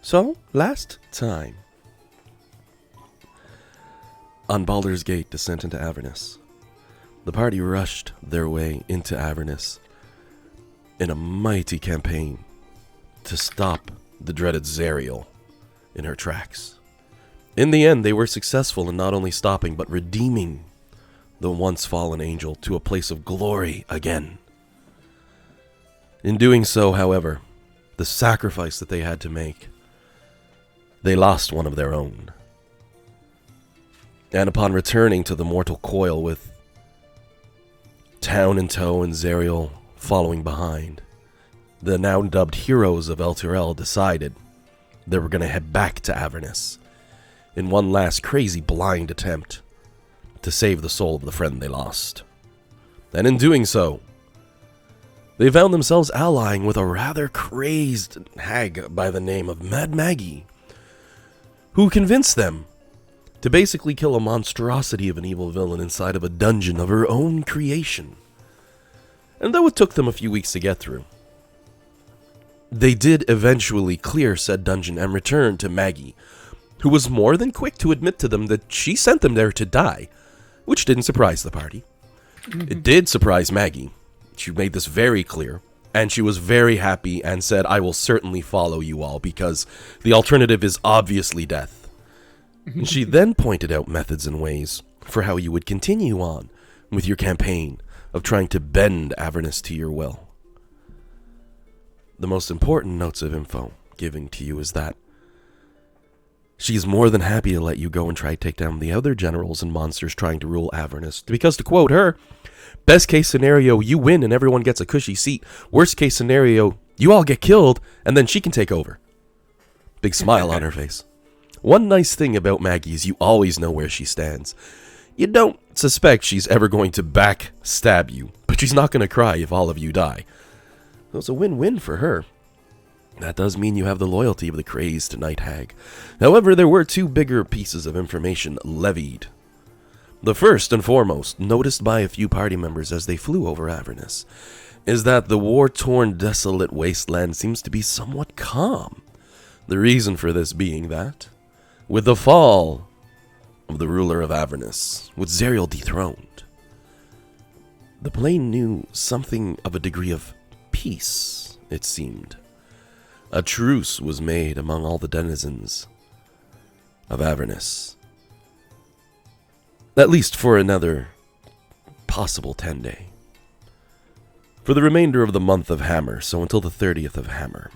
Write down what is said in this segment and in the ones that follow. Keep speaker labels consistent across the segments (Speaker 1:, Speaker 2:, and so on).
Speaker 1: So, last time. On Baldur's Gate descent into Avernus, the party rushed their way into Avernus in a mighty campaign to stop the dreaded Zariel in her tracks. In the end, they were successful in not only stopping, but redeeming the once fallen angel to a place of glory again. In doing so, however, the sacrifice that they had to make, they lost one of their own. And upon returning to the mortal coil with Town in tow and Zariel following behind, the now dubbed heroes of El Turel decided they were going to head back to Avernus in one last crazy blind attempt to save the soul of the friend they lost. And in doing so, they found themselves allying with a rather crazed hag by the name of Mad Maggie, who convinced them to basically kill a monstrosity of an evil villain inside of a dungeon of her own creation. And though it took them a few weeks to get through, they did eventually clear said dungeon and return to Maggie, who was more than quick to admit to them that she sent them there to die, which didn't surprise the party. It did surprise Maggie. She made this very clear, and she was very happy and said, "I will certainly follow you all, because the alternative is obviously death." And she then pointed out methods and ways for how you would continue on with your campaign of trying to bend Avernus to your will. The most important notes of info given to you is that she's more than happy to let you go and try to take down the other generals and monsters trying to rule Avernus, because to quote her, best case scenario, you win and everyone gets a cushy seat. Worst case scenario, you all get killed and then she can take over. Big smile on her face. One nice thing about Maggie is you always know where she stands. You don't suspect she's ever going to backstab you, but she's not going to cry if all of you die. So it's a win-win for her. That does mean you have the loyalty of the crazed night hag. However, there were two bigger pieces of information levied. The first and foremost, noticed by a few party members as they flew over Avernus, is that the war-torn, desolate wasteland seems to be somewhat calm. The reason for this being that, with the fall of the ruler of Avernus, with Zariel dethroned, the plane knew something of a degree of peace, it seemed. A truce was made among all the denizens of Avernus. At least for another possible 10-day. For the remainder of the month of Hammer, so until the 30th of Hammer,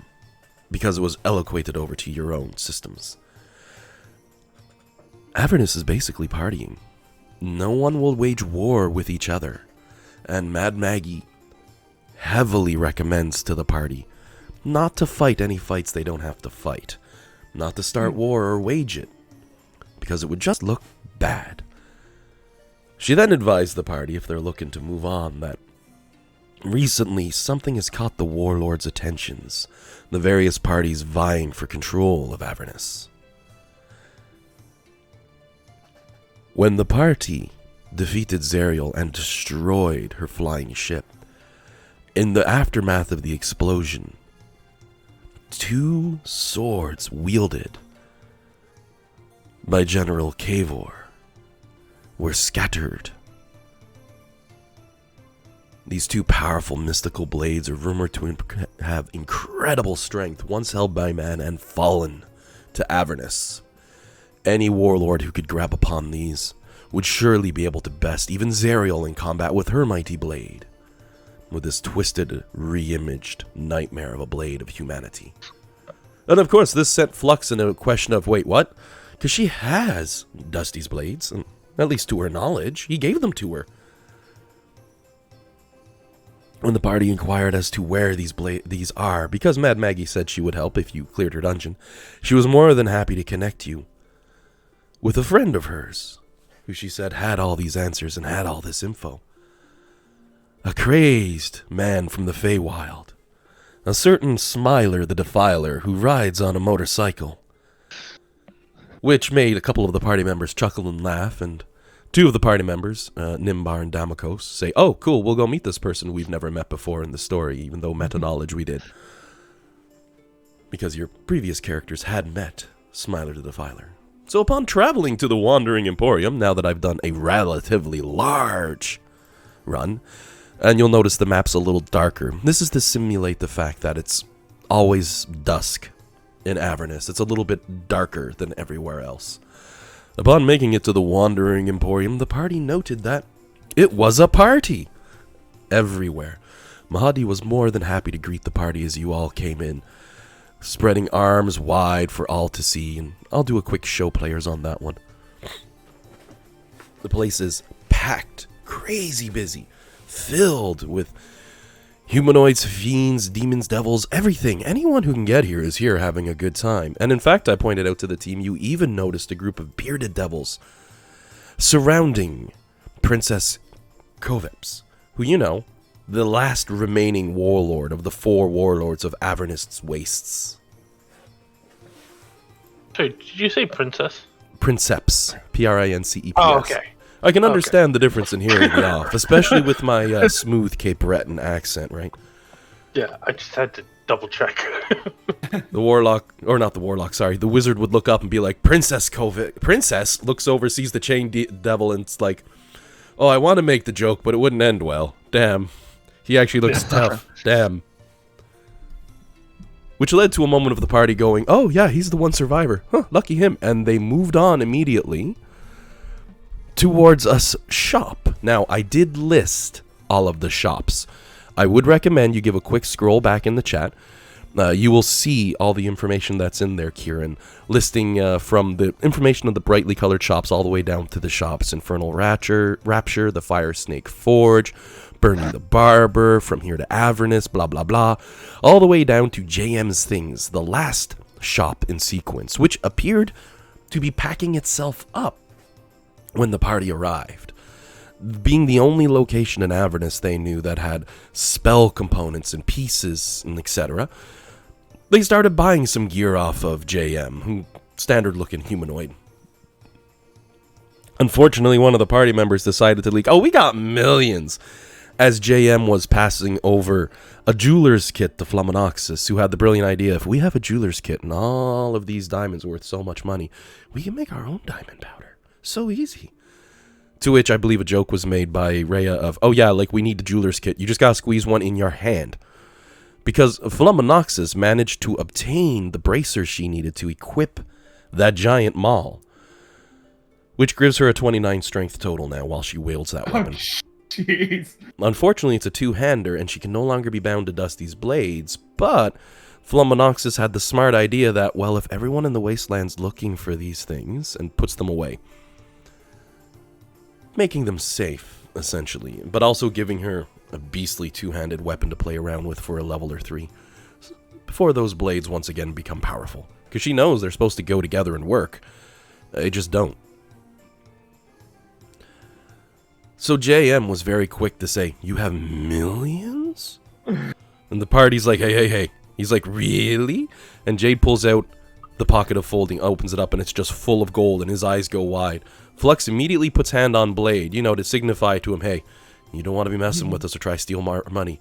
Speaker 1: because it was eloquated over to your own systems. Avernus is basically partying. No one will wage war with each other, and Mad Maggie heavily recommends to the party not to fight any fights they don't have to fight, not to start war or wage it, because it would just look bad. She then advised the party, if they're looking to move on, that recently something has caught the warlord's attentions, the various parties vying for control of Avernus. When the party defeated Zariel and destroyed her flying ship, in the aftermath of the explosion, two swords wielded by General Kavor were scattered. These two powerful mystical blades are rumored to have incredible strength, once held by man and fallen to Avernus. Any warlord who could grab upon these would surely be able to best even Zariel in combat with her mighty blade, with this twisted, re-imaged nightmare of a blade of humanity. And of course, this sent Flux into a question of, wait, what? Because she has Dusty's blades, and at least to her knowledge, he gave them to her. When the party inquired as to where these are, because Mad Maggie said she would help if you cleared her dungeon, she was more than happy to connect you with a friend of hers, who she said had all these answers and had all this info. A crazed man from the Feywild. A certain Smiler the Defiler who rides on a motorcycle. Which made a couple of the party members chuckle and laugh, and two of the party members, Nimbar and Damakos, say, "Oh, cool, we'll go meet this person we've never met before in the story, even though meta-knowledge we did." because your previous characters had met Smiler the Defiler. So upon traveling to the Wandering Emporium, now that I've done a relatively large run, and you'll notice the map's a little darker. This is to simulate the fact that it's always dusk in Avernus. It's a little bit darker than everywhere else. Upon making it to the Wandering Emporium, the party noted that it was a party everywhere. Mahadi was more than happy to greet the party as you all came in, spreading arms wide for all to see, and I'll do a quick show players on that one. The place is packed, crazy busy, filled with humanoids, fiends, demons, devils, everything. Anyone who can get here is here having a good time. And in fact, I pointed out to the team, you even noticed a group of bearded devils surrounding Princess Koveps, who, you know, the last remaining warlord of the 4 warlords of Avernus Wastes.
Speaker 2: Sorry, did you say princess?
Speaker 1: Princeps. Princeps.
Speaker 2: Oh, okay.
Speaker 1: I can understand the difference in hearing me off, especially with my smooth Cape Breton accent, right?
Speaker 2: Yeah, I just had to double check.
Speaker 1: The warlock, or not the warlock, sorry, the wizard would look up and be like, Princess Kovic. Princess looks over, sees the chained devil, and it's like, oh, I want to make the joke, but it wouldn't end well. Damn. He actually looks tough. Damn. Which led to a moment of the party going, oh yeah, he's the one survivor. Huh, lucky him. And they moved on immediately towards a shop. Now, I did list all of the shops. I would recommend you give a quick scroll back in the chat. You will see all the information that's in there, Kieran, listing from the information of the brightly colored shops all the way down to the shops Infernal Rapture, the Fire Snake Forge, Bernie the Barber, From Here to Avernus, blah blah blah, all the way down to JM's Things, the last shop in sequence, which appeared to be packing itself up when the party arrived. Being the only location in Avernus they knew that had spell components and pieces and etc., they started buying some gear off of JM, who standard-looking humanoid. Unfortunately, one of the party members decided to leak, oh, we got millions, as JM was passing over a jeweler's kit to Flummonoxus, who had the brilliant idea, if we have a jeweler's kit and all of these diamonds worth so much money, we can make our own diamond powder. So easy. To which I believe a joke was made by Rhea of, oh yeah, like we need the jeweler's kit. You just gotta squeeze one in your hand. Because Flummonoxus managed to obtain the bracers she needed to equip that giant maul. Which gives her a 29 strength total now while she wields that weapon.
Speaker 3: Jeez.
Speaker 1: Unfortunately, it's a two-hander and she can no longer be bound to Dusty's blades, but Flummonoxus had the smart idea that, well, if everyone in the Wasteland's looking for these things and puts them away, making them safe, essentially, but also giving her a beastly two-handed weapon to play around with for a level or 3, before those blades once again become powerful. Because she knows they're supposed to go together and work. They just don't. So JM was very quick to say, you have millions? And the party's like, hey. He's like, really? And Jade pulls out the pocket of folding, opens it up, and it's just full of gold, and his eyes go wide. Flux immediately puts hand on blade, to signify to him, hey, you don't want to be messing with us or try steal money.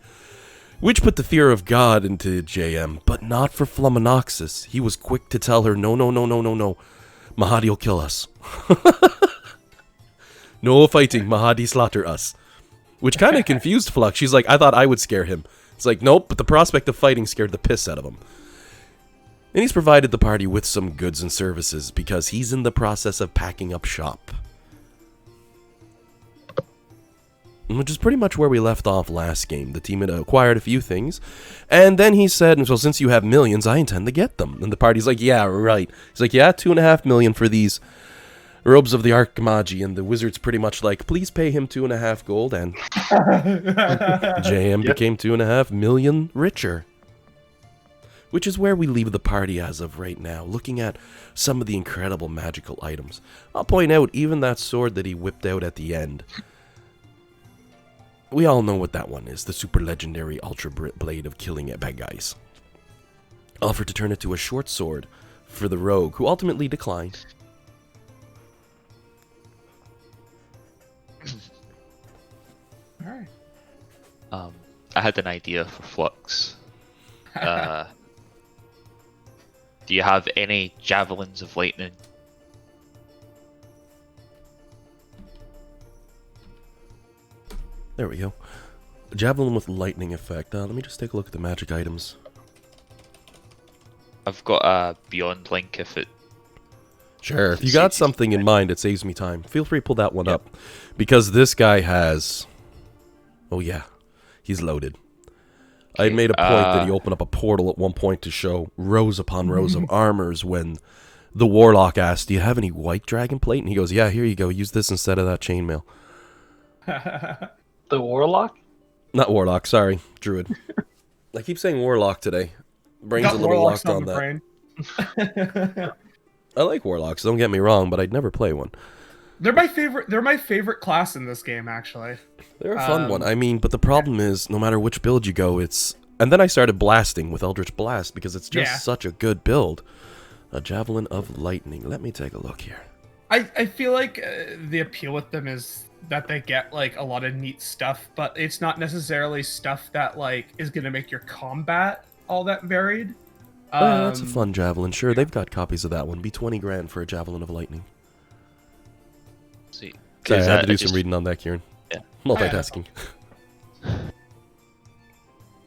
Speaker 1: Which put the fear of God into JM, but not for Flummonoxus. He was quick to tell her, no. Mahadi will kill us. No fighting, Mahadi slaughter us. Which kind of confused Flux. She's like, I thought I would scare him. It's like, nope, but the prospect of fighting scared the piss out of him. And he's provided the party with some goods and services because he's in the process of packing up shop. Which is pretty much where we left off last game. The team had acquired a few things, and then he said, well, since you have millions, I intend to get them. And the party's like, yeah, right. He's like, yeah, 2.5 million for these robes of the Archmagi, and the wizard's pretty much like, please pay him 2.5 gold, and JM became 2.5 million richer. Which is where we leave the party as of right now, looking at some of the incredible magical items. I'll point out, even that sword that he whipped out at the end. We all know what that one is, the super legendary ultra blade of killing bad guys. Offered to turn it to a short sword for the rogue, who ultimately declined.
Speaker 3: Alright.
Speaker 4: I had an idea for Flux. Do you have any javelins of lightning?
Speaker 1: There we go. Javelin with lightning effect. Let me just take a look at the magic items.
Speaker 4: I've got a Beyond Link if it...
Speaker 1: Sure. If you got something in mind, it saves me time. Feel free to pull that one up. Because this guy has... Oh yeah. He's loaded. I made a point that he opened up a portal at one point to show rows upon rows of armors when the warlock asked, do you have any white dragon plate? And he goes, yeah, here you go. Use this instead of that chainmail.
Speaker 2: The warlock?
Speaker 1: Not warlock, sorry. Druid. I keep saying warlock today. Brain's
Speaker 3: Got
Speaker 1: a little
Speaker 3: warlocks
Speaker 1: locked on that. I like warlocks, don't get me wrong, but I'd never play one.
Speaker 3: They're my favorite class in this game, actually.
Speaker 1: They're a fun one. I mean, but the problem is, no matter which build you go, it's... And then I started blasting with Eldritch Blast, because it's just such a good build. A Javelin of Lightning. Let me take a look here.
Speaker 3: I feel like the appeal with them is that they get, like, a lot of neat stuff, but it's not necessarily stuff that, like, is going to make your combat all that varied.
Speaker 1: Oh, that's a fun Javelin. Sure, they've got copies of that one. Be 20 grand for a Javelin of Lightning.
Speaker 4: See,
Speaker 1: sorry, I had to do some reading on that, Kieran.
Speaker 4: Yeah.
Speaker 1: Multitasking.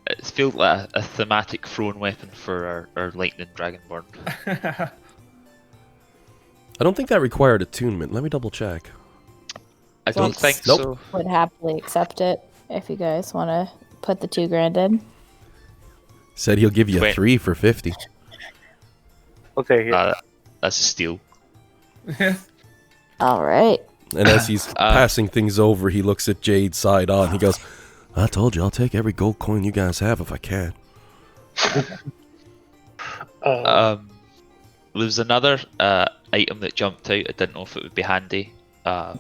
Speaker 4: It feels like a thematic thrown weapon for our Lightning Dragonborn.
Speaker 1: I don't think that required attunement. Let me double check.
Speaker 4: I don't think
Speaker 1: Nope.
Speaker 4: so.
Speaker 5: Would happily accept it if you guys want to put the 2 grand in.
Speaker 1: Said he'll give you a
Speaker 4: Wait.
Speaker 1: 3 for 50.
Speaker 2: Okay, here.
Speaker 4: That's a steal.
Speaker 5: All right.
Speaker 1: And as he's passing things over, he looks at Jade side on. He goes, I told you, I'll take every gold coin you guys have if I can.
Speaker 4: There's another item that jumped out. I didn't know if it would be handy. A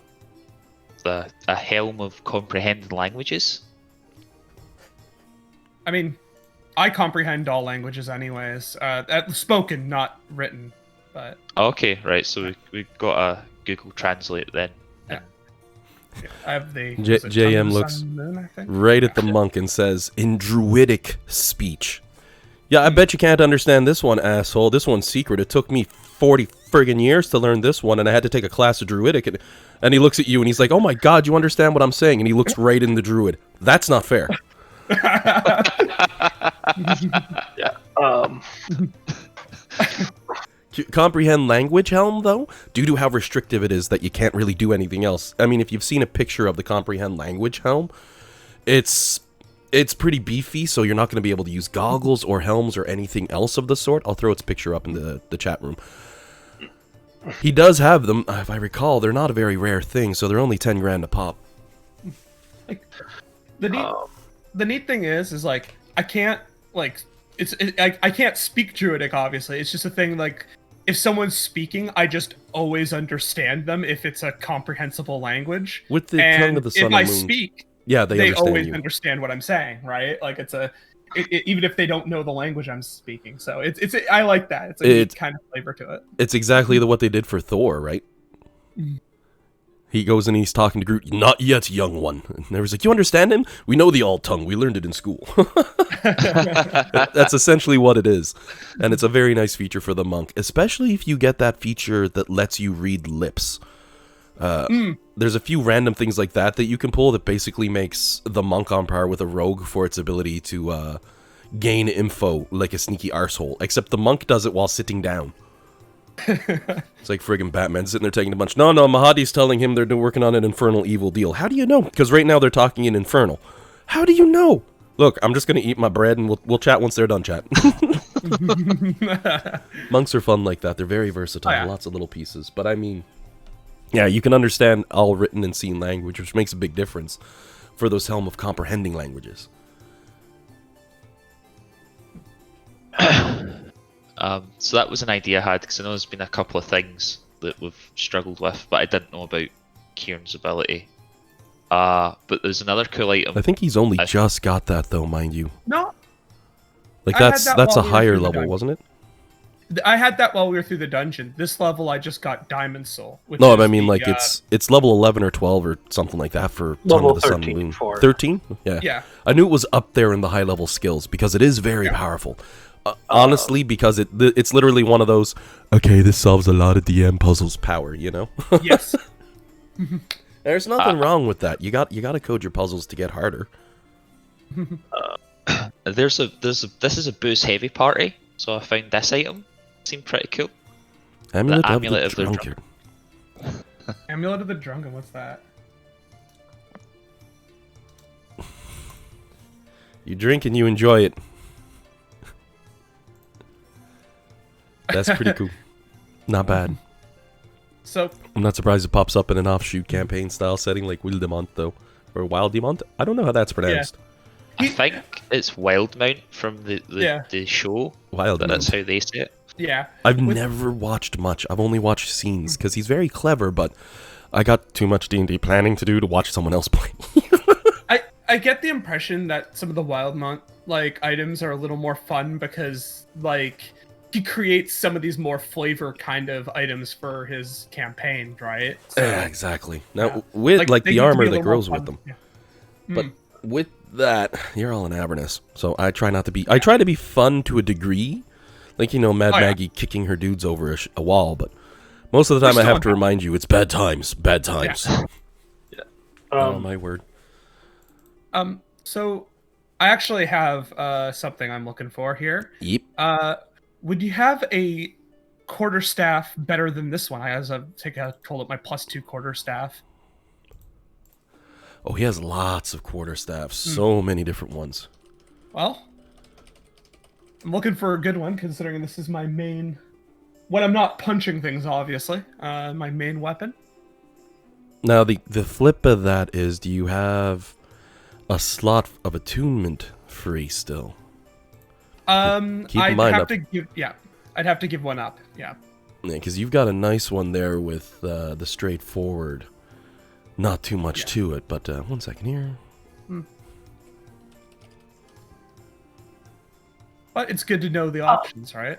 Speaker 4: helm of comprehending languages.
Speaker 3: I mean, I comprehend all languages anyways. Spoken, not written. But
Speaker 4: Okay, right. So we got a Google Translate then.
Speaker 3: Yeah. I have the
Speaker 1: JM looks right at the monk and says, in druidic speech. Yeah, I bet you can't understand this one, asshole. This one's secret. It took me 40 friggin' years to learn this one, and I had to take a class of druidic. And he looks at you and he's like, oh my god, you understand what I'm saying? And he looks right in the druid. That's not fair.
Speaker 2: Yeah.
Speaker 1: Comprehend language helm, though, due to how restrictive it is that you can't really do anything else. I mean, if you've seen a picture of the comprehend language helm, it's pretty beefy, so you're not going to be able to use goggles or helms or anything else of the sort. I'll throw its picture up in the chat room. He does have them. If I recall, they're not a very rare thing, so they're only 10 grand a pop.
Speaker 3: The neat thing is like I can't like I can't speak Druidic. Obviously, it's just a thing like if someone's speaking, I just always understand them if it's a comprehensible language.
Speaker 1: With the tongue of the sun
Speaker 3: if I
Speaker 1: and moon.
Speaker 3: speak,
Speaker 1: Yeah, they understand
Speaker 3: always
Speaker 1: you.
Speaker 3: understand what I'm saying, right? Like it's even if they don't know the language I'm speaking. So it's I like that. It's a neat kind of flavor to it.
Speaker 1: It's exactly what they did for Thor, right? He goes and he's talking to Groot. Not yet, young one. And they was like, you understand him? We know the old tongue. We learned it in school. That's essentially what it is. And it's a very nice feature for the monk, especially if you get that feature that lets you read lips. There's a few random things like that you can pull that basically makes the monk on par with a rogue for its ability to gain info like a sneaky arsehole. Except the monk does it while sitting down. It's like friggin' Batman sitting there taking a bunch. No, Mahadi's telling him they're working on an infernal evil deal. How do you know? Because right now they're talking in infernal. How do you know? Look, I'm just gonna eat my bread and we'll chat once they're done chat. Monks are fun like that. They're very versatile.
Speaker 3: Oh, yeah.
Speaker 1: Lots of little pieces. But I mean, yeah, you can understand all written and seen language, which makes a big difference for those helm of comprehending languages.
Speaker 4: So that was an idea I had, because I know there's been a couple of things that we've struggled with, but I didn't know about Kieran's ability. But there's another cool item.
Speaker 1: I think he's only just got that, though, mind you.
Speaker 3: No,
Speaker 1: Like,
Speaker 3: I had
Speaker 1: that's
Speaker 3: that
Speaker 1: a
Speaker 3: while we were
Speaker 1: higher
Speaker 3: through the
Speaker 1: level,
Speaker 3: dungeon.
Speaker 1: wasn't it?
Speaker 3: I had that while we were through the dungeon. This level, I just got Diamond Soul. Which
Speaker 1: No,
Speaker 3: is
Speaker 1: I mean,
Speaker 3: the,
Speaker 1: like, it's level 11 or 12 or something like that for Tongue
Speaker 2: Level
Speaker 1: of the Sun and
Speaker 2: 13
Speaker 1: Moon.
Speaker 2: for it.
Speaker 1: 13? Yeah.
Speaker 3: Yeah.
Speaker 1: I knew it was up there in the high-level skills, because it is very
Speaker 3: Yeah.
Speaker 1: powerful. Honestly, because it's literally one of those, okay, this solves a lot of DM puzzles power, you know?
Speaker 3: Yes.
Speaker 1: There's nothing wrong with that. You got to code your puzzles to get harder.
Speaker 4: This is a booze heavy party, so I found this item. Seemed pretty cool.
Speaker 1: Amulet,
Speaker 4: Amulet
Speaker 1: of the
Speaker 4: of the
Speaker 1: Drunkard.
Speaker 3: Amulet of the Drunken, what's that?
Speaker 1: You drink and you enjoy it. That's pretty cool. Not bad.
Speaker 3: So
Speaker 1: I'm not surprised it pops up in an offshoot campaign style setting like Wildemont, though. Or Wildemont? I don't know how that's pronounced.
Speaker 4: I think it's Wildmount from the show.
Speaker 1: Wildemount.
Speaker 4: That's how they say it.
Speaker 3: yeah.
Speaker 1: I've never watched much. I've only watched scenes, because he's very clever, but I got too much D&D planning to do to watch someone else play.
Speaker 3: I get the impression that some of the Wildmont like items are a little more fun because like he creates some of these more flavor kind of items for his campaign, right? So,
Speaker 1: Yeah, exactly. Now, with
Speaker 3: like,
Speaker 1: the
Speaker 3: they need to
Speaker 1: armor
Speaker 3: be a
Speaker 1: that
Speaker 3: little more
Speaker 1: grows with
Speaker 3: fun.
Speaker 1: them.
Speaker 3: Yeah.
Speaker 1: But with that, you're all in Avernus, so I try not to be. I try to be fun to a degree, like Mad Maggie kicking her dudes over a wall. But most of the time, I have to remind you it's bad times. Bad times.
Speaker 2: Yeah.
Speaker 1: Oh my word.
Speaker 3: So I actually have something I'm looking for here.
Speaker 1: Yep.
Speaker 3: Would you have a quarterstaff better than this one? I told it my +2 quarterstaff.
Speaker 1: Oh, he has lots of quarterstaffs. So many different ones.
Speaker 3: Well, I'm looking for a good one, considering this is my main... When I'm not punching things, obviously. My main weapon.
Speaker 1: Now, the flip of that is, do you have a slot of attunement free still? Keep in mind
Speaker 3: I'd have to give one up. Yeah.
Speaker 1: Yeah, because you've got a nice one there with the straightforward. Not too much to it, but 1 second here.
Speaker 3: But it's good to know the options, right?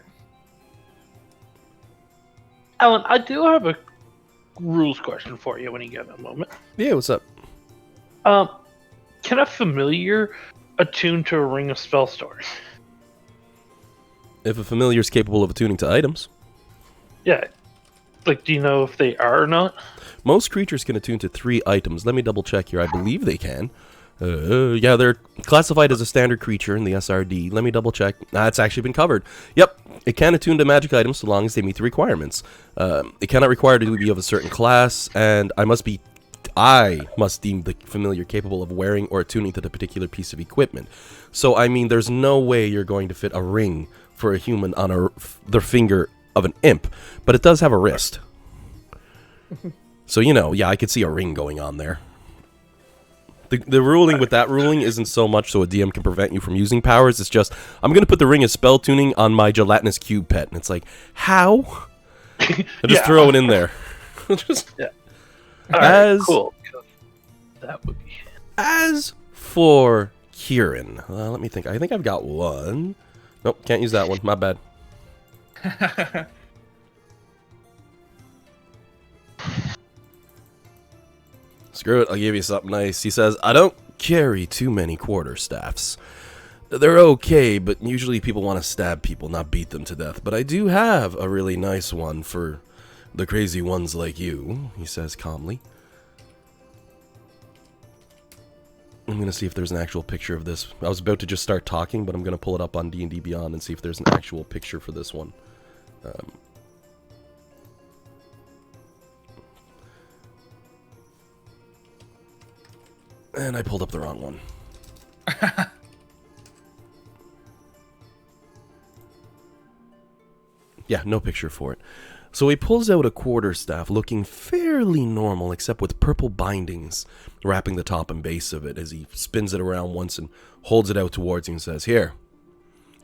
Speaker 2: Alan, I do have a rules question for you when you get a moment.
Speaker 1: Yeah, what's up?
Speaker 2: Can a familiar attune to a ring of spell story?
Speaker 1: If a familiar is capable of attuning to items.
Speaker 2: Yeah. Like, do you know if they are or not?
Speaker 1: Most creatures can attune to 3 items. Let me double check here. I believe they can. Yeah, they're classified as a standard creature in the SRD. Let me double check. It's actually been covered. Yep, it can attune to magic items so long as they meet the requirements. It cannot require to be of a certain class, and I must deem the familiar capable of wearing or attuning to the particular piece of equipment. So, I mean, there's no way you're going to fit a ring for a human on their finger of an imp, but it does have a wrist. So, yeah, I could see a ring going on there. The ruling with that ruling isn't so much so a DM can prevent you from using powers. It's just, I'm going to put the ring of spell tuning on my gelatinous cube pet. And it's like, how? I just throw it in there.
Speaker 2: Cool. That would be...
Speaker 1: As for Kieran, let me think. I think I've got one. Nope, can't use that one. My bad. Screw it, I'll give you something nice. He says, I don't carry too many quarterstaffs. They're okay, but usually people want to stab people, not beat them to death. But I do have a really nice one for the crazy ones like you, he says calmly. I'm going to see if there's an actual picture of this. I was about to just start talking, but I'm going to pull it up on D&D Beyond and see if there's an actual picture for this one. And I pulled up the wrong one. Yeah, no picture for it. So he pulls out a quarterstaff looking fairly normal, except with purple bindings wrapping the top and base of it as he spins it around once and holds it out towards you and says, Here,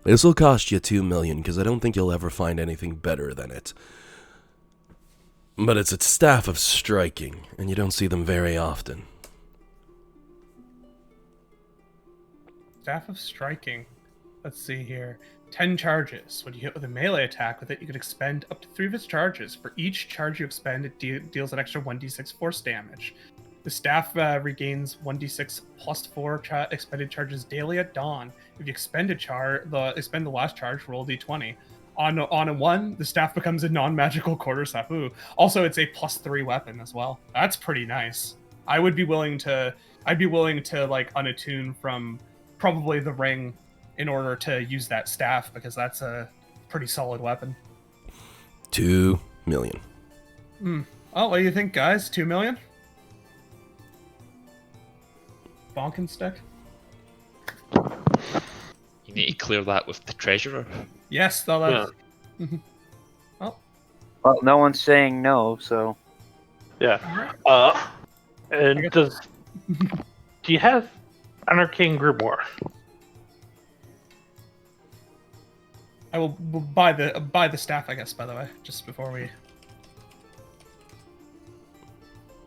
Speaker 1: this will cost you 2 million because I don't think you'll ever find anything better than it. But it's a staff of striking, and you don't see them very often.
Speaker 3: Staff of Striking. Let's see here. 10 charges. When you hit with a melee attack with it, you can expend up to 3 of its charges. For each charge you expend, it deals an extra 1d6 force damage. The staff regains 1d6 plus 4 expended charges daily at dawn. If you expend the last charge, roll d20. On a 1, the staff becomes a non-magical quarterstaff. Ooh. Also, it's a +3 weapon as well. That's pretty nice. I'd be willing to like unattune from probably the ring in order to use that staff, because that's a pretty solid weapon.
Speaker 1: 2 million.
Speaker 3: Oh, what do you think, guys? 2 million? Bonkin stick?
Speaker 4: You need to clear that with the treasurer.
Speaker 3: Yes, though. That's...
Speaker 6: Well, no one's saying no, so
Speaker 2: Yeah. And do you have an arcane grimoire?
Speaker 3: I will buy the staff, I guess. By the way, just before we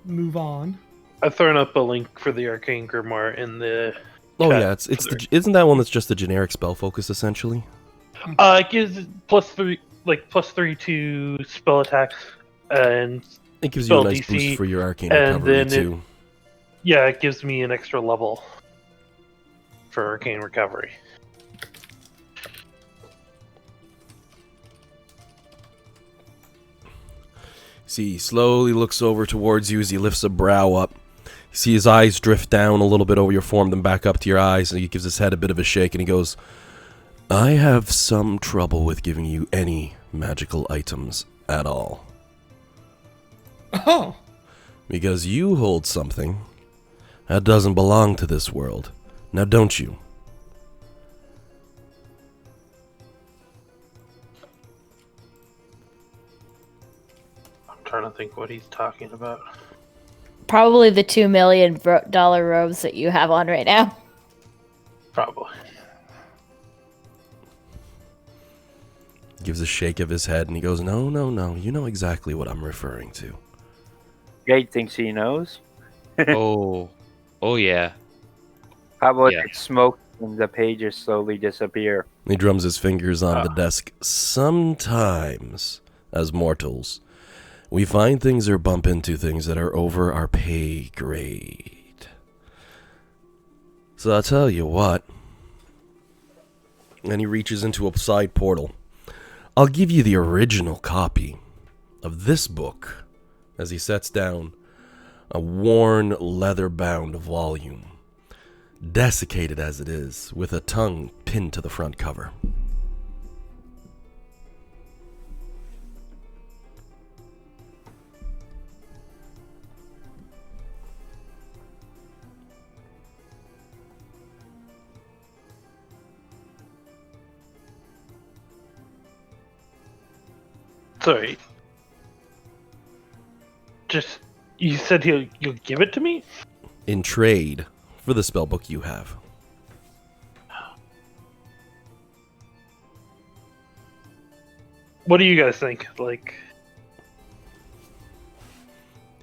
Speaker 3: move on.
Speaker 2: I've thrown up a link for the arcane grimoire in the.
Speaker 1: Oh
Speaker 2: chat.
Speaker 1: yeah, isn't that one that's just a generic spell focus essentially?
Speaker 2: It gives +3 to spell attacks, and
Speaker 1: It gives you a
Speaker 2: spell
Speaker 1: nice
Speaker 2: DC,
Speaker 1: boost for your arcane
Speaker 2: and
Speaker 1: recovery
Speaker 2: then
Speaker 1: too.
Speaker 2: it gives me an extra level for arcane recovery.
Speaker 1: See, he slowly looks over towards you as he lifts a brow up. You see his eyes drift down a little bit over your form, then back up to your eyes, and he gives his head a bit of a shake, and he goes, I have some trouble with giving you any magical items at all.
Speaker 3: Oh,
Speaker 1: Because you hold something that doesn't belong to this world. Now don't you?
Speaker 2: I'm trying to think what he's talking about.
Speaker 5: Probably the $2 million robes that you have on right now.
Speaker 2: Probably.
Speaker 1: Gives a shake of his head, and he goes, no, you know exactly what I'm referring to.
Speaker 6: Jade thinks he knows.
Speaker 4: Oh yeah.
Speaker 6: How about
Speaker 4: Yeah.
Speaker 6: it's smoke and the pages slowly disappear?
Speaker 1: He drums his fingers on the desk. Sometimes, as mortals, we find things or bump into things that are over our pay grade. So I'll tell you what. And he reaches into a side portal. I'll give you the original copy of this book as he sets down a worn, leather-bound volume, desiccated as it is, with a tongue pinned to the front cover.
Speaker 2: Sorry. You said you'll give it to me?
Speaker 1: In trade for the spellbook you have.
Speaker 2: What do you guys think? Like,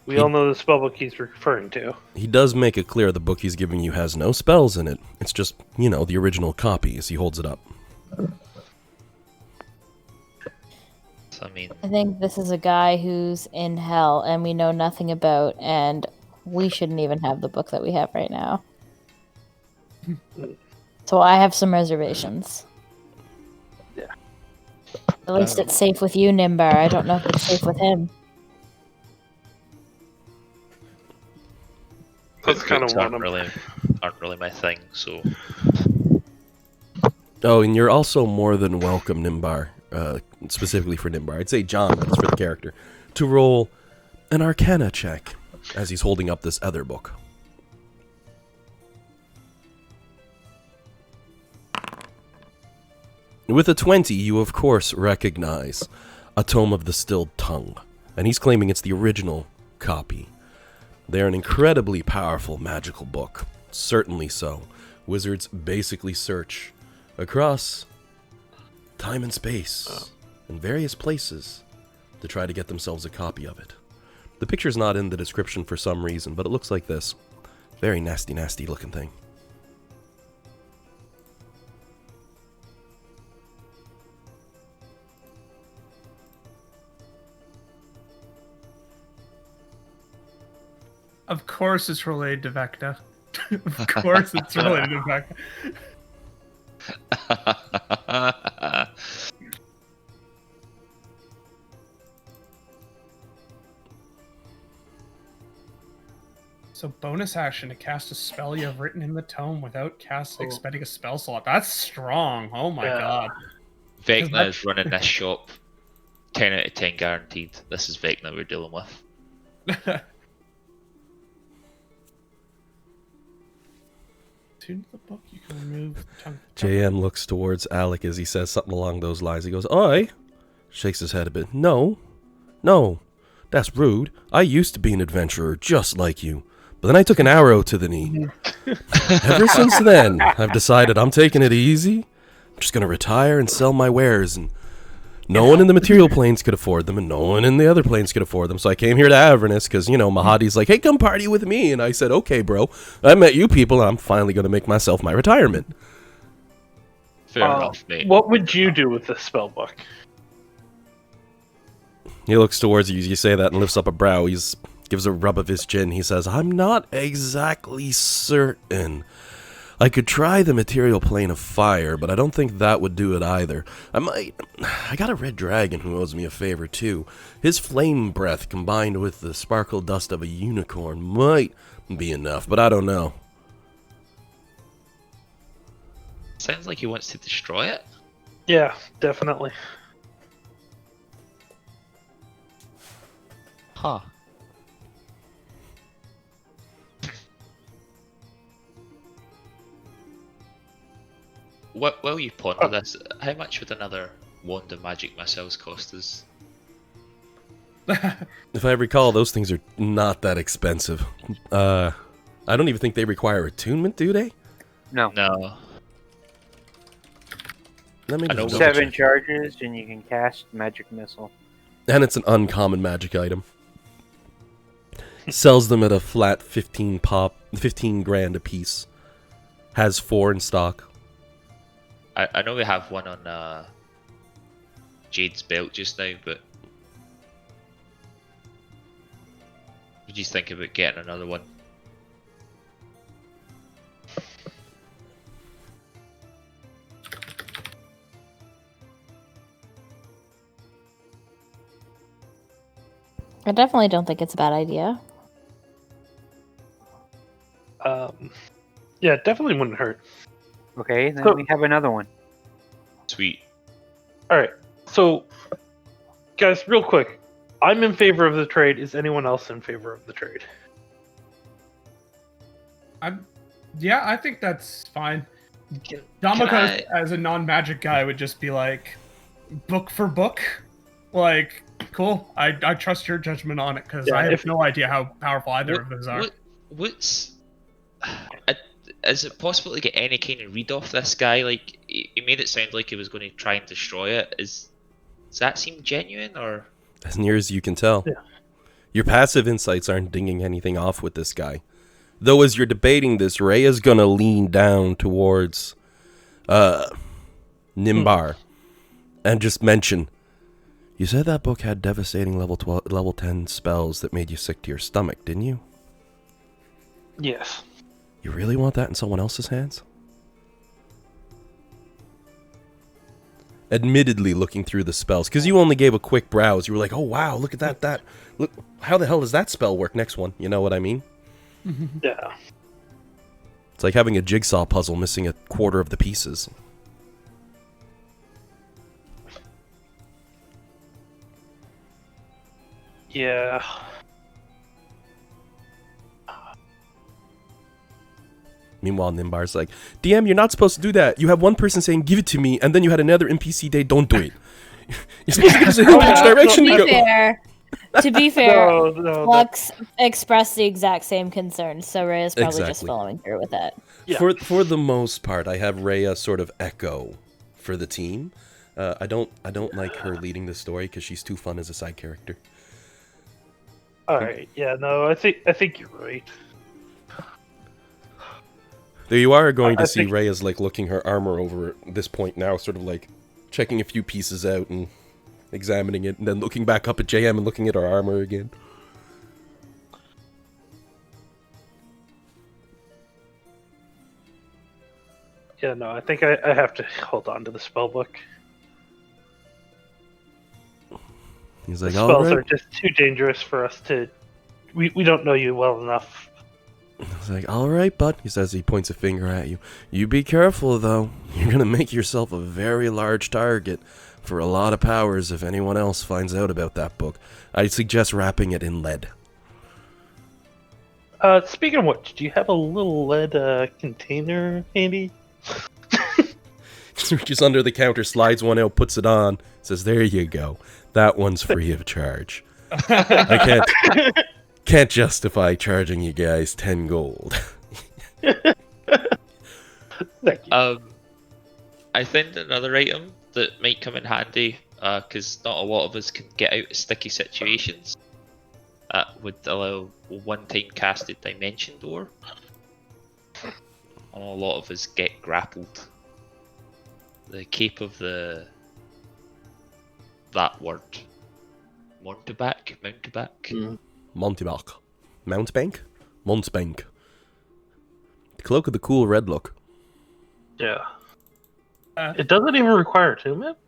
Speaker 2: we all know the spellbook he's referring to.
Speaker 1: He does make it clear the book he's giving you has no spells in it. It's just, the original copy as he holds it up.
Speaker 4: I mean,
Speaker 5: I think this is a guy who's in hell and we know nothing about, and we shouldn't even have the book that we have right now. So I have some reservations.
Speaker 2: Yeah.
Speaker 5: At least it's safe with you, Nimbar. I don't know if it's safe with him.
Speaker 2: That's kind of
Speaker 4: books
Speaker 2: what
Speaker 4: aren't really my thing. So
Speaker 1: Oh, and you're also more than welcome, Nimbar, specifically for Nimbar. I'd say John, but it's for the character, to roll an Arcana check as he's holding up this other book. With a 20, you of course recognize A Tome of the Stilled Tongue, and he's claiming it's the original copy. They're an incredibly powerful magical book, certainly so. Wizards basically search across time and space in various places to try to get themselves a copy of it. The picture's not in the description for some reason, but it looks like this. Very nasty, nasty looking thing.
Speaker 3: Of course it's related to Vecta. Of course it's related to Vecta. So bonus action to cast a spell you have written in the tome without expending a spell slot. That's strong. Oh my god.
Speaker 4: Vecna is running this shop. 10 out of 10 guaranteed. This is Vecna we're dealing with.
Speaker 3: Tune the book, you can remove
Speaker 1: JM looks towards Alec as he says something along those lines. He goes, "I?" Shakes his head a bit. No, that's rude. I used to be an adventurer just like you. But then I took an arrow to the knee. Ever since then, I've decided I'm taking it easy. I'm just going to retire and sell my wares. And no one in the material planes could afford them, and no one in the other planes could afford them. So I came here to Avernus because, Mahadi's like, hey, come party with me. And I said, okay, bro. I met you people, and I'm finally going to make myself my retirement.
Speaker 4: Fair enough, mate.
Speaker 2: What would you do with this spell book?
Speaker 1: He looks towards you. You say that and lifts up a brow. Gives a rub of his chin. He says, I'm not exactly certain. I could try the material plane of fire, but I don't think that would do it either. I got a red dragon who owes me a favor too. His flame breath combined with the sparkle dust of a unicorn might be enough, but I don't know.
Speaker 4: Sounds like he wants to destroy it.
Speaker 2: Yeah, definitely.
Speaker 4: Huh. While you ponder this, how much would another wand of magic missiles cost us?
Speaker 1: If I recall, those things are not that expensive. I don't even think they require attunement, do they?
Speaker 6: No.
Speaker 4: No.
Speaker 1: Let me
Speaker 4: I know
Speaker 1: just double
Speaker 6: 7
Speaker 1: check.
Speaker 6: charges, and you can cast magic missile.
Speaker 1: And it's an uncommon magic item. Sells them at a flat 15 grand a piece. Has 4 in stock.
Speaker 4: I know we have one on Jade's belt just now, but would you think about getting another one?
Speaker 5: I definitely don't think it's a bad idea.
Speaker 2: Yeah, it definitely wouldn't hurt.
Speaker 6: Okay, then
Speaker 2: So-
Speaker 6: we have another one.
Speaker 4: Sweet.
Speaker 2: All right, so guys, real quick, I'm in favor of the trade. Is anyone else in favor of the trade?
Speaker 3: Yeah, I think that's fine.
Speaker 4: Can
Speaker 3: Damokos,
Speaker 4: I-
Speaker 3: as a non-magic guy, would just be like, book for book. Like, cool. I trust your judgment on it, because
Speaker 2: Yeah,
Speaker 3: I have
Speaker 2: if-
Speaker 3: no idea how powerful either of those are.
Speaker 4: What's is it possible to get any kind of read off this guy? Like, he made it sound like he was going to try and destroy it. Does that seem genuine, or?
Speaker 1: As near as you can tell.
Speaker 2: Yeah.
Speaker 1: Your passive insights aren't dinging anything off with this guy. Though as you're debating this, Ray is going to lean down towards Nimbar and just mention, you said that book had devastating level 10 spells that made you sick to your stomach, didn't you?
Speaker 2: Yes.
Speaker 1: You really want that in someone else's hands? Admittedly, looking through the spells, because you only gave a quick browse, you were like, oh wow, look at that. Look, how the hell does that spell work? Next one, you know what I mean?
Speaker 2: Yeah.
Speaker 1: It's like having a jigsaw puzzle missing a quarter of the pieces.
Speaker 2: Yeah.
Speaker 1: Meanwhile, Nimbar's like, DM, you're not supposed to do that. You have one person saying, give it to me, and then you had another NPC day, don't do it. You're supposed to say, which direction to go.
Speaker 5: To be fair,
Speaker 2: No,
Speaker 5: Lux expressed the exact same concern, so Ray is probably just
Speaker 1: Exactly.
Speaker 5: following through with it.
Speaker 2: Yeah.
Speaker 1: For the most part, I have Rhea sort of echo for the team. I don't like her leading the story because she's too fun as a side character.
Speaker 2: All right. Yeah. No, I think you're right.
Speaker 1: Though you are going to
Speaker 2: I
Speaker 1: see
Speaker 2: think-
Speaker 1: Rhea's like looking her armor over at this point now, sort of like checking a few pieces out and examining it, and then looking back up at JM and looking at her armor again.
Speaker 2: Yeah, no, I think I have to hold on to the spell book.
Speaker 1: He's
Speaker 2: The
Speaker 1: like,
Speaker 2: spells are
Speaker 1: alright.
Speaker 2: just too dangerous for us to. We don't know you well enough.
Speaker 1: He's like, alright, bud. He says, he points a finger at you. You be careful, though. You're gonna make yourself a very large target for a lot of powers if anyone else finds out about that book. I suggest wrapping it in lead.
Speaker 2: Speaking of which, do you have a little lead container handy?
Speaker 1: Reaches under the counter, slides one out, puts it on, says, there you go. That one's free of charge. I can't justify charging you guys 10 gold.
Speaker 2: Thank you.
Speaker 4: I found another item that might come in handy, because not a lot of us can get out of sticky situations. Would allow one-time casted Dimension Door. And a lot of us get grappled. The Cape of the... that word. Mountebank?
Speaker 1: Mountebank. Mountbank? Mountebank. The cloak of the cool red look.
Speaker 2: Yeah. It doesn't even require attunement?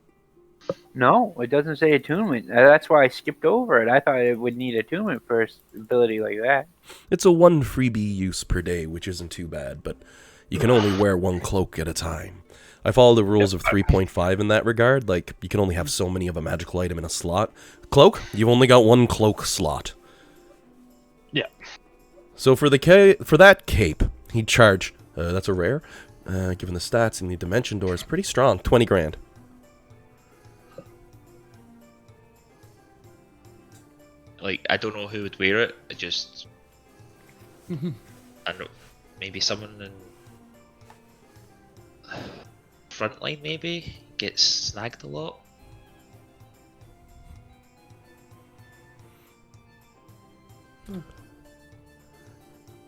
Speaker 6: No, it doesn't say attunement. That's why I skipped over it. I thought it would need attunement for ability like that.
Speaker 1: It's a 1 freebie use per day, which isn't too bad, but you can only wear 1 cloak at a time. I follow the rules of 3.5 in that regard. Like, you can only have so many of a magical item in a slot. Cloak, you've only got 1 cloak slot.
Speaker 2: Yeah.
Speaker 1: So for that cape, he'd charge, that's a rare, given the stats and the dimension door is pretty strong, 20 grand.
Speaker 4: Like, I don't know who would wear it. I just... I don't know. Maybe someone in... Frontline, maybe? Gets snagged a lot?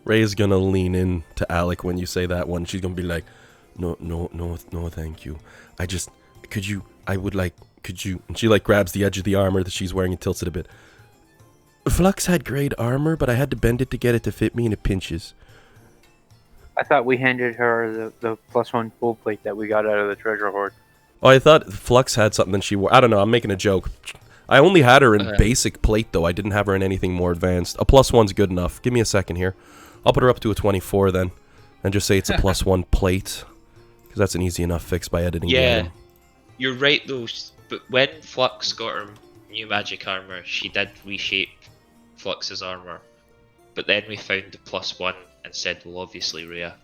Speaker 1: Ray's gonna lean in to Alec when you say that one. She's gonna be like, no, thank you. Could you, and she like grabs the edge of the armor that she's wearing and tilts it a bit. Flux had great armor, but I had to bend it to get it to fit me and it pinches.
Speaker 6: I thought we handed her the +1 full plate that we got out of the treasure hoard.
Speaker 1: Oh, I thought Flux had something that she wore. I don't know, I'm making a joke. I only had her in basic plate, though. I didn't have her in anything more advanced. A +1's good enough. Give me a second here. I'll put her up to a 24 then, and just say it's a +1 plate, because that's an easy enough fix by editing the
Speaker 4: Yeah,
Speaker 1: item.
Speaker 4: you're right though, but when Flux got her new magic armor, she did reshape Flux's armor. But then we found the +1 and said, well, obviously Rhea.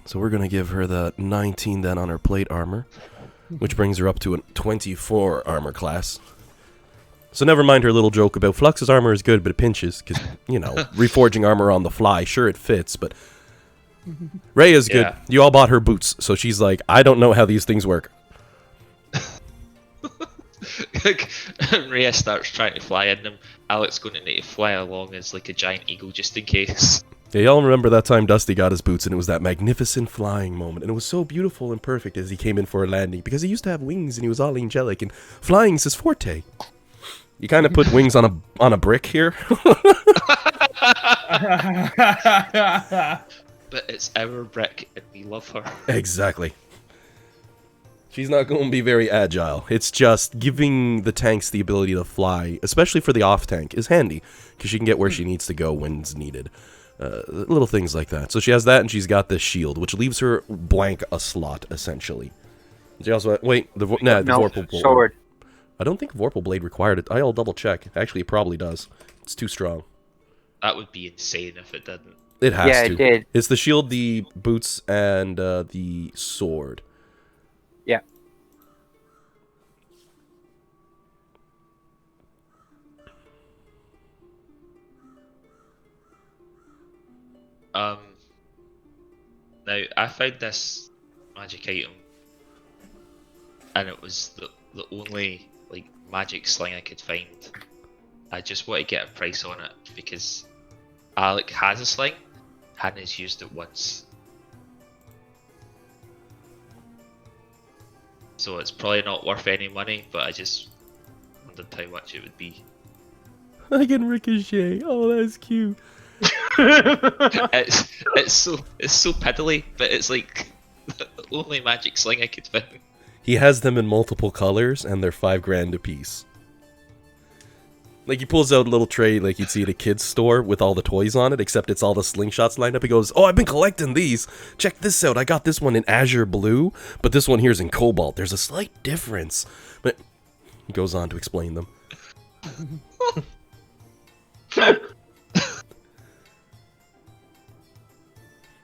Speaker 1: So we're going to give her the 19 then on her plate armor, which brings her up to a 24 armor class. So never mind her little joke about Flux's armor is good, but it pinches, because, you know, reforging armor on the fly, sure it fits, but... Ray is good.
Speaker 4: Yeah.
Speaker 1: You all bought her boots, so she's like, I don't know how these things work.
Speaker 4: Rhea starts trying to fly in them. Alec's going to need to fly along as like a giant eagle just in case.
Speaker 1: Yeah, y'all remember that time Dusty got his boots and it was that magnificent flying moment. And it was so beautiful and perfect as he came in for a landing because he used to have wings and he was all angelic and flying's his forte. You kind of put wings on a brick here.
Speaker 4: But it's our brick and we love her.
Speaker 1: Exactly. She's not going to be very agile. It's just giving the tanks the ability to fly, especially for the off tank, is handy because she can get where she needs to go when it's needed. Little things like that. So she has that, and she's got this shield, which leaves her blank a slot essentially. She also the Vorpal Blade.
Speaker 6: Sword.
Speaker 1: I don't think Vorpal Blade required it. I'll double check. Actually, it probably does. It's too strong.
Speaker 4: That would be insane if it didn't.
Speaker 1: It has
Speaker 6: Yeah,
Speaker 1: to.
Speaker 6: it did.
Speaker 1: It's the shield, the boots, and the sword.
Speaker 6: Yeah.
Speaker 4: Now I found this magic item, and it was the only like magic sling I could find. I just want to get a price on it because Alec has a sling, Hannah's used it once, so it's probably not worth any money. But I just wondered how much it would be.
Speaker 1: I can ricochet. Oh, that's cute.
Speaker 4: it's so piddly, but it's like the only magic sling I could find.
Speaker 1: He has them in multiple colors, and they're $5,000 a piece. Like, he pulls out a little tray like you'd see at a kid's store with all the toys on it, except it's all the slingshots lined up. He goes, "Oh, I've been collecting these. Check this out. I got this one in azure blue, but this one here's in cobalt. There's a slight difference." But he goes on to explain them.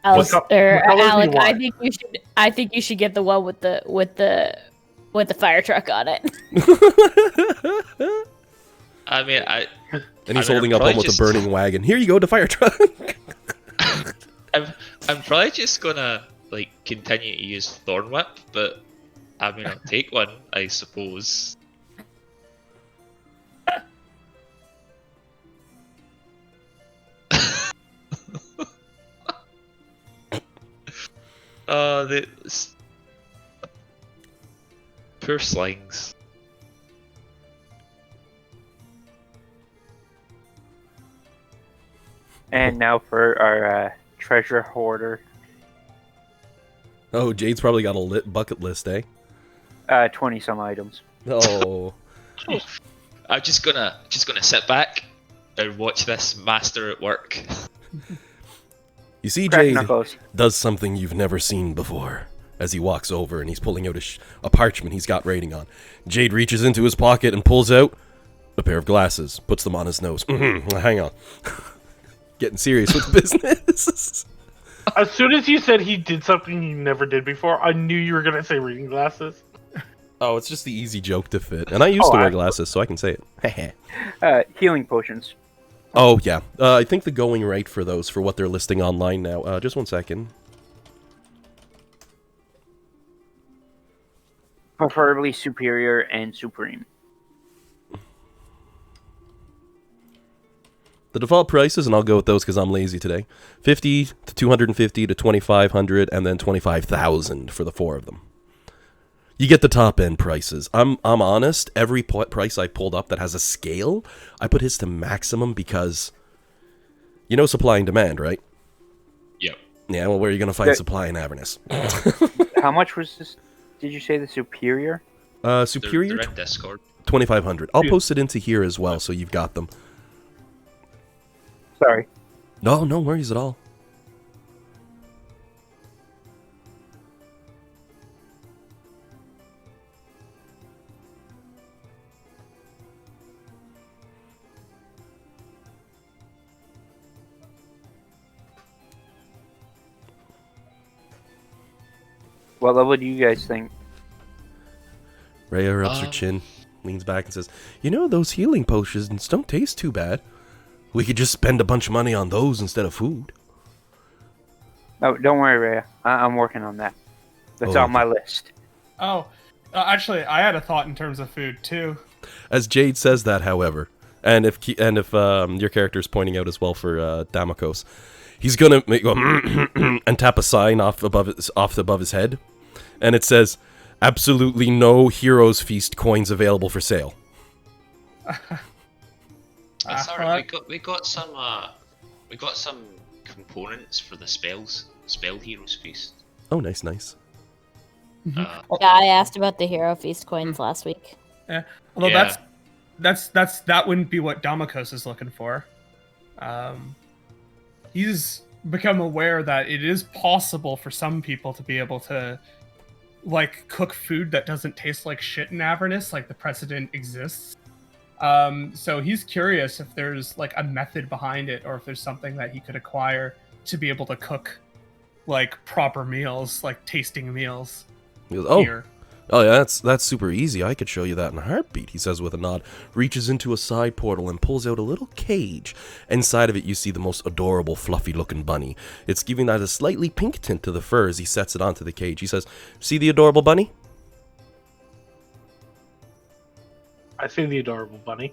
Speaker 5: Alec,
Speaker 2: want?
Speaker 5: I think you should get the one with the fire truck on it.
Speaker 4: I mean,
Speaker 1: And he's holding up one with a burning wagon. Here you go, the fire truck.
Speaker 4: I'm probably just gonna like continue to use Thorn Whip, but I mean, I'll take one, I suppose. The poor slings.
Speaker 6: And now for our treasure hoarder.
Speaker 1: Oh, Jade's probably got a bucket list, eh?
Speaker 6: 20 some items.
Speaker 1: Oh.
Speaker 4: I'm just gonna sit back and watch this master at work.
Speaker 1: You see,
Speaker 6: Crack
Speaker 1: Jade
Speaker 6: knuckles.
Speaker 1: does something you've never seen before. As he walks over and he's pulling out a parchment he's got writing on. Jade reaches into his pocket and pulls out a pair of glasses, puts them on his nose. Hang on. Getting serious with business.
Speaker 2: As soon as you said he did something he never did before, I knew you were gonna say reading glasses.
Speaker 1: Oh, it's just the easy joke to fit. And I used to wear glasses, so I can say it.
Speaker 6: Healing potions.
Speaker 1: Oh, yeah. I think the going rate for those, for what they're listing online now. Just one second.
Speaker 6: Preferably superior and supreme.
Speaker 1: The default prices, and I'll go with those because I'm lazy today, 50 to 250 to 2,500, and then 25,000 for the 4 of them. You get the top end prices. I'm honest. Every price I pulled up that has a scale, I put his to maximum because you know supply and demand, right?
Speaker 4: Yep.
Speaker 1: Yeah. Well, where are you gonna find supply in Avernus?
Speaker 6: How much was this? Did you say the superior?
Speaker 1: Superior.
Speaker 4: They're in Discord.
Speaker 1: 2,500. I'll post it into here as well, so you've got them.
Speaker 6: Sorry.
Speaker 1: No worries at all.
Speaker 6: What level do you guys think?
Speaker 1: Rhea rubs her chin, leans back and says, "You know, those healing potions don't taste too bad. We could just spend a bunch of money on those instead of food."
Speaker 6: Oh, don't worry, Rhea. I'm working on that. That's on my list.
Speaker 3: Oh, actually, I had a thought in terms of food too.
Speaker 1: As Jade says that, however, and if your character is pointing out as well for Damakos, he's gonna go and tap a sign off above his head, and it says, "Absolutely no Heroes Feast coins available for sale."
Speaker 4: It's alright. We got some components for the spell Heroes Feast.
Speaker 1: Oh, nice.
Speaker 5: Yeah, I asked about the Hero Feast coins last week.
Speaker 3: Yeah. Although
Speaker 4: Yeah.
Speaker 3: that wouldn't be what Damakos is looking for. He's become aware that it is possible for some people to be able to like cook food that doesn't taste like shit in Avernus, like the precedent exists. So he's curious if there's like a method behind it, or if there's something that he could acquire to be able to cook like proper meals, like tasting meals.
Speaker 1: He goes,
Speaker 3: Here.
Speaker 1: Oh yeah, that's super easy. I could show you that in a heartbeat," he says with a nod, reaches into a side portal and pulls out a little cage. Inside of it you see the most adorable fluffy looking bunny. It's giving that a slightly pink tint to the fur as he sets it onto the cage. He says, "See the adorable bunny?"
Speaker 2: I see the adorable bunny.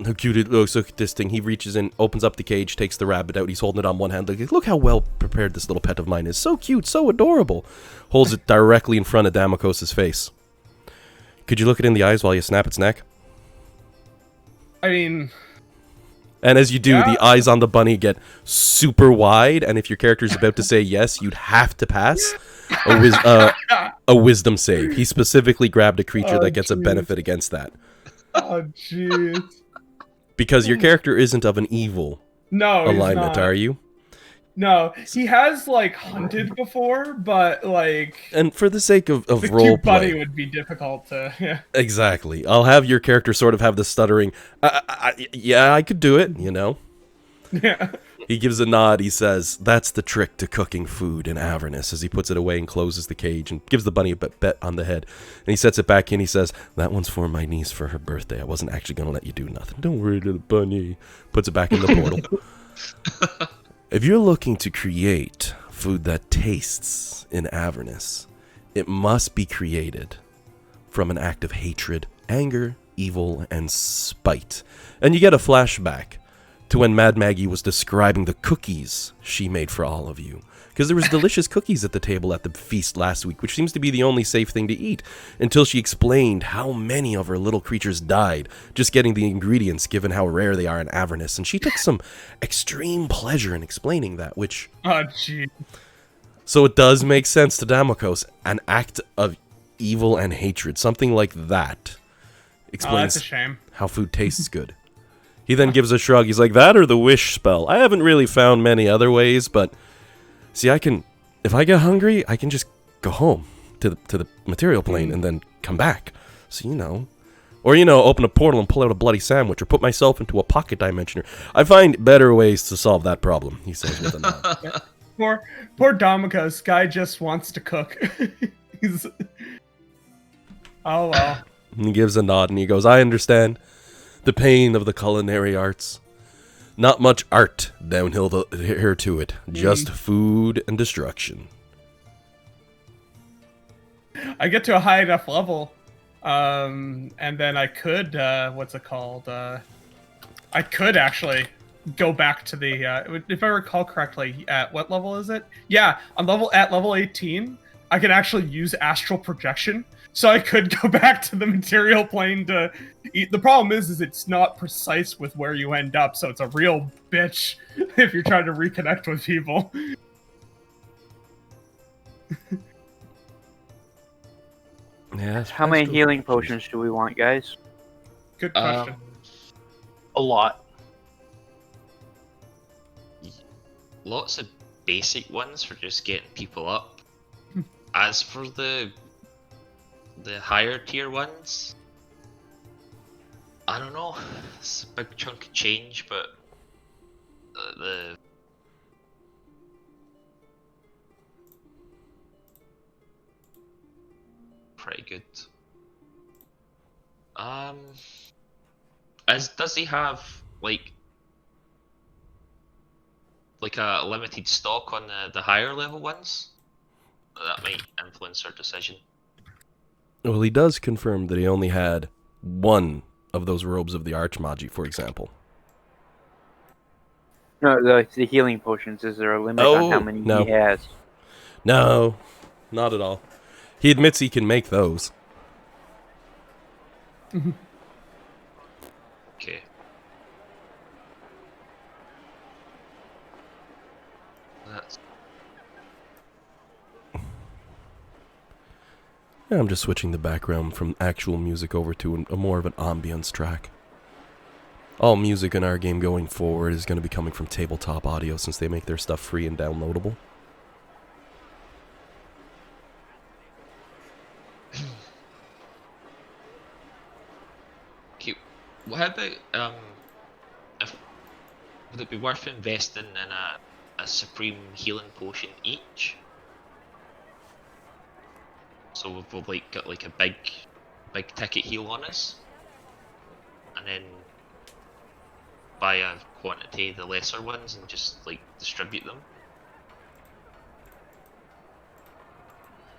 Speaker 1: How cute it looks. Look at this thing. He reaches in, opens up the cage, takes the rabbit out. He's holding it on one hand. Look how well prepared this little pet of mine is. So cute, so adorable. Holds it directly in front of Damakos' face. Could you look it in the eyes while you snap its neck?
Speaker 3: I mean,
Speaker 1: And as you do,
Speaker 3: Yeah.
Speaker 1: the eyes on the bunny get super wide, and if your character's about to say yes, you'd have to pass a wisdom save. He specifically grabbed a creature
Speaker 3: Oh,
Speaker 1: that gets a
Speaker 3: jeez.
Speaker 1: benefit against that.
Speaker 3: Oh, jeez.
Speaker 1: Because your character isn't of an evil
Speaker 3: No, he's
Speaker 1: alignment,
Speaker 3: not.
Speaker 1: are you?
Speaker 3: No, he has like hunted before, but like
Speaker 1: And for the sake of
Speaker 3: the
Speaker 1: role
Speaker 3: cute bunny
Speaker 1: play,
Speaker 3: would be difficult to. Yeah.
Speaker 1: exactly. I'll have your character sort of have the stuttering. Yeah, I could do it. You know.
Speaker 3: Yeah.
Speaker 1: He gives a nod. He says, "That's the trick to cooking food in Avernus." As he puts it away and closes the cage and gives the bunny a bet on the head, and he sets it back in. He says, "That one's for my niece for her birthday. I wasn't actually gonna let you do nothing. Don't worry, little bunny." Puts it back in the portal. If you're looking to create food that tastes in Avernus, it must be created from an act of hatred, anger, evil, and spite. And you get a flashback to when Mad Maggie was describing the cookies she made for all of you. Because there was delicious cookies at the table at the feast last week, which seems to be the only safe thing to eat, until she explained how many of her little creatures died just getting the ingredients, given how rare they are in Avernus. And she took some extreme pleasure in explaining that, which...
Speaker 3: Oh, gee.
Speaker 1: So it does make sense to Damokos, an act of evil and hatred, something like that
Speaker 3: Oh,
Speaker 1: explains
Speaker 3: that's a shame.
Speaker 1: how food tastes good. He then gives a shrug. He's like, that or the wish spell. I haven't really found many other ways, but see, I can, if I get hungry, I can just go home to the material plane and then come back. So, you know, or, you know, open a portal and pull out a bloody sandwich or put myself into a pocket dimensioner. I find better ways to solve that problem, he says with a nod.
Speaker 3: Poor Damokos. Guy just wants to cook. He's... Oh, well.
Speaker 1: And he gives a nod and he goes, I understand the pain of the culinary arts. Not much art downhill here to it. Just food and destruction.
Speaker 3: I get to a high enough level, and then I could, what's it called? I could actually go back to the, if I recall correctly, at what level is it? Yeah, at level 18, I can actually use astral projection. So I could go back to the material plane to eat. The problem is it's not precise with where you end up, so it's a real bitch if you're trying to reconnect with people.
Speaker 1: Yeah.
Speaker 6: How many healing potions do we want, guys?
Speaker 3: Good question.
Speaker 2: A lot.
Speaker 4: Lots of basic ones for just getting people up. As for the higher tier ones, I don't know. It's a big chunk of change, but the pretty good. Does he have like a limited stock on the higher level ones? That might influence our decision.
Speaker 1: Well, he does confirm that he only had one of those robes of the Archmagi, for example.
Speaker 6: No, the healing potions. Is there a limit on how many
Speaker 1: no.
Speaker 6: he has?
Speaker 1: No, not at all. He admits he can make those.
Speaker 4: Okay. That's
Speaker 1: Yeah, I'm just switching the background from actual music over to a more of an ambience track. All music in our game going forward is going to be coming from Tabletop Audio since they make their stuff free and downloadable.
Speaker 4: okay. How about would it be worth investing in a supreme healing potion each? So we've like got like a big ticket heal on us, and then buy a quantity of the lesser ones and just like distribute them.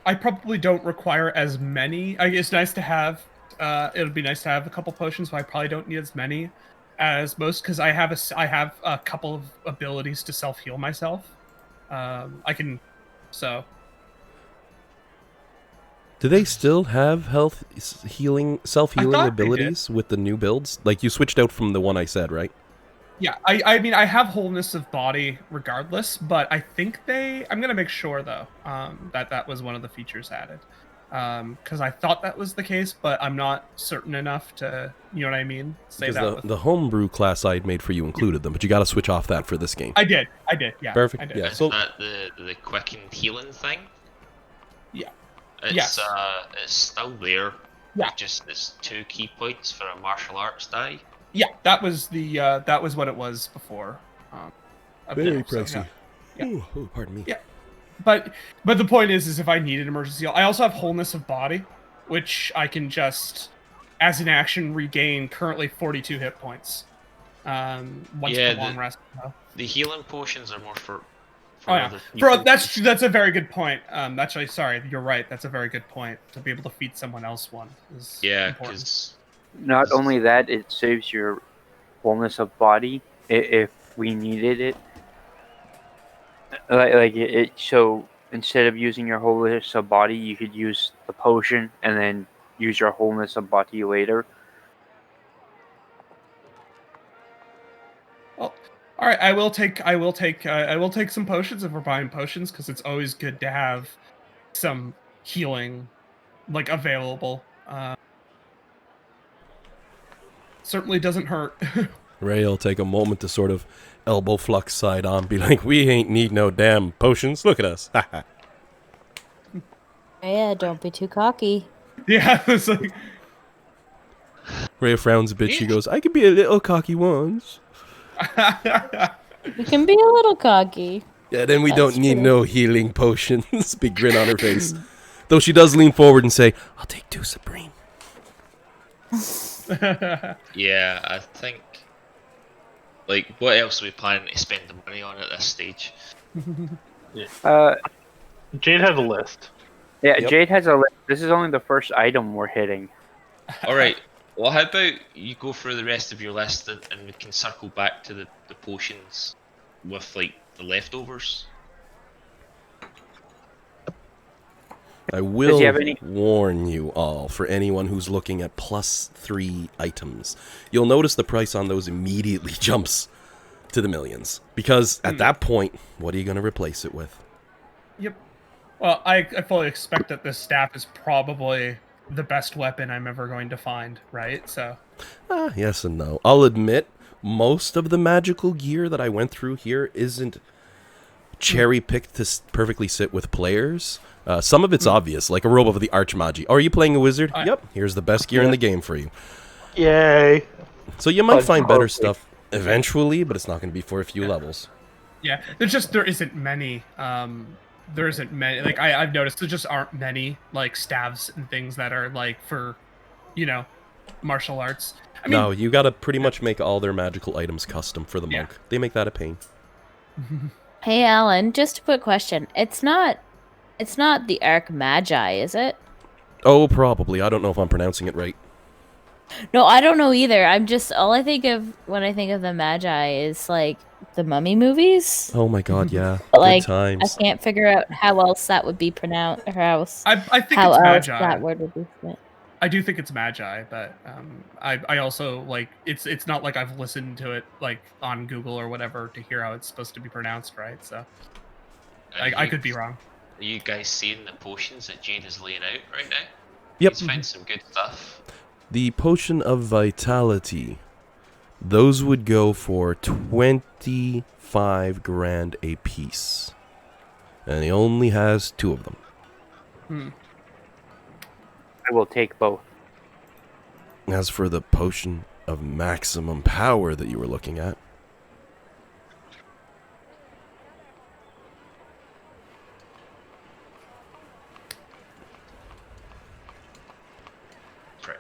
Speaker 3: I probably don't require as many. It's nice to have. It would be nice to have a couple potions, but I probably don't need as many as most because I have a couple of abilities to self heal myself. I can, so.
Speaker 1: Do they still have self-healing
Speaker 3: I thought they
Speaker 1: abilities with the new builds? Like you switched out from the one I said, right?
Speaker 3: Yeah, I mean, I have wholeness of body regardless, but I think I'm gonna make sure though, that was one of the features added, because I thought that was the case, but I'm not certain enough to, you know what I mean, say
Speaker 1: Because
Speaker 3: that
Speaker 1: the
Speaker 3: with.
Speaker 1: the homebrew class I had made for you included them, but you got to switch off that for this game.
Speaker 3: I did, yeah,
Speaker 1: Perfect.
Speaker 3: I did.
Speaker 1: Yeah.
Speaker 4: Is
Speaker 1: So
Speaker 4: that the quickened healing thing?
Speaker 3: Yeah.
Speaker 4: It's
Speaker 3: Yes.
Speaker 4: it's still there.
Speaker 3: Yeah.
Speaker 4: It's 2 key points for a martial arts die.
Speaker 3: Yeah, that was what it was before.
Speaker 1: very
Speaker 3: so,
Speaker 1: pricey.
Speaker 3: yeah.
Speaker 1: Ooh, pardon me.
Speaker 3: Yeah. But the point is if I need an emergency heal, I also have wholeness of body, which I can just, as an action, regain currently 42 hit points. Once
Speaker 4: Yeah,
Speaker 3: per long rest.
Speaker 4: The healing potions are more for
Speaker 3: Oh yeah,
Speaker 4: other people.
Speaker 3: that's a very good point. Actually, sorry, you're right. That's a very good point. To be able to feed someone else one is important.
Speaker 4: Because
Speaker 6: Not only that, it saves your wholeness of body if we needed it. So instead of using your wholeness of body, you could use the potion and then use your wholeness of body later.
Speaker 3: Well, all right. I will take some potions if we're buying potions because it's always good to have some healing, like available. Certainly doesn't hurt.
Speaker 1: Ray will take a moment to sort of elbow Flux side on, be like, "We ain't need no damn potions. Look at us."
Speaker 5: Yeah, don't be too cocky.
Speaker 3: Yeah, it's like
Speaker 1: Ray frowns a bit. She goes, "I could be a little cocky once."
Speaker 5: You can be a little cocky.
Speaker 1: Yeah, then we
Speaker 5: That's
Speaker 1: don't need
Speaker 5: true.
Speaker 1: no healing potions. Big grin on her face. Though she does lean forward and say, "I'll take 2 Supreme."
Speaker 4: yeah, I think like what else are we planning to spend the money on at this stage?
Speaker 2: Jade had a list.
Speaker 6: Yeah,
Speaker 1: Yep.
Speaker 6: Jade has a list. This is only the first item we're hitting.
Speaker 4: All right. Well, how about you go through the rest of your list and we can circle back to the potions with like the leftovers.
Speaker 1: I will
Speaker 6: you have any-
Speaker 1: warn you all, for anyone who's looking at +3 items, you'll notice the price on those immediately jumps to the millions. Because at that point, what are you going to replace it with?
Speaker 3: Yep. Well, I fully expect that this staff is probably the best weapon I'm ever going to find, right? So.
Speaker 1: Yes and no. I'll admit, most of the magical gear that I went through here isn't cherry-picked to perfectly sit with players. Some of it's obvious, like a robe of the Archmagi. Oh, are you playing a wizard? Yep, here's the best gear in the game for you.
Speaker 2: Yay!
Speaker 1: So you might
Speaker 2: Fun
Speaker 1: find better
Speaker 2: hopefully.
Speaker 1: stuff eventually, but it's not going to be for a few levels.
Speaker 3: Yeah, there isn't many. There isn't many. Like I've noticed, there just aren't many like staves and things that are like for, martial arts. I mean,
Speaker 1: No, you got to pretty much make all their magical items custom for the monk. They make that a pain.
Speaker 5: Hey, Alan, just a quick question. It's not the Arc Magi, is it?
Speaker 1: Oh, probably. I don't know if I'm pronouncing it right.
Speaker 5: No, I don't know either. I'm just all I think of when I think of the Magi is like the Mummy movies.
Speaker 1: Oh my god, yeah.
Speaker 5: But
Speaker 1: Good
Speaker 5: like,
Speaker 1: times.
Speaker 5: I can't figure out how else that would be pronounced, or how else,
Speaker 3: I think
Speaker 5: how
Speaker 3: it's
Speaker 5: else
Speaker 3: magi.
Speaker 5: that word would be spelled.
Speaker 3: I do think it's magi, but I also like it's not like I've listened to it like on Google or whatever to hear how it's supposed to be pronounced, right? So I could be wrong.
Speaker 4: Are you guys seeing the potions that Jade is laying out right now?
Speaker 1: Yep.
Speaker 4: He's found some good stuff.
Speaker 1: The Potion of Vitality. Those would go for 25 grand a piece. And he only has 2 of them.
Speaker 6: I will take both.
Speaker 1: As for the Potion of Maximum Power that you were looking at,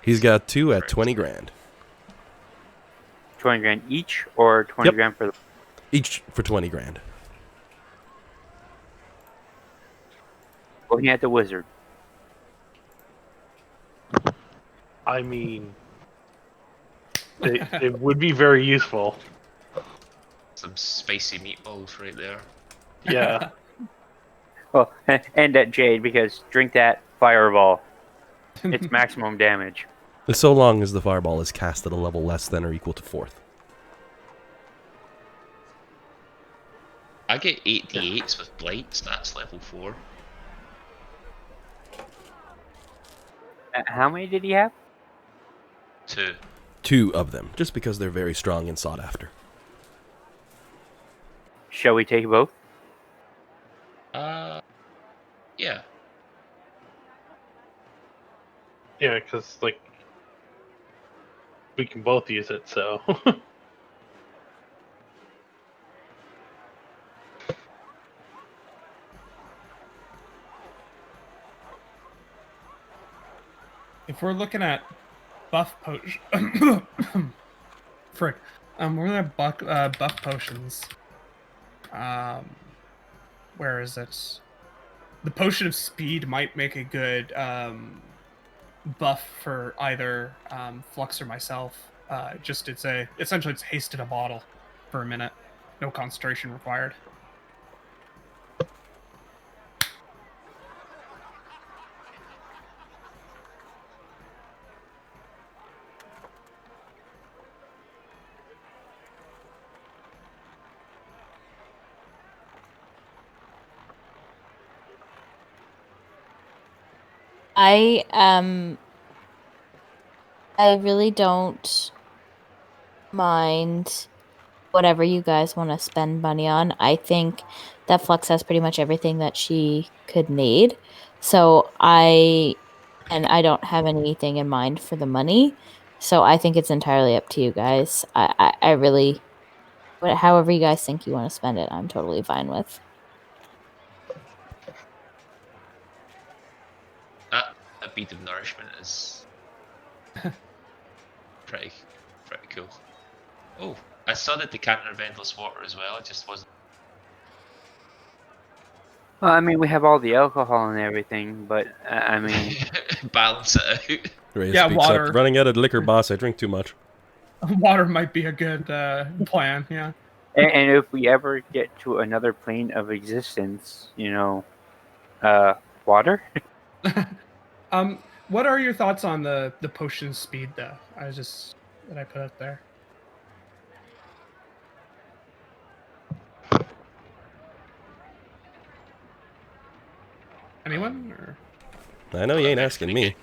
Speaker 1: he's got 2 at 20 grand.
Speaker 6: 20 grand each, or 20
Speaker 1: Yep.
Speaker 6: grand for the.
Speaker 1: Each for 20 grand.
Speaker 6: Looking at the wizard.
Speaker 2: I mean, it would be very useful.
Speaker 4: Some spicy meatballs right there.
Speaker 2: Yeah.
Speaker 6: Well, and at Jade, because drink that fireball. It's maximum damage.
Speaker 1: So long as the fireball is cast at a level less than or equal to 4th.
Speaker 4: I get 8d8s with blights. That's level 4.
Speaker 6: How many did he have?
Speaker 4: 2.
Speaker 1: 2 of them, just because they're very strong and sought after.
Speaker 6: Shall we take both?
Speaker 4: Yeah.
Speaker 2: Yeah, because like we can both use it, so.
Speaker 3: If we're looking at buff potion, frick, we're looking at buff potions. Where is it? The potion of speed might make a good buff for either Flux or myself. Essentially it's haste in a bottle for a minute. No concentration required.
Speaker 5: I really don't mind whatever you guys want to spend money on. I think that Flux has pretty much everything that she could need. So I don't have anything in mind for the money. So I think it's entirely up to you guys. I really, however you guys think you want to spend it, I'm totally fine with.
Speaker 4: That bead of nourishment is pretty cool. Oh, I saw the decanter of endless water as well. It just wasn't.
Speaker 6: Well, I mean, we have all the alcohol and everything, but I mean,
Speaker 4: Balance it out.
Speaker 1: Ray
Speaker 3: Yeah,
Speaker 1: speaks
Speaker 3: water.
Speaker 1: up. Running out of liquor, boss. I drink too much.
Speaker 3: Water might be a good plan. Yeah.
Speaker 6: and if we ever get to another plane of existence, water.
Speaker 3: What are your thoughts on the potion speed though? That I put up there. Anyone? Or
Speaker 1: I know you ain't asking me.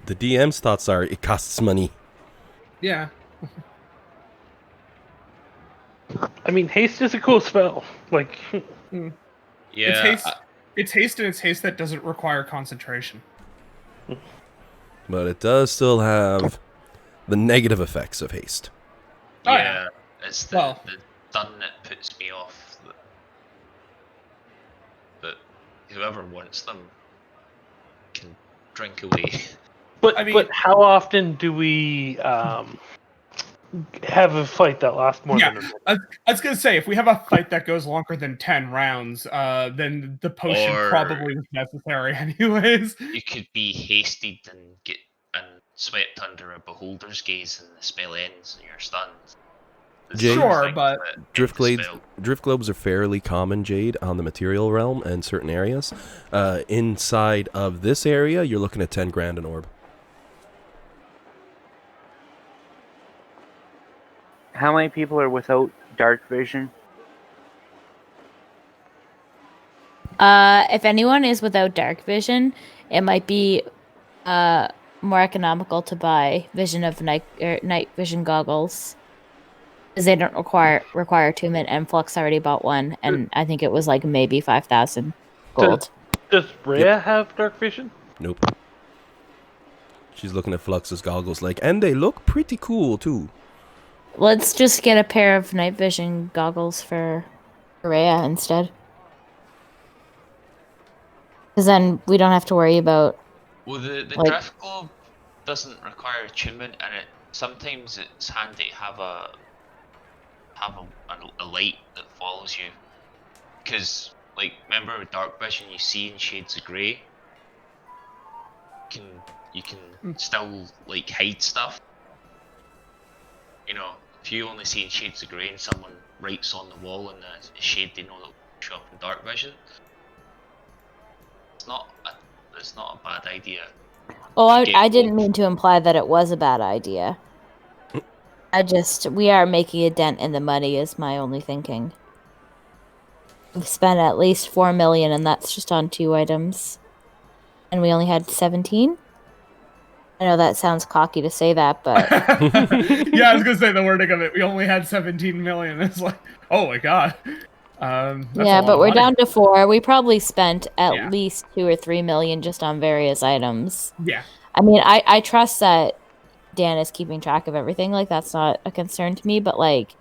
Speaker 1: The DM's thoughts are it costs money.
Speaker 3: yeah.
Speaker 2: I mean, haste is a cool spell. Like,
Speaker 4: Yeah.
Speaker 3: It's haste. It's haste, and it's haste that doesn't require concentration.
Speaker 1: But it does still have the negative effects of haste.
Speaker 3: Oh,
Speaker 4: yeah. It's the done that puts me off. But whoever wants them can drink away.
Speaker 2: but
Speaker 3: I mean-
Speaker 2: but how often do we have a fight that lasts more
Speaker 3: Yeah.
Speaker 2: than a minute?
Speaker 3: I was gonna say, if we have a fight that goes longer than 10 rounds, then the potion
Speaker 4: Or-
Speaker 3: probably was necessary anyways.
Speaker 4: You could be hasted and swept under a beholder's gaze, and the spell ends, and you're stunned. There's
Speaker 1: Jade?
Speaker 4: some
Speaker 3: Sure,
Speaker 4: things
Speaker 3: but-
Speaker 4: that end the
Speaker 1: Drift
Speaker 4: spell.
Speaker 1: globes are fairly common, Jade, on the material realm and certain areas. Inside of this area, you're looking at 10 grand an orb.
Speaker 6: How many people are without dark vision?
Speaker 5: If anyone is without dark vision, it might be more economical to buy vision of night vision goggles, because they don't require attunement. And Flux already bought one, and I think it was like maybe 5,000 gold.
Speaker 2: Does Rhea have dark vision?
Speaker 1: Nope. She's looking at Flux's goggles like, and they look pretty cool too.
Speaker 5: Let's just get a pair of night vision goggles for Rhea instead. Because then we don't have to worry about.
Speaker 4: Well, the
Speaker 5: like-
Speaker 4: drift globe doesn't require attunement, and sometimes it's handy to have a light that follows you. Because, like, remember with dark vision, you see in shades of grey. You can still like hide stuff. You know, if you only see in shades of grey and someone writes on the wall in a shade they know they'll show up in dark vision, it's not a bad idea.
Speaker 5: Oh,
Speaker 4: Get
Speaker 5: I didn't
Speaker 4: both.
Speaker 5: mean to imply that it was a bad idea. We are making a dent in the money is my only thinking. We've spent at least 4 million, and that's just on 2 items. And we only had 17? I know that sounds cocky to say that, but
Speaker 3: Yeah, I was gonna say the wording of it. We only had 17 million. It's like, oh my god. That's
Speaker 5: yeah,
Speaker 3: a lot
Speaker 5: but
Speaker 3: of
Speaker 5: we're
Speaker 3: money.
Speaker 5: down to 4. We probably spent at
Speaker 3: Yeah.
Speaker 5: least 2 or 3 million just on various items.
Speaker 3: Yeah.
Speaker 5: I mean, I trust that Dan is keeping track of everything. Like, that's not a concern to me, but like,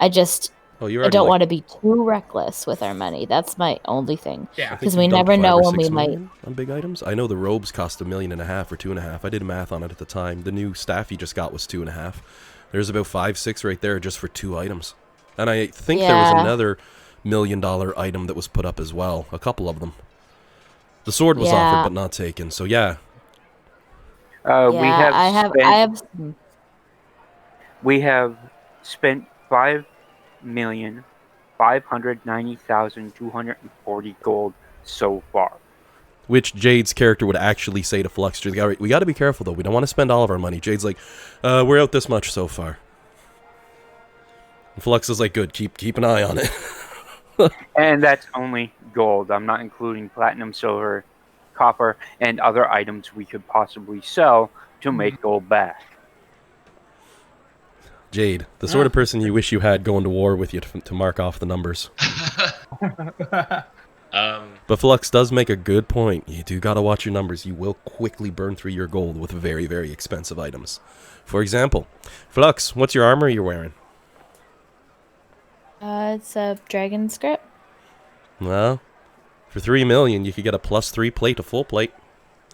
Speaker 5: I just
Speaker 1: Oh, you're
Speaker 5: I
Speaker 1: already
Speaker 5: don't
Speaker 1: like,
Speaker 5: want to be too reckless with our money. That's my only thing.
Speaker 1: I
Speaker 3: Yeah.
Speaker 1: think
Speaker 5: Because
Speaker 1: you've
Speaker 5: we
Speaker 1: dumped
Speaker 5: never
Speaker 1: 5
Speaker 5: know
Speaker 1: or
Speaker 5: when we
Speaker 1: 6
Speaker 5: might.
Speaker 1: million on big items. I know the robes cost $1.5 million or $2.5. I did math on it at the time. The new staff you just got was 2.5. There's about 5, 6 right there just for 2 items. And I think there was
Speaker 5: Yeah.
Speaker 1: another $1 million item that was put up as well. A couple of them. The sword was
Speaker 5: Yeah.
Speaker 1: offered but not taken. So yeah,
Speaker 6: We
Speaker 5: Yeah,
Speaker 6: we have spent 5,590,240 gold so far.
Speaker 1: which Jade's character would actually say to Flux, we got to be careful though. We don't want to spend all of our money. Jade's like, we're out this much so far. And Flux is like, good, keep an eye on it.
Speaker 6: And that's only gold. I'm not including platinum, silver, copper, and other items we could possibly sell to make gold back.
Speaker 1: Jade, the sort of person you wish you had going to war with you to mark off the numbers. But Flux does make a good point. You do gotta watch your numbers. You will quickly burn through your gold with very, very expensive items. For example, Flux, what's your armor you're wearing?
Speaker 5: It's a dragon script.
Speaker 1: Well, for 3 million, you could get a +3 plate to full plate.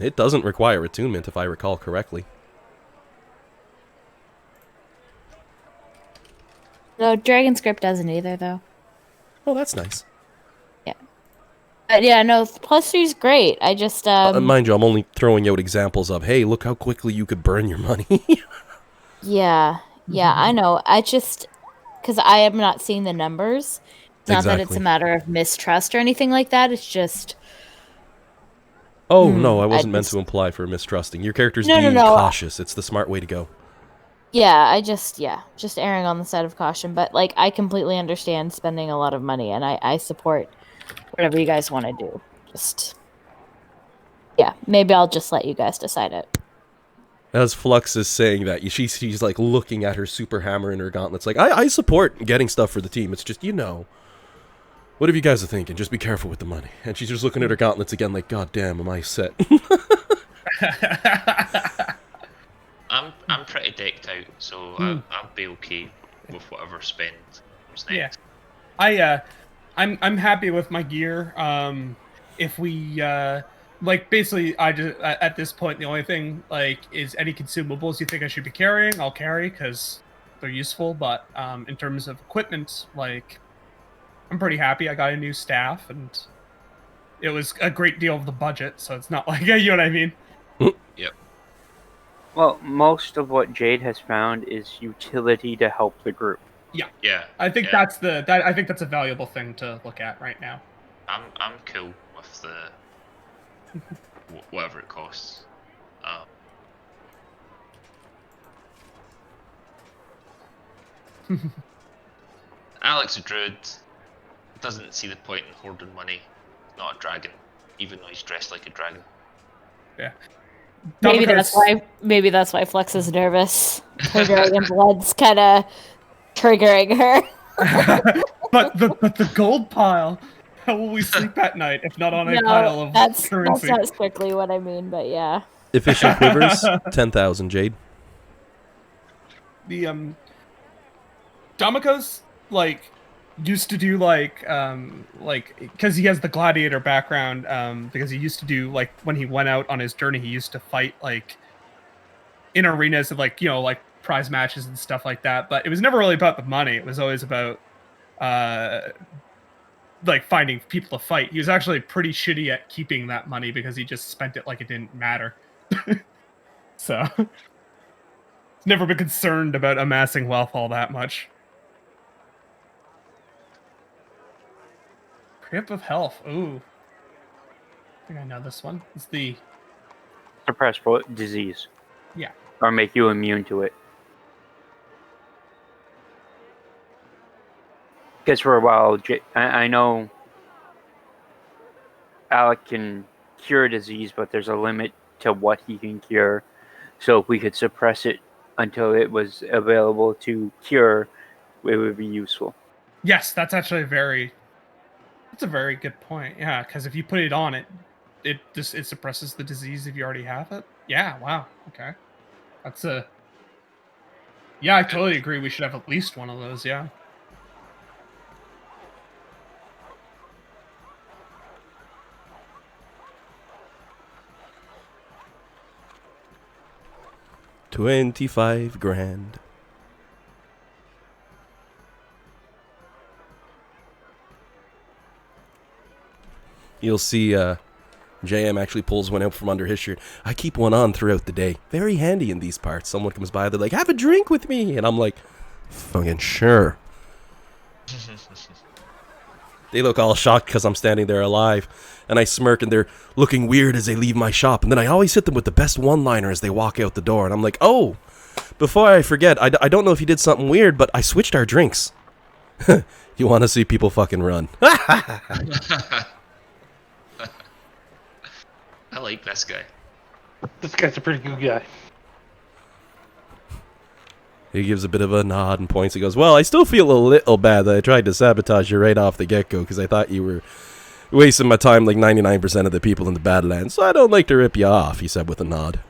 Speaker 1: It doesn't require attunement, if I recall correctly.
Speaker 5: No, dragon script doesn't either, though.
Speaker 1: Oh, that's nice.
Speaker 5: Yeah, no, +3 is great. I just
Speaker 1: Mind you, I'm only throwing out examples of, hey, look how quickly you could burn your money.
Speaker 5: yeah, I know. I just because I am not seeing the numbers. It's not that it's
Speaker 1: Exactly.
Speaker 5: a matter of mistrust or anything like that. It's just
Speaker 1: Oh, no, I
Speaker 5: I
Speaker 1: wasn't meant
Speaker 5: just-
Speaker 1: to imply for mistrusting. Your character's
Speaker 5: No, no,
Speaker 1: being
Speaker 5: no.
Speaker 1: cautious. It's the smart way to go.
Speaker 5: yeah, just erring on the side of caution. But like, I completely understand spending a lot of money, and I support whatever you guys want to do. Just maybe I'll just let you guys decide it.
Speaker 1: As Flux is saying that, she's like looking at her super hammer and her gauntlets like, I support getting stuff for the team. It's just, whatever you guys are thinking, just be careful with the money. And she's just looking at her gauntlets again like, God damn, am I set?
Speaker 4: I'm pretty decked out, so I'll be okay with whatever spend comes next.
Speaker 3: Yeah. I'm happy with my gear. If we basically, I just at this point the only thing is any consumables you think I should be carrying, I'll carry because they're useful. But in terms of equipment, I'm pretty happy. I got a new staff, and it was a great deal of the budget, so it's not like you know what I mean.
Speaker 4: Yep.
Speaker 6: Well, most of what Jade has found is utility to help the group.
Speaker 4: Yeah.
Speaker 3: I think
Speaker 4: yeah.
Speaker 3: I think that's a valuable thing to look at right now.
Speaker 4: I'm cool with the whatever it costs. Alex Druid doesn't see the point in hoarding money. Not a dragon, even though he's dressed like a dragon.
Speaker 3: Yeah.
Speaker 5: Maybe
Speaker 3: Domicos-
Speaker 5: that's why Flex is nervous. Her dragon blood's kind of triggering her.
Speaker 3: but the gold pile. How will we sleep at night if not on a pile of
Speaker 5: that's
Speaker 3: currency?
Speaker 5: not strictly what I mean, but yeah.
Speaker 1: Efficient quivers, 10,000, Jade.
Speaker 3: The Domicos used to do because he has the gladiator background, because he used to do when he went out on his journey, he used to fight in arenas of prize matches and stuff like that. But it was never really about the money. It was always about finding people to fight. He was actually pretty shitty at keeping that money because he just spent it like it didn't matter. So never been concerned about amassing wealth all that much. Grip of Health. Ooh. I think I know this one. It's the...
Speaker 6: Suppress disease.
Speaker 3: Yeah.
Speaker 6: Or make you immune to it. Because for a while, I know Alec can cure disease, but there's a limit to what he can cure. So if we could suppress it until it was available to cure, it would be useful.
Speaker 3: Yes, that's actually that's a very good point. Yeah, because if you put it on, it suppresses the disease if you already have it. Yeah, wow. Okay. That's a Yeah, I totally agree. We should have at least one of those, yeah.
Speaker 1: $25,000. You'll see JM actually pulls one out from under his shirt. I keep one on throughout the day. Very handy in these parts. Someone comes by, they're like, have a drink with me. And I'm like, fucking sure. They look all shocked because I'm standing there alive. And I smirk and they're looking weird as they leave my shop. And then I always hit them with the best one-liner as they walk out the door. And I'm like, oh, before I forget, I don't know if you did something weird, but I switched our drinks. You want to see people fucking run.
Speaker 4: I like this guy.
Speaker 2: This guy's a pretty good guy.
Speaker 1: He gives a bit of a nod and points. He goes, well, I still feel a little bad that I tried to sabotage you right off the get-go because I thought you were wasting my time like 99% of the people in the Badlands, so I don't like to rip you off, he said with a nod.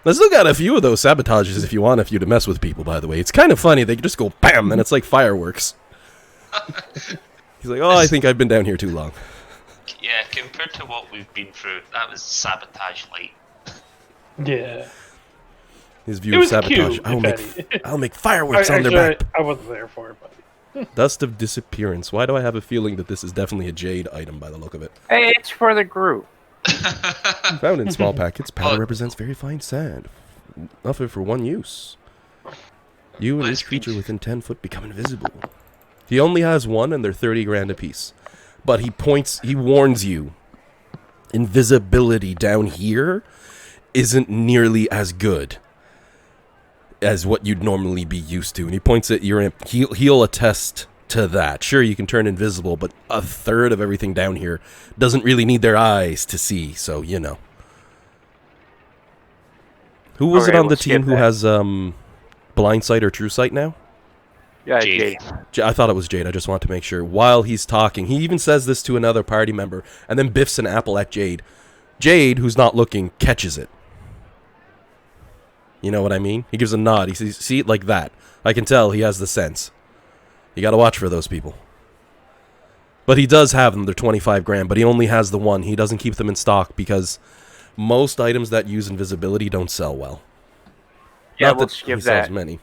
Speaker 1: I still got a few of those sabotages if you want a few to mess with people, by the way. It's kind of funny. They just go bam, and it's like fireworks. He's like, oh, I think I've been down here too long.
Speaker 4: Yeah, compared to what we've been through, that was sabotage light.
Speaker 2: Yeah.
Speaker 1: His view
Speaker 2: It
Speaker 1: of
Speaker 2: was
Speaker 1: sabotage.
Speaker 2: cute,
Speaker 1: I'll make fireworks on their back.
Speaker 2: I wasn't there for it, but
Speaker 1: Dust of disappearance. Why do I have a feeling that this is definitely a Jade item by the look of it?
Speaker 6: Hey, it's for the group.
Speaker 1: Found in small packets, powder represents very fine sand. Offered for one use. You and each creature within 10 foot become invisible. He only has one and they're 30 grand apiece. But he warns you. Invisibility down here isn't nearly as good as what you'd normally be used to. And he points at your imp. He'll attest to that. Sure, you can turn invisible, but a third of everything down here doesn't really need their eyes to see, so you know. Who was it on the team who has blind sight or true sight now?
Speaker 6: Yeah,
Speaker 4: Jade.
Speaker 1: I thought it was Jade. I just want to make sure. While he's talking, he even says this to another party member, and then biffs an apple at Jade. Jade, who's not looking, catches it. You know what I mean? He gives a nod. He says, see it like that. I can tell he has the sense. You gotta watch for those people. But he does have them. They're 25 grand, but he only has the one. He doesn't keep them in stock because most items that use invisibility don't sell well.
Speaker 6: Yeah,
Speaker 1: Not
Speaker 6: we'll
Speaker 1: that
Speaker 6: skip
Speaker 1: he sells
Speaker 6: that.
Speaker 1: many.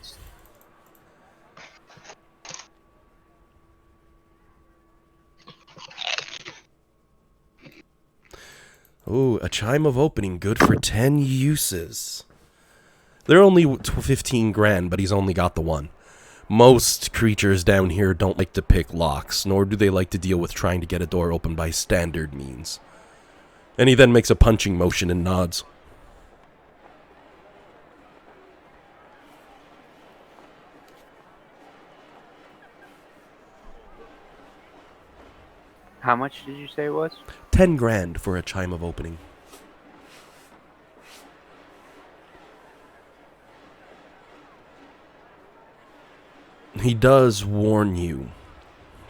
Speaker 1: Ooh, a chime of opening, good for 10 uses. They're only 15 grand, but he's only got the one. Most creatures down here don't like to pick locks, nor do they like to deal with trying to get a door open by standard means. And he then makes a punching motion and nods.
Speaker 6: How much did you say it was?
Speaker 1: 10 grand for a chime of opening. He does warn you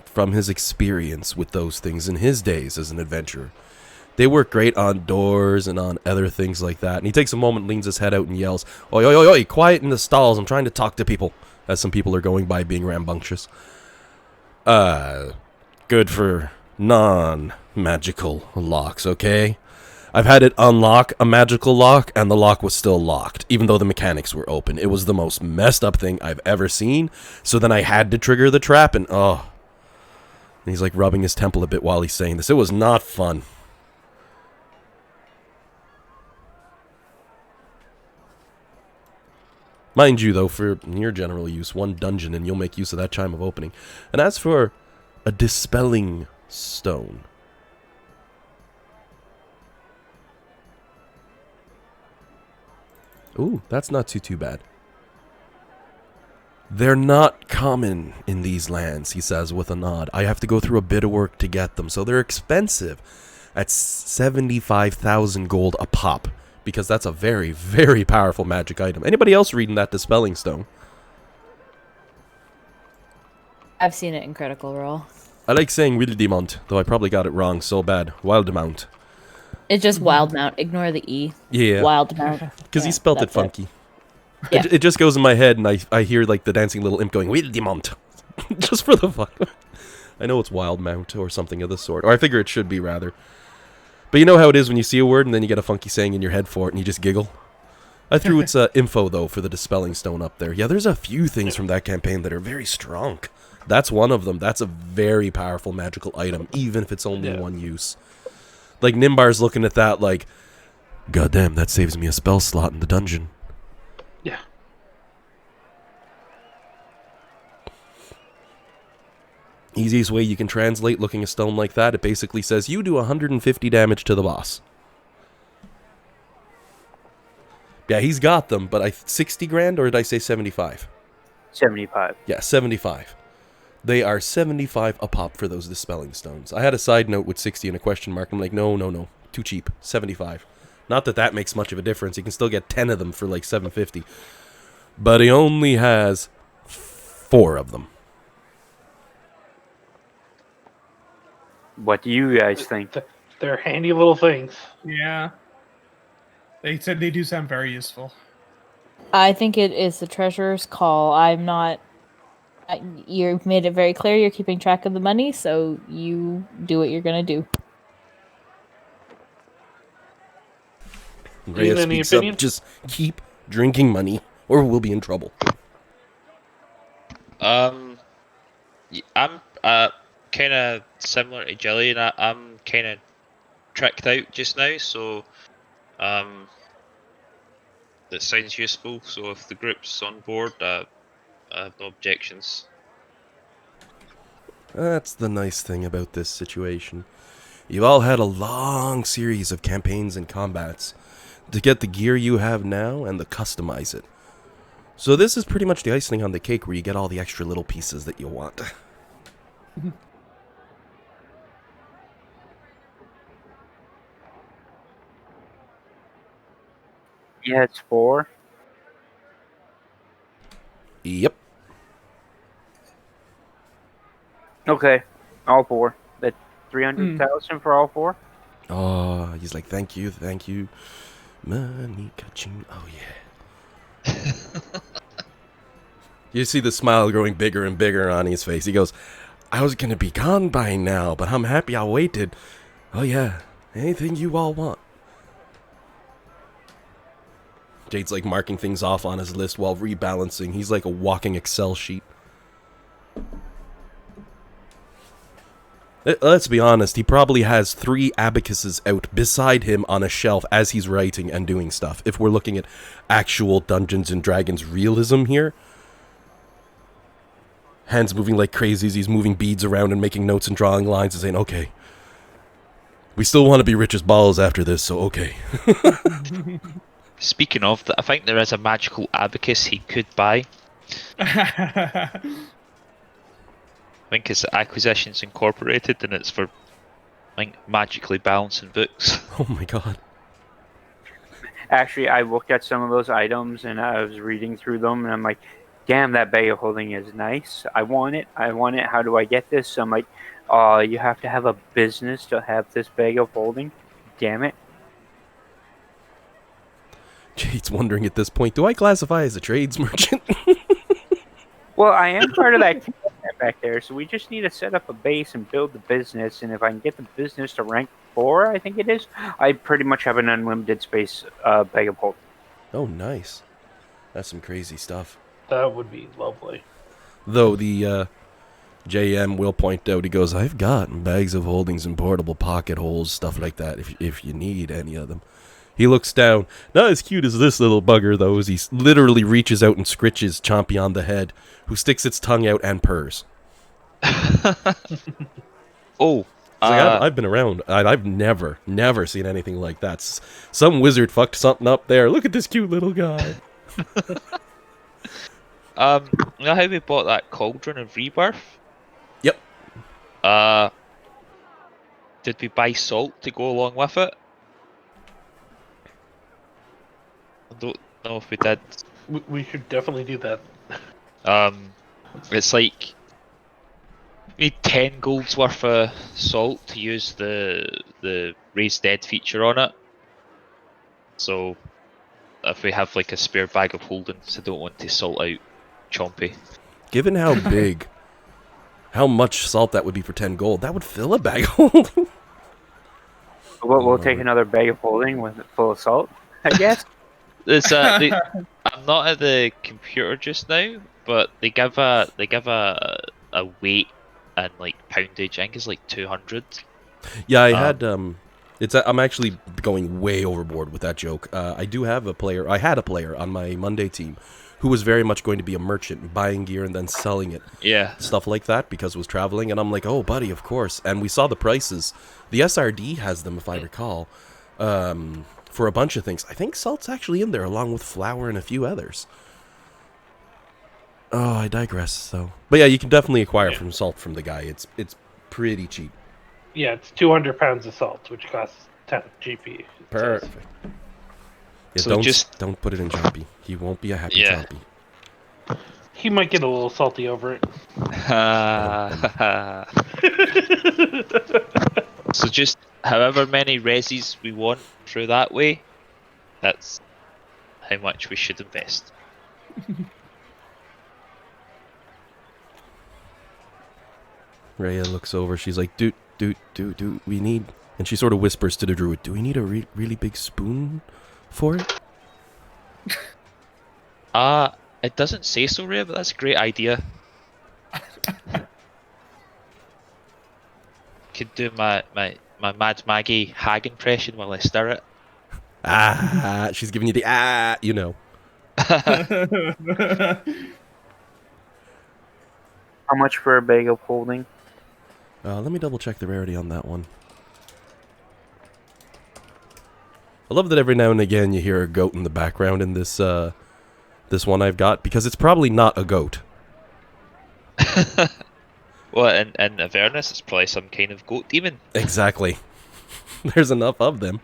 Speaker 1: from his experience with those things in his days as an adventurer. They work great on doors and on other things like that. And he takes a moment, leans his head out and yells, oi, oi, oi, oi, quiet in the stalls. I'm trying to talk to people. As some people are going by being rambunctious. Good for non-magical locks, okay? I've had it unlock a magical lock, and the lock was still locked, even though the mechanics were open. It was the most messed up thing I've ever seen. So then I had to trigger the trap, and And he's like rubbing his temple a bit while he's saying this. It was not fun. Mind you, though, for your general use, one dungeon, and you'll make use of that chime of opening. And as for a dispelling stone, ooh, that's not too bad. They're not uncommon in these lands, he says with a nod. I have to go through a bit of work to get them, so they're expensive at 75,000 gold a pop, because that's a very, very powerful magic item. Anybody else reading that Dispelling Stone?
Speaker 5: I've seen it in Critical Role.
Speaker 1: I like saying Wildemount, though I probably got it wrong so bad. Wildemount.
Speaker 5: It's just Wildmount. Ignore the E.
Speaker 1: Yeah.
Speaker 5: Wildmount.
Speaker 1: Because he spelt it
Speaker 5: that's
Speaker 1: funky.
Speaker 5: Yeah.
Speaker 1: It just goes in my head, and I hear like the dancing little imp going, Wildemount. Just for the fun. I know it's Wildmount or something of the sort. Or I figure it should be, rather. But you know how it is when you see a word and then you get a funky saying in your head for it and you just giggle? I threw its info, though, for the Dispelling Stone up there. Yeah, there's a few things from that campaign that are very strong. That's one of them. That's a very powerful magical item, even if it's only one use. Like, Nimbar's looking at that like, goddamn, that saves me a spell slot in the dungeon.
Speaker 2: Yeah.
Speaker 1: Easiest way you can translate looking a stone like that, it basically says you do 150 damage to the boss. Yeah, he's got them, but 60 grand, or did I say 75?
Speaker 6: 75.
Speaker 1: Yeah, 75. They are 75 a pop for those Dispelling Stones. I had a side note with 60 and a question mark. I'm like, no. Too cheap. 75. Not that that makes much of a difference. You can still get 10 of them for like 750. But he only has 4 of them.
Speaker 6: What do you guys think?
Speaker 2: They're handy little things.
Speaker 3: Yeah. They said they do sound very useful.
Speaker 5: I think it is the treasurer's call. I'm not. You've made it very clear you're keeping track of the money, so you do what you're gonna do.
Speaker 1: Rhea
Speaker 2: Any
Speaker 1: speaks up,
Speaker 2: opinion?
Speaker 1: just keep drinking money, or we'll be in trouble.
Speaker 4: I'm kind of similar to Jillian. I'm kind of tricked out just now, so that sounds useful. So if the group's on board, I have no objections.
Speaker 1: That's the nice thing about this situation. You've all had a long series of campaigns and combats to get the gear you have now and to customize it. So this is pretty much the icing on the cake where you get all the extra little pieces that you want.
Speaker 6: Yeah, it's 4.
Speaker 1: Yep.
Speaker 6: Okay, all 4. That 300,000 for all 4.
Speaker 1: Oh, he's like, thank you. Money catching. Oh, yeah. You see the smile growing bigger and bigger on his face. He goes, I was going to be gone by now, but I'm happy I waited. Oh, yeah. Anything you all want. Jade's like marking things off on his list while rebalancing. He's like a walking Excel sheet. Let's be honest, he probably has 3 abacuses out beside him on a shelf as he's writing and doing stuff. If we're looking at actual Dungeons and Dragons realism here. Hands moving like crazy as he's moving beads around and making notes and drawing lines and saying, okay. We still want to be rich as balls after this, so okay.
Speaker 4: Speaking of that, I think there is a magical abacus he could buy. I think it's Acquisitions Incorporated, and it's for, I think, magically balancing books.
Speaker 1: Oh my god.
Speaker 6: Actually, I looked at some of those items and I was reading through them and I'm like, damn, that bag of holding is nice. I want it. How do I get this? So I'm like, you have to have a business to have this bag of holding. Damn it.
Speaker 1: Jade's wondering at this point, do I classify as a trades merchant?
Speaker 6: Well, I am part of that back there, so we just need to set up a base and build the business. And if I can get the business to rank 4, I think it is, I pretty much have an unlimited space bag of holding.
Speaker 1: Oh, nice. That's some crazy stuff.
Speaker 2: That would be lovely.
Speaker 1: Though the JM will point out, he goes, I've got bags of holdings and portable pocket holes, stuff like that, if you need any of them. He looks down. Not as cute as this little bugger, though, as he literally reaches out and scritches Chompy on the head, who sticks its tongue out and purrs.
Speaker 4: Oh,
Speaker 1: I've been around. I've never seen anything like that. Some wizard fucked something up there. Look at this cute little guy.
Speaker 4: You know how we bought that cauldron of rebirth?
Speaker 1: Yep.
Speaker 4: Did we buy salt to go along with it? I don't know if we did.
Speaker 2: We should definitely do that.
Speaker 4: It's like we need 10 gold's worth of salt to use the raised dead feature on it. So if we have like a spare bag of holdings, I don't want to salt out Chompy.
Speaker 1: Given how big, how much salt that would be for 10 gold, that would fill a bag of holding.
Speaker 6: We'll take another bag of holding with full of salt, I guess.
Speaker 4: There's I'm not at the computer just now, but they give a weight and like poundage. I think it's like 200.
Speaker 1: Yeah, I had I'm actually going way overboard with that joke. I had a player on my Monday team who was very much going to be a merchant, buying gear and then selling it.
Speaker 4: Yeah.
Speaker 1: Stuff like that because it was traveling, and I'm like, "Oh, buddy, of course." And we saw the prices. The SRD has them, if I recall, for a bunch of things. I think salt's actually in there along with flour and a few others. Oh, I digress, so. But yeah, you can definitely acquire from salt from the guy. It's pretty cheap.
Speaker 2: Yeah, it's 200 pounds of salt, which costs 10 GP.
Speaker 1: Perfect. Yeah,
Speaker 4: So
Speaker 1: don't put it in Chompy. He won't be a happy
Speaker 4: Yeah.
Speaker 1: Chompy.
Speaker 2: He might get a little salty over it.
Speaker 4: So just however many resis we want through that way, that's how much we should invest.
Speaker 1: Rhea looks over. She's like, "Dude, we need..." And she sort of whispers to the druid, "Do we need a really big spoon for it?"
Speaker 4: It doesn't say so, Ray, but that's a great idea. Could do my Mad Maggie hag impression while I stir it.
Speaker 1: She's giving you the you know.
Speaker 6: How much for a bag of holding?
Speaker 1: Let me double check the rarity on that one. I love that every now and again you hear a goat in the background in this this one I've got, because it's probably not a goat.
Speaker 4: Well, in Avernus, it's probably some kind of goat demon.
Speaker 1: Exactly. There's enough of them.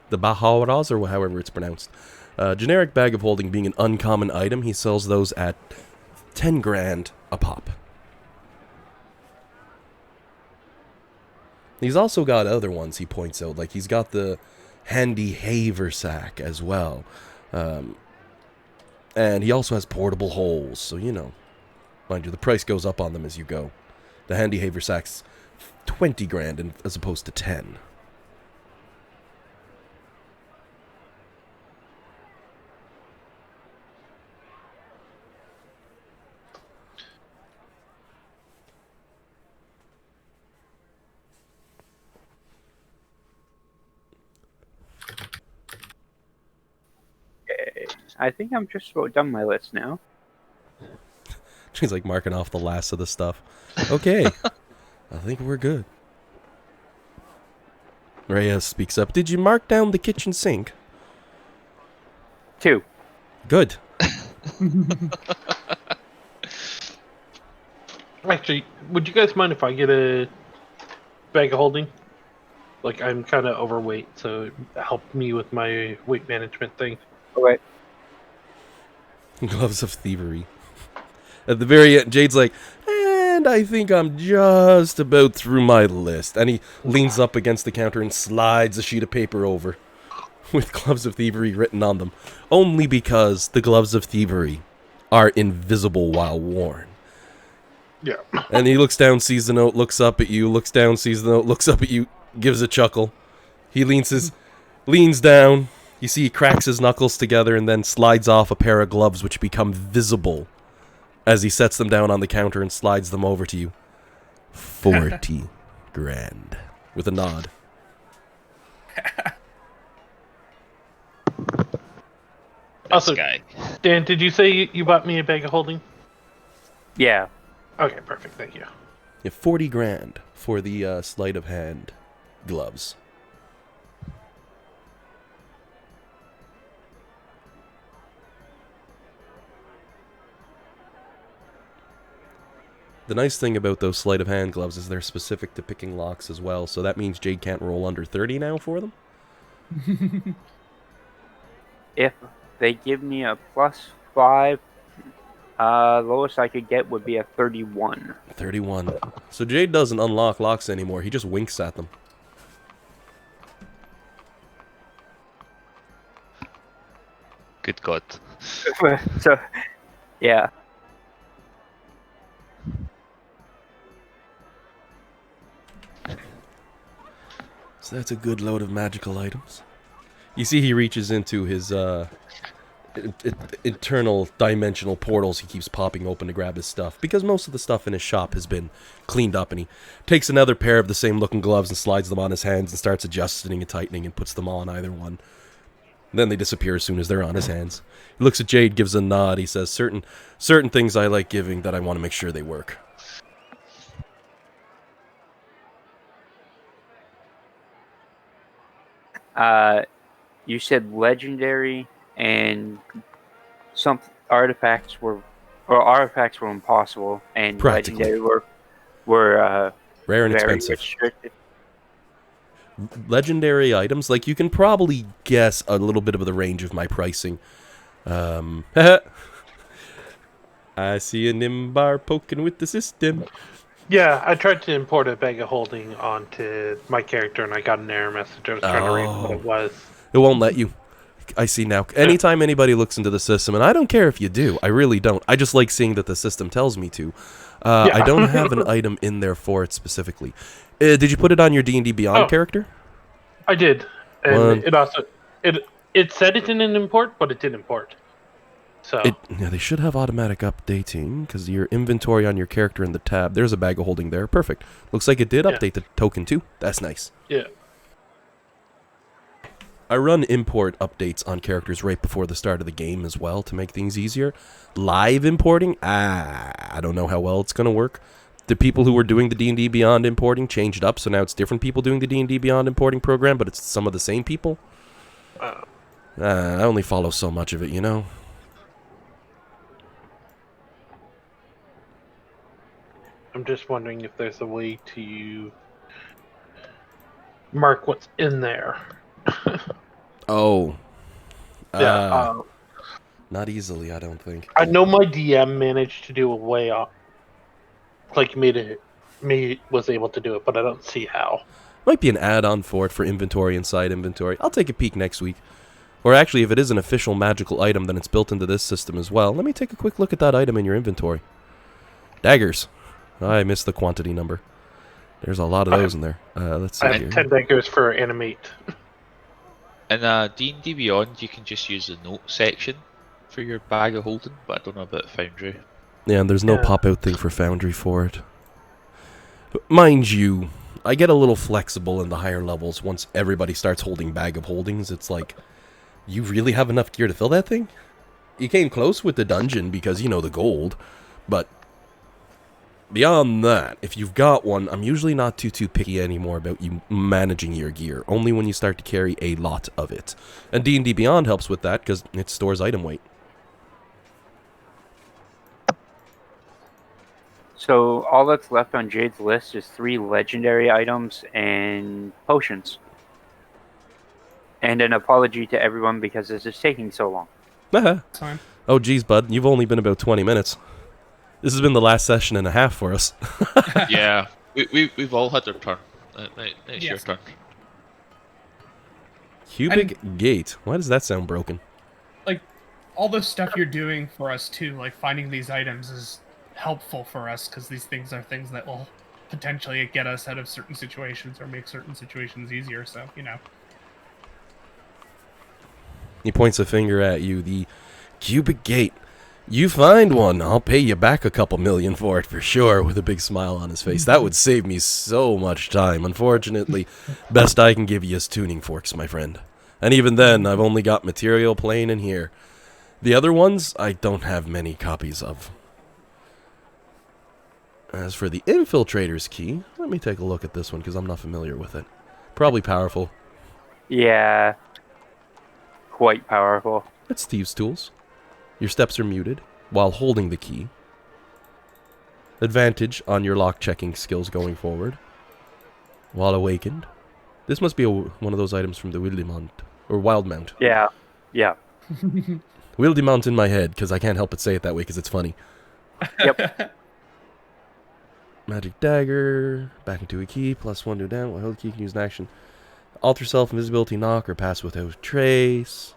Speaker 1: The Baharas, or however it's pronounced. Generic bag of holding being an uncommon item, he sells those at 10 grand a pop. He's also got other ones he points out, like he's got the handy haversack as well. And he also has portable holes, so you know. Mind you, the price goes up on them as you go. The handy haversack's 20 grand as opposed to 10.
Speaker 6: Okay. I think I'm just about done my list now.
Speaker 1: She's like marking off the last of the stuff. Okay. I think we're good. Rhea speaks up. Did you mark down the kitchen sink?
Speaker 6: 2.
Speaker 1: Good.
Speaker 2: Actually, would you guys mind if I get a bag of holding? Like, I'm kind of overweight, so it helped me with my weight management thing.
Speaker 6: Okay.
Speaker 1: Gloves of thievery. At the very end, Jade's like, and I think I'm just about through my list. And he leans up against the counter and slides a sheet of paper over with gloves of thievery written on them. Only because the gloves of thievery are invisible while worn.
Speaker 2: Yeah.
Speaker 1: And he looks down, sees the note, looks up at you, looks down, sees the note, looks up at you, gives a chuckle. He leans down. You see he cracks his knuckles together and then slides off a pair of gloves which become visible as he sets them down on the counter and slides them over to you. 40 grand. With a nod.
Speaker 2: Also,
Speaker 4: Guy.
Speaker 2: Dan, did you say you bought me a bag of holding?
Speaker 6: Yeah.
Speaker 2: Okay, perfect. Thank you.
Speaker 1: Yeah, 40 grand for the sleight of hand gloves. The nice thing about those sleight of hand gloves is they're specific to picking locks as well, so that means Jade can't roll under 30 now for them?
Speaker 6: If they give me a +5, lowest I could get would be a 31.
Speaker 1: 31. So Jade doesn't unlock locks anymore, he just winks at them.
Speaker 4: Good God.
Speaker 6: So, yeah.
Speaker 1: So that's a good load of magical items. You see he reaches into his internal dimensional portals he keeps popping open to grab his stuff, because most of the stuff in his shop has been cleaned up, and he takes another pair of the same looking gloves and slides them on his hands and starts adjusting and tightening and puts them on either one. Then they disappear as soon as they're on his hands. He looks at Jade, gives a nod. He says, certain things I like giving that I want to make sure they work.
Speaker 6: You said legendary and some artifacts were impossible, and
Speaker 1: Practically.
Speaker 6: legendary were
Speaker 1: Rare and
Speaker 6: very
Speaker 1: expensive.
Speaker 6: restricted.
Speaker 1: Legendary items, like, you can probably guess a little bit of the range of my pricing. I see a Nimbar poking with the system.
Speaker 2: Yeah, I tried to import a bag of holding onto my character, and I got an error message. I was trying to read what it was.
Speaker 1: It won't let you. I see now. Anytime anybody looks into the system, and I don't care if you do, I really don't. I just like seeing that the system tells me to. I don't have an item in there for it specifically. Did you put it on your D&D Beyond character?
Speaker 2: I did, and it also it said it didn't import, but it did import. So
Speaker 1: Yeah, they should have automatic updating, because your inventory on your character in the tab, there's a bag of holding there. Perfect. Looks like it did update the token too. That's nice.
Speaker 2: yeah.
Speaker 1: I run import updates on characters right before the start of the game as well to make things easier. Live importing? I don't know how well it's going to work. The people who were doing the D&D Beyond importing changed up, so now it's different people doing the D&D Beyond importing program, but it's some of the same people. I only follow so much of it, you know?
Speaker 2: I'm just wondering if there's a way to mark what's in there.
Speaker 1: Oh.
Speaker 2: Yeah.
Speaker 1: Not easily, I don't think.
Speaker 2: I know my DM managed to do a way off, like was able to do it, but I don't see how.
Speaker 1: Might be an add-on for it for inventory and side inventory. I'll take a peek next week. Or actually, if it is an official magical item, then it's built into this system as well. Let me take a quick look at that item in your inventory. Daggers. I missed the quantity number. There's a lot of those in there. Let's see
Speaker 2: I
Speaker 1: here.
Speaker 2: have 10 daggers for animate.
Speaker 4: In D&D Beyond, you can just use the note section for your bag of holding, but I don't know about Foundry.
Speaker 1: Yeah, and there's no pop-out thing for Foundry for it. But mind you, I get a little flexible in the higher levels once everybody starts holding bag of holdings. It's like, you really have enough gear to fill that thing? You came close with the dungeon because, you know, the gold, but beyond that, if you've got one, I'm usually not too picky anymore about you managing your gear, only when you start to carry a lot of it. And D&D Beyond helps with that because it stores item weight.
Speaker 6: So all that's left on Jade's list is 3 legendary items and potions. And an apology to everyone because this is taking so long.
Speaker 3: Time.
Speaker 1: Oh geez, bud, you've only been about 20 minutes. This has been the last session and a half for us.
Speaker 4: Yeah, we've all had our turn. It's your turn.
Speaker 1: Cubic Gate. Why does that sound broken?
Speaker 3: Like, all the stuff you're doing for us too, like finding these items is helpful for us because these things are things that will potentially get us out of certain situations or make certain situations easier. So, you know.
Speaker 1: He points a finger at you. The Cubic Gate. You find one, I'll pay you back a couple million for it for sure, with a big smile on his face. That would save me so much time. Unfortunately, best I can give you is tuning forks, my friend. And even then, I've only got material plain in here. The other ones, I don't have many copies of. As for the Infiltrator's Key, let me take a look at this one, because I'm not familiar with it. Probably powerful.
Speaker 6: Yeah. Quite powerful.
Speaker 1: It's Thieves' Tools. Your steps are muted while holding the key. advantage on your lock checking skills going forward. While awakened. This must be one of those items from the Wildemount. Or Wildmount.
Speaker 6: Yeah. Yeah.
Speaker 1: Wildemount in my head, because I can't help but say it that way because it's funny.
Speaker 6: Yep.
Speaker 1: Magic dagger. Back into a key. +1 to down. While held key can use an action. Alter self, invisibility, knock, or pass without trace.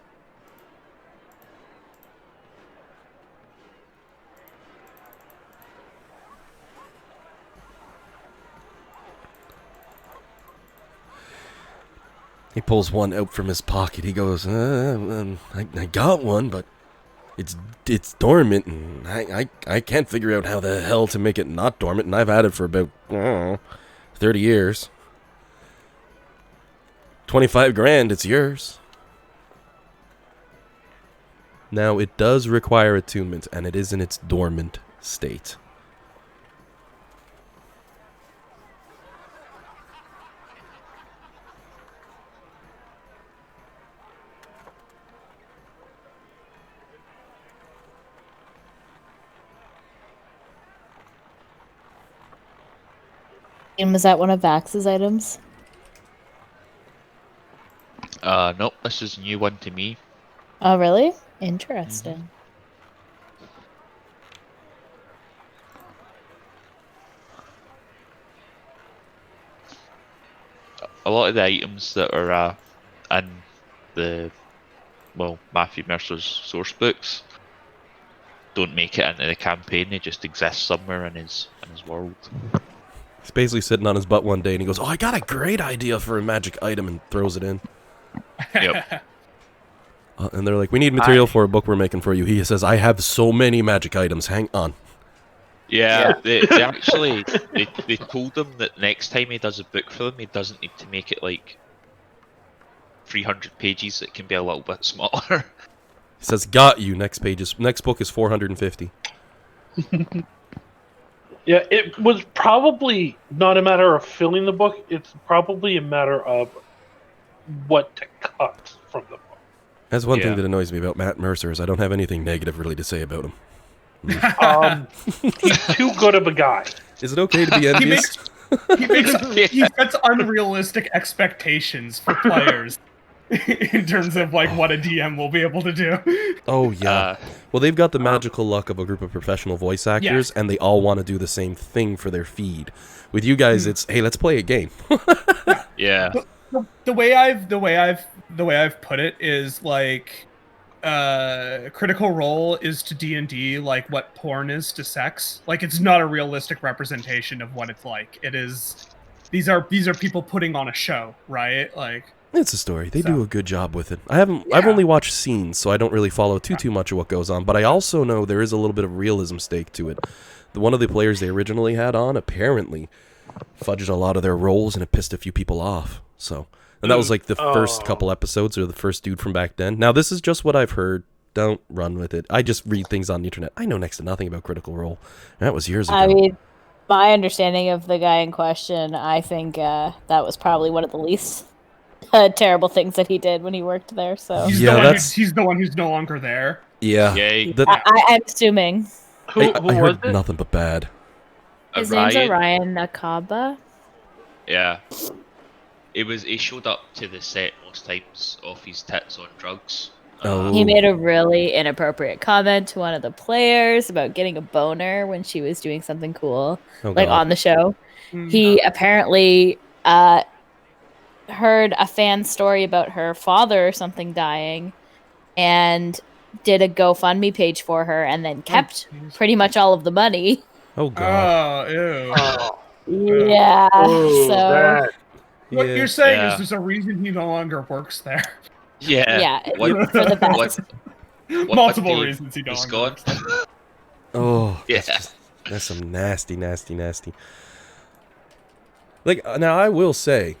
Speaker 1: He pulls one out from his pocket. He goes, I got one, but it's dormant, and I can't figure out how the hell to make it not dormant, and I've had it for about 30 years. 25 grand, it's yours. Now, it does require attunement, and it is in its dormant state.
Speaker 5: And was that one of Vax's items?
Speaker 4: Nope, this is a new one to me.
Speaker 5: Oh, really? Interesting.
Speaker 4: A lot of the items that are in the, Matthew Mercer's source books don't make it into the campaign. They just exist somewhere in his world.
Speaker 1: He's basically sitting on his butt one day, and he goes, I got a great idea for a magic item, and throws it in.
Speaker 4: Yep.
Speaker 1: And they're like, we need material for a book we're making for you. He says, I have so many magic items. Hang on.
Speaker 4: Yeah, they actually they told him that next time he does a book for them, he doesn't need to make it like 300 pages. It can be a little bit smaller.
Speaker 1: He says, got you. Next book is 450.
Speaker 2: Yeah, it was probably not a matter of filling the book. It's probably a matter of what to cut from the book.
Speaker 1: That's one thing that annoys me about Matt Mercer is I don't have anything negative really to say about him.
Speaker 2: He's too good of a guy.
Speaker 1: Is it okay to be envious?
Speaker 3: He sets unrealistic expectations for players in terms of like what a DM will be able to do.
Speaker 1: Oh yeah. Well, they've got the magical luck of a group of professional voice actors, and they all want to do the same thing for their feed. With you guys, it's hey, let's play a game.
Speaker 4: Yeah.
Speaker 3: The way I've put it is like Critical Role is to D&D like what porn is to sex. Like it's not a realistic representation of what it's like. It is these are people putting on a show, right? Like
Speaker 1: it's a story. They do a good job with it. I've only watched scenes, so I don't really follow too much of what goes on, but I also know there is a little bit of realism stake to it. One of the players they originally had on apparently fudged a lot of their roles, and it pissed a few people off. So, and that was like the first couple episodes, or the first dude from back then. Now, this is just what I've heard. Don't run with it. I just read things on the internet. I know next to nothing about Critical Role. That was years ago.
Speaker 5: I mean, my understanding of the guy in question, I think that was probably one of the least terrible things that he did when he worked there. So
Speaker 3: he's the one who's no longer there.
Speaker 1: Yeah.
Speaker 5: I'm assuming.
Speaker 2: Who
Speaker 1: I
Speaker 2: was
Speaker 1: heard
Speaker 2: it?
Speaker 1: nothing but bad.
Speaker 5: His name's Orion Nakaba.
Speaker 4: Yeah. He showed up to the set most times off his tits on drugs.
Speaker 5: He made a really inappropriate comment to one of the players about getting a boner when she was doing something cool, on the show. He apparently heard a fan story about her father or something dying and did a GoFundMe page for her and then kept pretty much all of the money.
Speaker 1: Oh, God.
Speaker 3: Oh,
Speaker 2: Oh,
Speaker 5: yeah.
Speaker 2: that.
Speaker 3: What you're saying is there's a reason he no longer works there.
Speaker 4: Yeah.
Speaker 5: For the best.
Speaker 3: Multiple reasons he no longer works there.
Speaker 1: Oh,
Speaker 4: yeah.
Speaker 1: That's some nasty. Like, now I will say,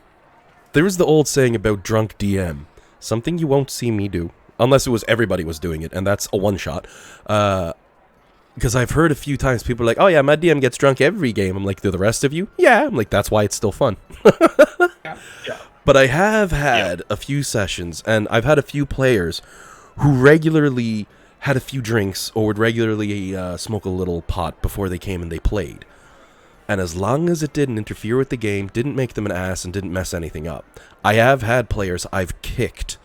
Speaker 1: there is the old saying about drunk DM. Something you won't see me do. Unless it was everybody was doing it, and that's a one-shot. Because I've heard a few times people are like, oh yeah, my DM gets drunk every game. I'm like, do the rest of you? Yeah. I'm like, that's why it's still fun.
Speaker 2: Yeah.
Speaker 1: But I have had a few sessions, and I've had a few players who regularly had a few drinks or would regularly smoke a little pot before they came and they played. And as long as it didn't interfere with the game, didn't make them an ass, and didn't mess anything up. I have had players I've kicked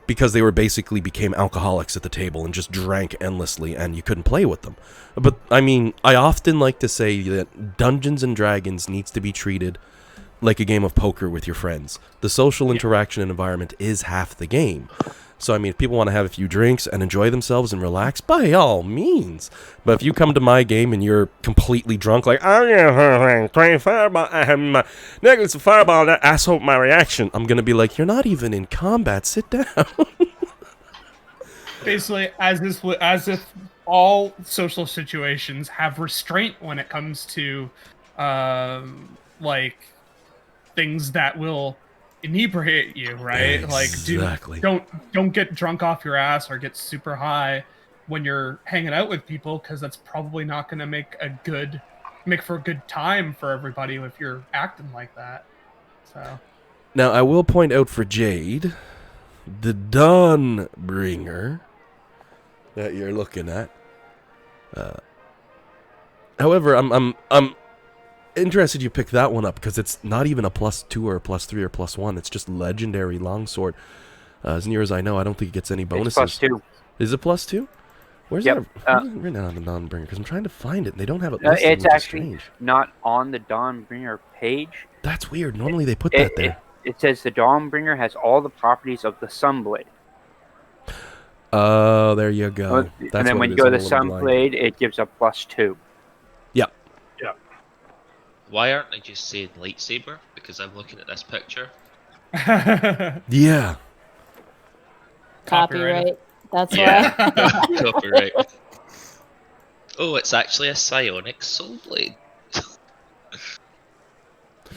Speaker 1: because they basically became alcoholics at the table and just drank endlessly and you couldn't play with them. But, I mean, I often like to say that Dungeons & Dragons needs to be treated like a game of poker with your friends. The social interaction and environment is half the game. So, I mean, if people want to have a few drinks and enjoy themselves and relax, by all means. But if you come to my game and you're completely drunk, like, oh yeah, great fireball, negative fireball, that asshole, my reaction, I'm going to be like, you're not even in combat, sit down.
Speaker 3: Basically, as if all social situations have restraint when it comes to, like, things that will inebriate you, right?
Speaker 1: Exactly.
Speaker 3: Like, don't get drunk off your ass or get super high when you're hanging out with people, because that's probably not going to make for a good time for everybody if you're acting like that. So
Speaker 1: now I will point out for Jade, the Dawnbringer that you're looking at. However, I'm interested you picked that one up because it's not even a +2 or a +3 or +1. It's just legendary longsword. As near as I know, I don't think it gets any bonuses.
Speaker 6: It's +2.
Speaker 1: Is it +2? Where's
Speaker 6: Yep.
Speaker 1: that written on the Dawnbringer? Because I'm trying to find it. And they don't have it listed.
Speaker 6: It's
Speaker 1: which is
Speaker 6: actually
Speaker 1: strange.
Speaker 6: not on the Dawnbringer page.
Speaker 1: That's weird. Normally they put that there.
Speaker 6: It says the Dawnbringer has all the properties of the Sunblade.
Speaker 1: Oh, there you go. That's
Speaker 6: and then
Speaker 1: what
Speaker 6: when
Speaker 1: it
Speaker 6: you
Speaker 1: is.
Speaker 6: go to
Speaker 1: I'm a little blind.
Speaker 6: Sunblade, it gives a +2.
Speaker 1: Yep.
Speaker 4: Why aren't I just saying lightsaber? Because I'm looking at this picture.
Speaker 1: Yeah.
Speaker 5: Copyright. That's
Speaker 4: Yeah.
Speaker 5: why.
Speaker 4: Copyright. Oh, it's actually a psionic soul blade.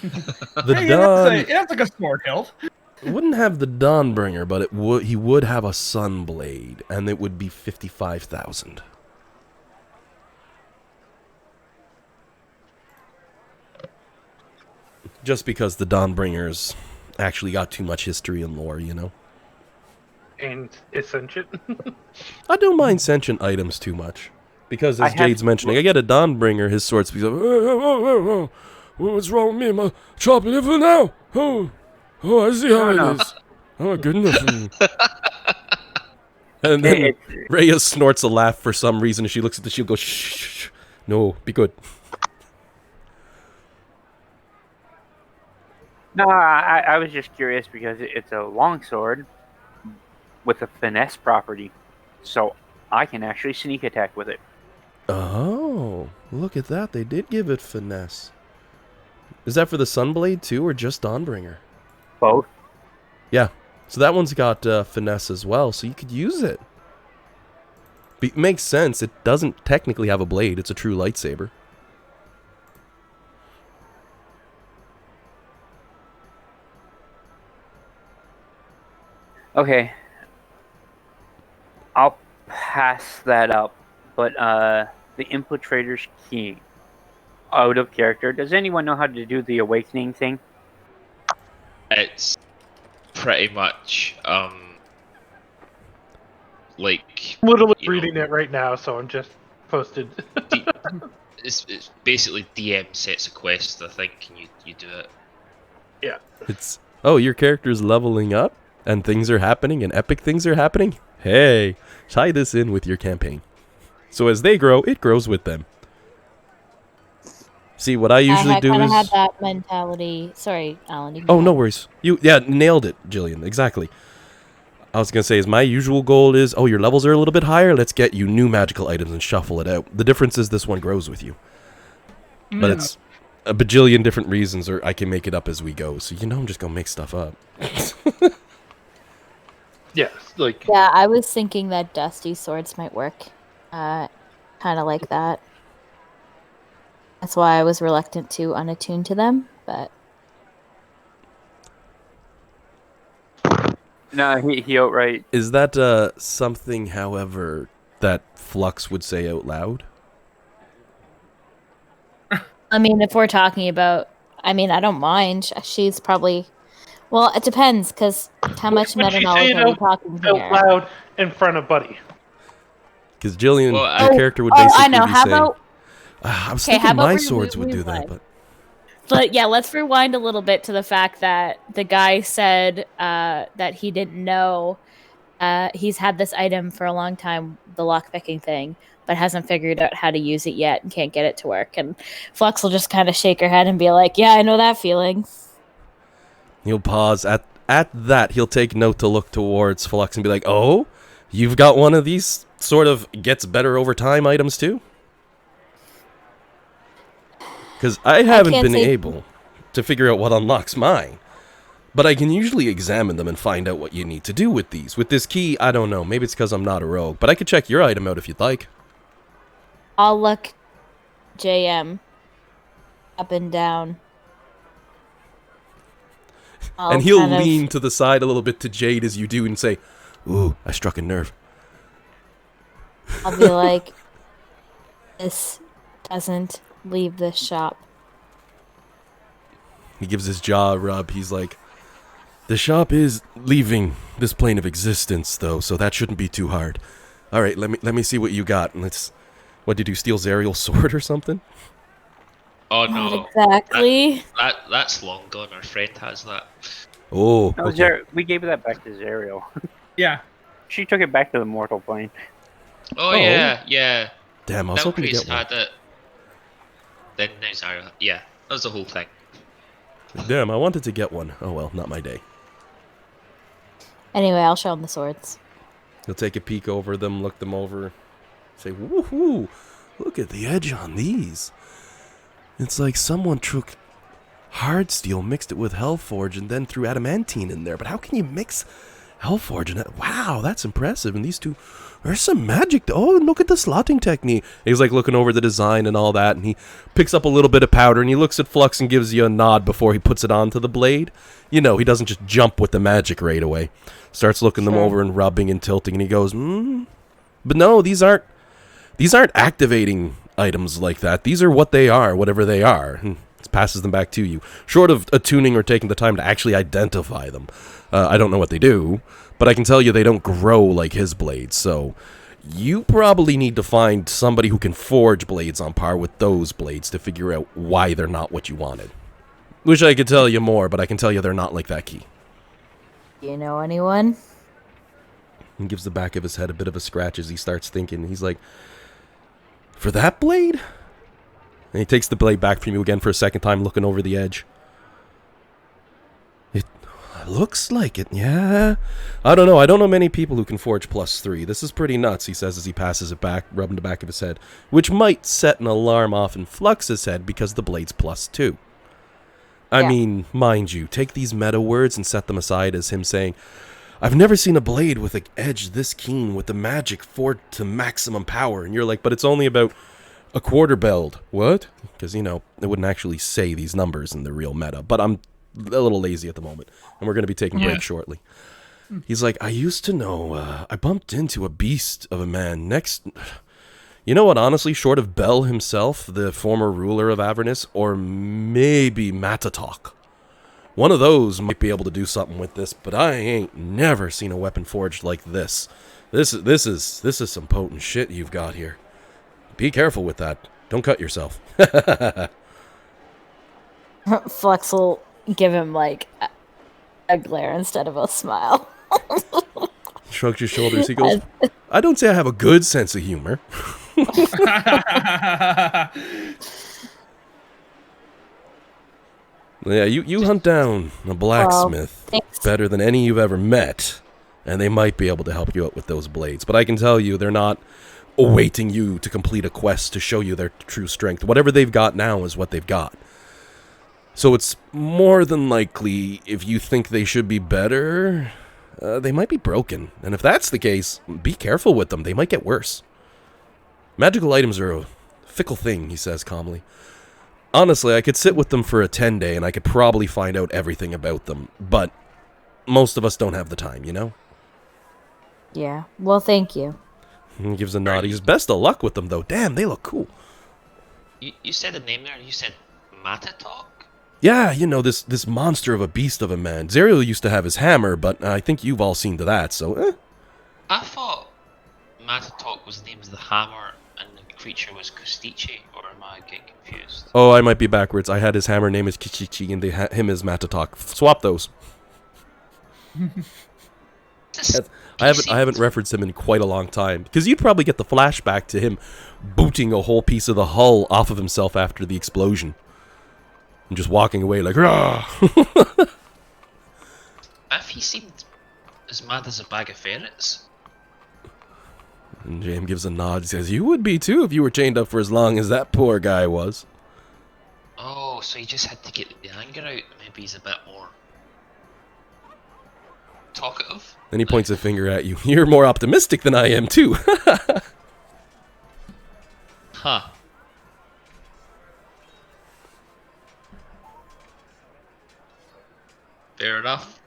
Speaker 1: The
Speaker 3: hey,
Speaker 1: Dawn
Speaker 3: that's like a sword hilt.
Speaker 1: wouldn't have the Dawnbringer, but he would have a Sunblade, and it would be 55,000. Just because the Dawnbringers actually got too much history and lore, you know?
Speaker 2: And Ascension.
Speaker 1: I don't mind sentient items too much. Because, as
Speaker 6: I have-
Speaker 1: Jade's mentioning, I get a Dawnbringer, his sword speaks up, what's wrong with me? Am I chopping it for now? Oh, I see how
Speaker 6: No.
Speaker 1: it is. Oh, good enough. And then Rhea snorts a laugh for some reason, and she looks at the shield and goes, shh. No, be good.
Speaker 6: No, I was just curious because it's a longsword with a finesse property, so I can actually sneak attack with it.
Speaker 1: Oh, look at that. They did give it finesse. Is that for the Sunblade too, or just Dawnbringer?
Speaker 6: Both.
Speaker 1: Yeah. So that one's got finesse as well, so you could use it. Makes sense. It doesn't technically have a blade. It's a true lightsaber.
Speaker 6: Okay. I'll pass that up, but the Infiltrator's key. Out of character. Does anyone know how to do the awakening thing?
Speaker 4: It's pretty much like
Speaker 2: Literally
Speaker 4: you know,
Speaker 2: reading it right now, so I'm just posted.
Speaker 4: it's basically DM sets a quest, I think, and you do it.
Speaker 2: Yeah.
Speaker 1: It's, oh, your character's leveling up, and things are happening, and epic things are happening? Hey, tie this in with your campaign. So as they grow, it grows with them. See, what I usually do
Speaker 5: kind
Speaker 1: is...
Speaker 5: of had that mentality. Sorry, Alan. You can
Speaker 1: Oh,
Speaker 5: go
Speaker 1: no
Speaker 5: ahead.
Speaker 1: worries. Nailed it, Jillian. Exactly. I was going to say, is my usual goal is, oh, your levels are a little bit higher, let's get you new magical items and shuffle it out. The difference is this one grows with you. But it's a bajillion different reasons, or I can make it up as we go. So, I'm just going to make stuff up.
Speaker 2: Yes, like
Speaker 5: Yeah, I was thinking that dusty swords might work. Kind of like that. That's why I was reluctant to unattune to them, but...
Speaker 6: No, he outright.
Speaker 1: Is that something, however, that Flux would say out loud?
Speaker 5: I mean, if we're talking about... I mean, I don't mind. She's probably... Well, it depends, because how much
Speaker 2: when
Speaker 5: meta
Speaker 2: she
Speaker 5: knowledge
Speaker 2: say it
Speaker 5: are we talking
Speaker 2: out
Speaker 5: here?
Speaker 2: loud in front of Buddy.
Speaker 1: Because Jillian,
Speaker 4: Well,
Speaker 1: your character would basically
Speaker 5: I know.
Speaker 1: be
Speaker 5: How
Speaker 1: saying,
Speaker 5: about
Speaker 1: I was
Speaker 5: Okay, how
Speaker 1: thinking
Speaker 5: about
Speaker 1: my
Speaker 5: we
Speaker 1: swords would do that,
Speaker 5: rewind?
Speaker 1: but
Speaker 5: yeah, let's rewind a little bit to the fact that the guy said that he didn't know he's had this item for a long time, the lockpicking thing, but hasn't figured out how to use it yet and can't get it to work. And Flux will just kind of shake her head and be like, "Yeah, I know that feeling."
Speaker 1: he'll pause. At that, he'll take note to look towards Flux and be like, "Oh, you've got one of these sort of gets better over time items too?" Because I haven't
Speaker 5: can't
Speaker 1: been
Speaker 5: say-
Speaker 1: able to figure out what unlocks mine. But I can usually examine them and find out what you need to do with these. With this key, I don't know. Maybe it's because I'm not a rogue. But I could check your item out if you'd like.
Speaker 5: I'll look JM up and down.
Speaker 1: And he'll lean to the side a little bit to Jade as you do and say, "Ooh, I struck a nerve."
Speaker 5: I'll be like, "This doesn't leave this shop."
Speaker 1: He gives his jaw a rub. He's like, "The shop is leaving this plane of existence, though, so that shouldn't be too hard. All right, let me see what you got. And what did you steal, Zariel's sword or something?"
Speaker 4: Oh
Speaker 5: Not
Speaker 4: no,
Speaker 5: exactly.
Speaker 4: that's long gone. Our friend has that.
Speaker 1: Oh,
Speaker 6: No,
Speaker 1: okay.
Speaker 6: we gave that back to Zariel.
Speaker 3: Yeah.
Speaker 6: She took it back to the mortal plane.
Speaker 4: Oh,
Speaker 1: Oh.
Speaker 4: yeah.
Speaker 1: Damn, I was hoping to
Speaker 4: Valkyries
Speaker 1: get one.
Speaker 4: had it. Then Nazara, yeah, that was the whole thing.
Speaker 1: Damn, I wanted to get one. Oh well, not my day.
Speaker 5: Anyway, I'll show him the swords.
Speaker 1: He'll take a peek over them, look them over, say, "Woohoo! Look at the edge on these. It's like someone took hard steel, mixed it with Hellforge, and then threw adamantine in there. But how can you mix Hellforge and that? Wow, that's impressive. And these two, there's some magic. Oh, and look at the slotting technique." He's like looking over the design and all that, and he picks up a little bit of powder, and he looks at Flux and gives you a nod before he puts it onto the blade. You know, he doesn't just jump with the magic right away. Starts looking them
Speaker 5: Sure.
Speaker 1: over and rubbing and tilting, and he goes, But no, these aren't activating items like that. These are what they are, whatever they are." And passes them back to you. Short of attuning or taking the time to actually identify them. I don't know what they do, but I can tell you they don't grow like his blades, so you probably need to find somebody who can forge blades on par with those blades to figure out why they're not what you wanted. Wish I could tell you more, but I can tell you they're not like that key.
Speaker 5: Do you know anyone?
Speaker 1: He gives the back of his head a bit of a scratch as he starts thinking. He's like, "For that blade?" And he takes the blade back from you again for a second time, looking over the edge. "It looks like it, yeah. I don't know. I don't know many people who can forge +3. This is pretty nuts," he says as he passes it back, rubbing the back of his head, which might set an alarm off in Flux's head because the blade's +2. I
Speaker 5: Yeah.
Speaker 1: mean, mind you, take these meta words and set them aside as him saying, "I've never seen a blade with an edge this keen with the magic forged to maximum power." And you're like, "But it's only about a quarter build." What? Because, you know, it wouldn't actually say these numbers in the real meta. But I'm a little lazy at the moment, and we're going to be taking a break shortly. He's like, "I used to know, I bumped into a beast of a man next..." You know what, honestly, short of Bel himself, the former ruler of Avernus, or maybe Matatok. One of those might be able to do something with this, but I ain't never seen a weapon forged like this. This is some potent shit you've got here. Be careful with that. Don't cut yourself."
Speaker 5: Flux will give him like a glare instead of a smile.
Speaker 1: Shrugs his shoulders. He goes, "I don't say I have a good sense of humor." Yeah, you hunt down a blacksmith
Speaker 5: thanks.
Speaker 1: better than any you've ever met, and they might be able to help you out with those blades. But I can tell you, they're not awaiting you to complete a quest to show you their true strength. Whatever they've got now is what they've got. So it's more than likely, if you think they should be better, they might be broken. And if that's the case, be careful with them. They might get worse. Magical items are a fickle thing, he says calmly. Honestly, I could sit with them for a 10-day and I could probably find out everything about them. But most of us don't have the time, you know?
Speaker 5: Yeah. Well, thank you.
Speaker 1: He gives a nod. He says, "Best of luck with them, though. Damn, they look cool."
Speaker 4: You said a name there. You said Matatok.
Speaker 1: Yeah, you know, this monster of a beast of a man. Zariel used to have his hammer, but I think you've all seen to that, so,
Speaker 4: I thought Matatok was named the hammer and the creature was Kustichi, or am I getting confused?
Speaker 1: Oh, I might be backwards. I had his hammer name as Kichichi and him as Matatok. Swap those.
Speaker 4: This
Speaker 1: I haven't referenced him in quite a long time because you'd probably get the flashback to him booting a whole piece of the hull off of himself after the explosion and just walking away like rah.
Speaker 4: If he seemed as mad as a bag of ferrets.
Speaker 1: And James gives a nod. He says, "You would be too if you were chained up for as long as that poor guy was."
Speaker 4: Oh, so he just had to get the anger out. Maybe he's a bit more talkative.
Speaker 1: Then he points a finger at you. You're more optimistic than I am too.
Speaker 4: Huh. Fair enough.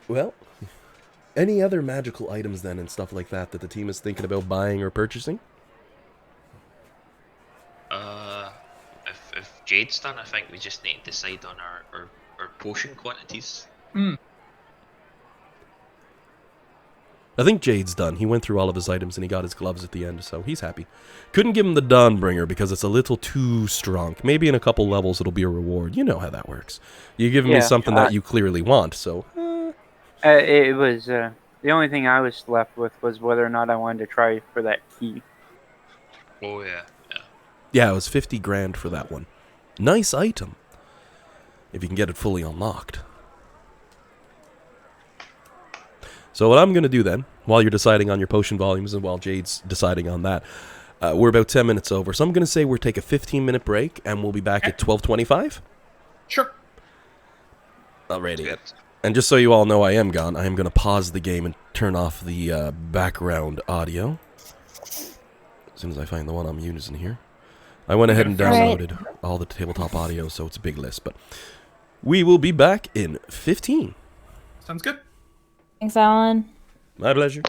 Speaker 1: Well, any other magical items then and stuff like that that the team is thinking about buying or purchasing?
Speaker 4: If Jade's done, I think we just need to decide on our potion quantities.
Speaker 1: I think Jade's done. He went through all of his items and he got his gloves at the end, so he's happy. Couldn't give him the Dawnbringer because it's a little too strong. Maybe in a couple levels it'll be a reward. You know how that works. You give me something that you clearly want, so...
Speaker 6: It was the only thing I was left with was whether or not I wanted to try for that key.
Speaker 4: Oh yeah.
Speaker 1: Yeah, it was 50 grand for that one. Nice item. If you can get it fully unlocked. So what I'm going to do then, while you're deciding on your potion volumes and while Jade's deciding on that, we're about 10 minutes over. So I'm going to say we'll take a 15-minute break and we'll be back at 12:25.
Speaker 3: Sure.
Speaker 1: Alrighty.
Speaker 4: Good.
Speaker 1: And just so you all know I am gone, I am going to pause the game and turn off the background audio. As soon as I find the one I'm using here. I went ahead and downloaded all the tabletop audio, so it's a big list. But we will be back in 15.
Speaker 3: Sounds good.
Speaker 5: Thanks, Alan.
Speaker 1: My pleasure.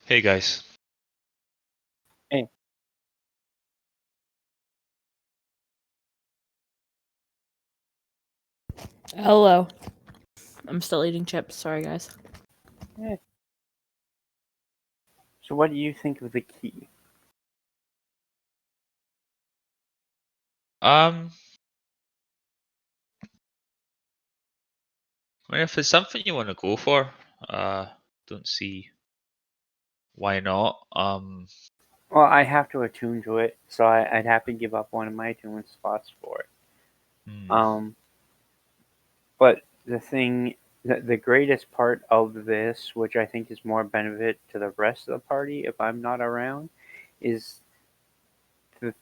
Speaker 4: Hey guys.
Speaker 5: Hello. I'm still eating chips. Sorry, guys.
Speaker 6: So what do you think of the key?
Speaker 4: I mean, if it's something you want to go for, don't see why not.
Speaker 6: Well, I have to attune to it, so I'd have to give up one of my attunement spots for it.
Speaker 4: Hmm.
Speaker 6: But the greatest part of this, which I think is more benefit to the rest of the party if I'm not around, is the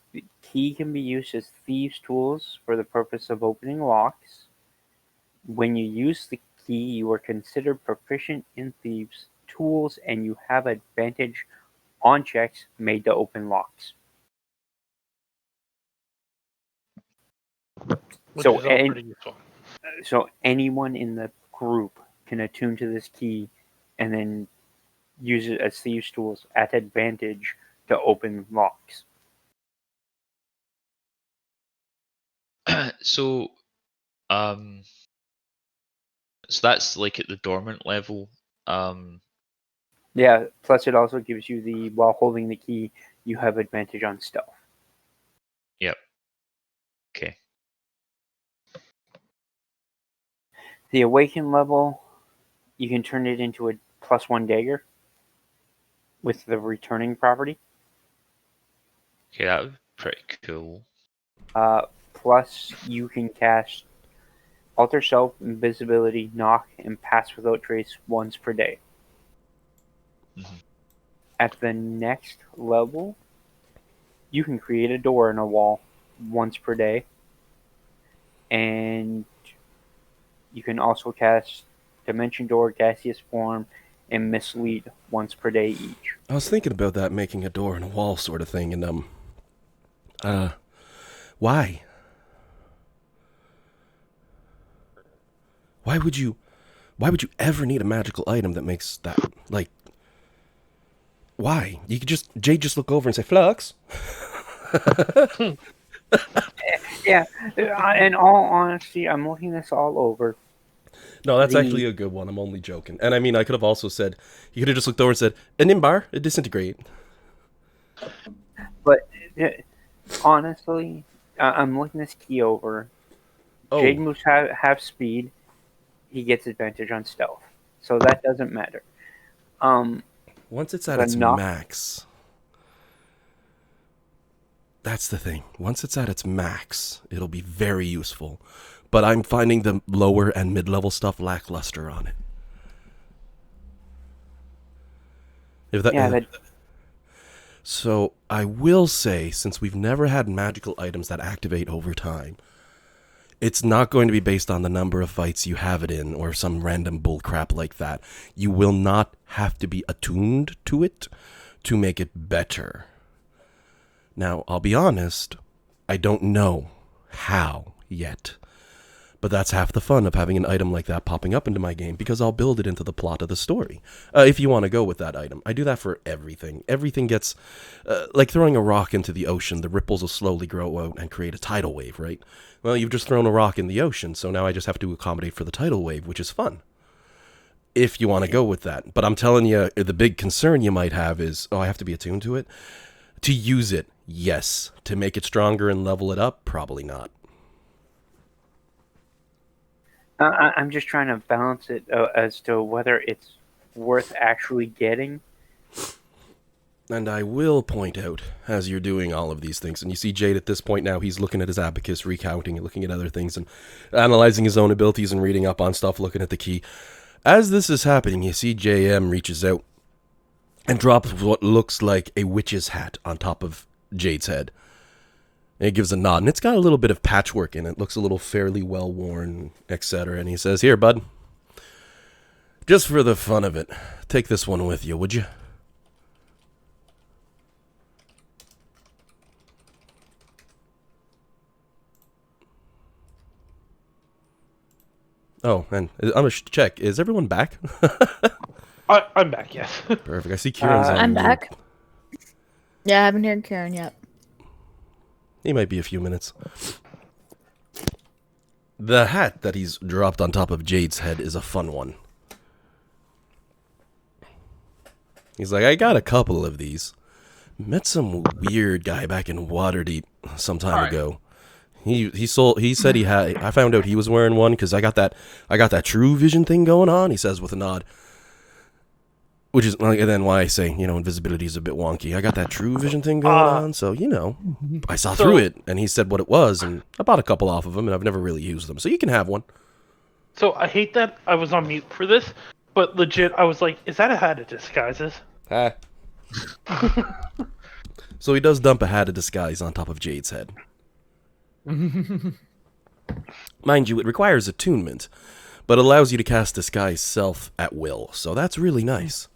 Speaker 6: key can be used as thieves' tools for the purpose of opening locks. When you use the key, you are considered proficient in thieves' tools and you have advantage on checks made to open locks.
Speaker 2: Which
Speaker 6: So,
Speaker 2: is all pretty useful.
Speaker 6: so anyone in the group can attune to this key and then use it as thieves' tools at advantage to open locks.
Speaker 4: So, um, so that's like at the dormant level.
Speaker 6: Yeah, plus it also gives you while holding the key, you have advantage on stealth.
Speaker 4: Yep. Okay.
Speaker 6: The awaken level, you can turn it into a +1 dagger with the returning property.
Speaker 4: Okay, that would be pretty cool.
Speaker 6: Plus, you can cast Alter Self, Invisibility, Knock, and Pass Without Trace once per day.
Speaker 4: Mhm.
Speaker 6: At the next level, you can create a door in a wall once per day, and you can also cast Dimension Door, Gaseous Form, and Mislead once per day each.
Speaker 1: I was thinking about that, making a door in a wall sort of thing, and why? Why would you ever need a magical item that makes that, like, why? You could just look over and say, Flux?
Speaker 6: Yeah, in all honesty, I'm looking this all over.
Speaker 1: No, that's
Speaker 6: The
Speaker 1: actually a good one. I'm only joking. And I mean, I could have also said, you could have just looked over and said, an imbar, it disintegrate.
Speaker 6: But honestly, I'm looking this key over. Jade
Speaker 1: Oh,
Speaker 6: moves half speed. He gets advantage on stealth, so that doesn't matter.
Speaker 1: once it's at
Speaker 6: The
Speaker 1: its
Speaker 6: knock,
Speaker 1: max, that's the thing. Once it's at its max, it'll be very useful. But I'm finding the lower and mid-level stuff lackluster on it. If that,
Speaker 6: yeah, that
Speaker 1: So I will say, since we've never had magical items that activate over time, it's not going to be based on the number of fights you have it in or some random bullcrap like that. You will not have to be attuned to it to make it better. Now, I'll be honest, I don't know how yet. But that's half the fun of having an item like that popping up into my game, because I'll build it into the plot of the story. If you want to go with that item. I do that for everything. Everything gets, like throwing a rock into the ocean, the ripples will slowly grow out and create a tidal wave, right? Well, you've just thrown a rock in the ocean, so now I just have to accommodate for the tidal wave, which is fun. If you want to go with that. But I'm telling you, the big concern you might have is, oh, I have to be attuned to it? To use it, yes. To make it stronger and level it up, probably not.
Speaker 6: I'm just trying to balance it as to whether it's worth actually getting.
Speaker 1: And I will point out, as you're doing all of these things, and you see Jade at this point now, he's looking at his abacus, recounting and looking at other things, and analyzing his own abilities and reading up on stuff, looking at the key. As this is happening, you see JM reaches out and drops what looks like a witch's hat on top of Jade's head. And he gives a nod, and it's got a little bit of patchwork in it. Looks a little fairly well worn, etc. And he says, "Here, bud. Just for the fun of it, take this one with you, would you?" Oh, and I'm gonna check. Is everyone back?
Speaker 2: I'm back. Yes.
Speaker 1: Perfect. I see Kieran's on
Speaker 5: I'm
Speaker 1: mute.
Speaker 5: back. Yeah, I haven't heard Karen yet.
Speaker 1: He might be a few minutes. The hat that he's dropped on top of Jade's head is a fun one. He's like, I got a couple of these. Met some weird guy back in Waterdeep some time ago. He said he had. I found out he was wearing one because I got that true vision thing going on. He says with a nod, which is and then why I say invisibility is a bit wonky. I got that true vision thing going on, so I saw through it, and he said what it was, and I bought a couple off of them, and I've never really used them, so you can have one.
Speaker 2: So I hate that I was on mute for this, but legit, I was like, "Is that a hat of disguises?"
Speaker 1: Ah. So he does dump a hat of disguise on top of Jade's head. Mind you, it requires attunement, but allows you to cast Disguise Self at will, so that's really nice.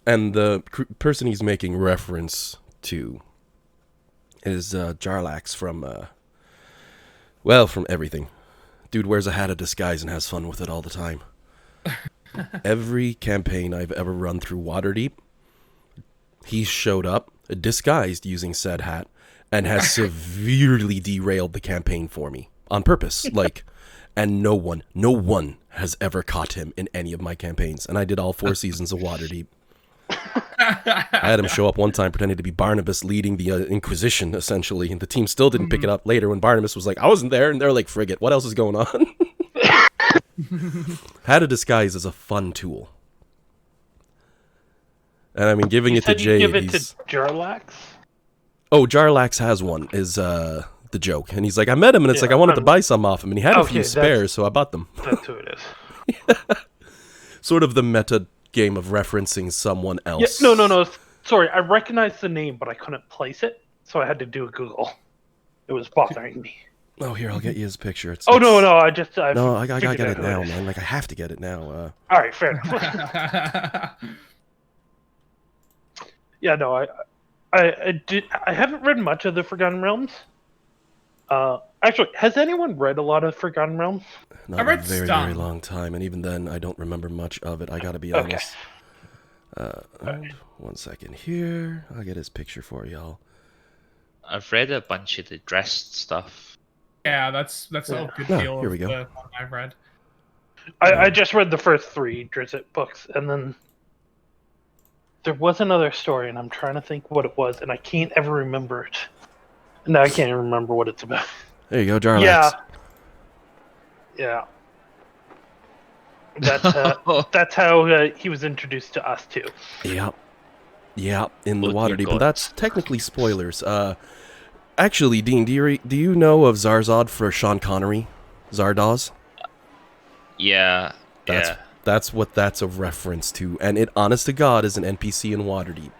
Speaker 1: And the person he's making reference to is Jarlax from everything. Dude wears a hat of disguise and has fun with it all the time. Every campaign I've ever run through Waterdeep, he showed up disguised using said hat and has severely derailed the campaign for me on purpose. And no one has ever caught him in any of my campaigns. And I did all 4 seasons of Waterdeep. I had him show up one time pretending to be Barnabas leading the Inquisition, essentially. And the team still didn't pick it up later when Barnabas was like, I wasn't there. And they're like, frigate, what else is going on? Hat of Disguise is a fun tool. And I mean, giving it to Jade.
Speaker 2: Give it to Jarlax?
Speaker 1: Oh, Jarlax has one, is the joke. And he's like, I met him, and it's I wanted to buy some off him, and he had a few spares, so I bought them.
Speaker 2: That's who it is.
Speaker 1: Sort of the meta game of referencing someone else.
Speaker 2: Yeah, no. Sorry, I recognized the name, but I couldn't place it, so I had to do a Google. It was bothering me.
Speaker 1: Oh, here, I'll get you his picture.
Speaker 2: No, I
Speaker 1: gotta get it now, man. I have to get it now.
Speaker 2: All right, fair enough. Yeah, no, I haven't read much of the Forgotten Realms. Actually, has anyone read a lot of Forgotten Realms?
Speaker 1: Not
Speaker 3: I read
Speaker 1: a very,
Speaker 3: some.
Speaker 1: very long time, and even then, I don't remember much of it. I gotta be honest.
Speaker 2: Right.
Speaker 1: 1 second here. I'll get his picture for y'all.
Speaker 4: I've read a bunch of the dressed stuff.
Speaker 3: Yeah, that's a good deal
Speaker 1: here we
Speaker 3: of
Speaker 1: go.
Speaker 3: the one I've read.
Speaker 2: I just read the first 3 Drizzt books, and then there was another story, and I'm trying to think what it was, and I can't ever remember it. No, I can't even remember what it's about.
Speaker 1: There you go, Jarlax.
Speaker 2: Yeah. That's how he was introduced to us too.
Speaker 1: Yeah, in the
Speaker 4: Look,
Speaker 1: Waterdeep, but that's technically spoilers. Actually, Dean, do you know of Zarzod for Sean Connery? Zardoz?
Speaker 4: Yeah.
Speaker 1: That's what that's a reference to, and it, honest to God, is an NPC in Waterdeep.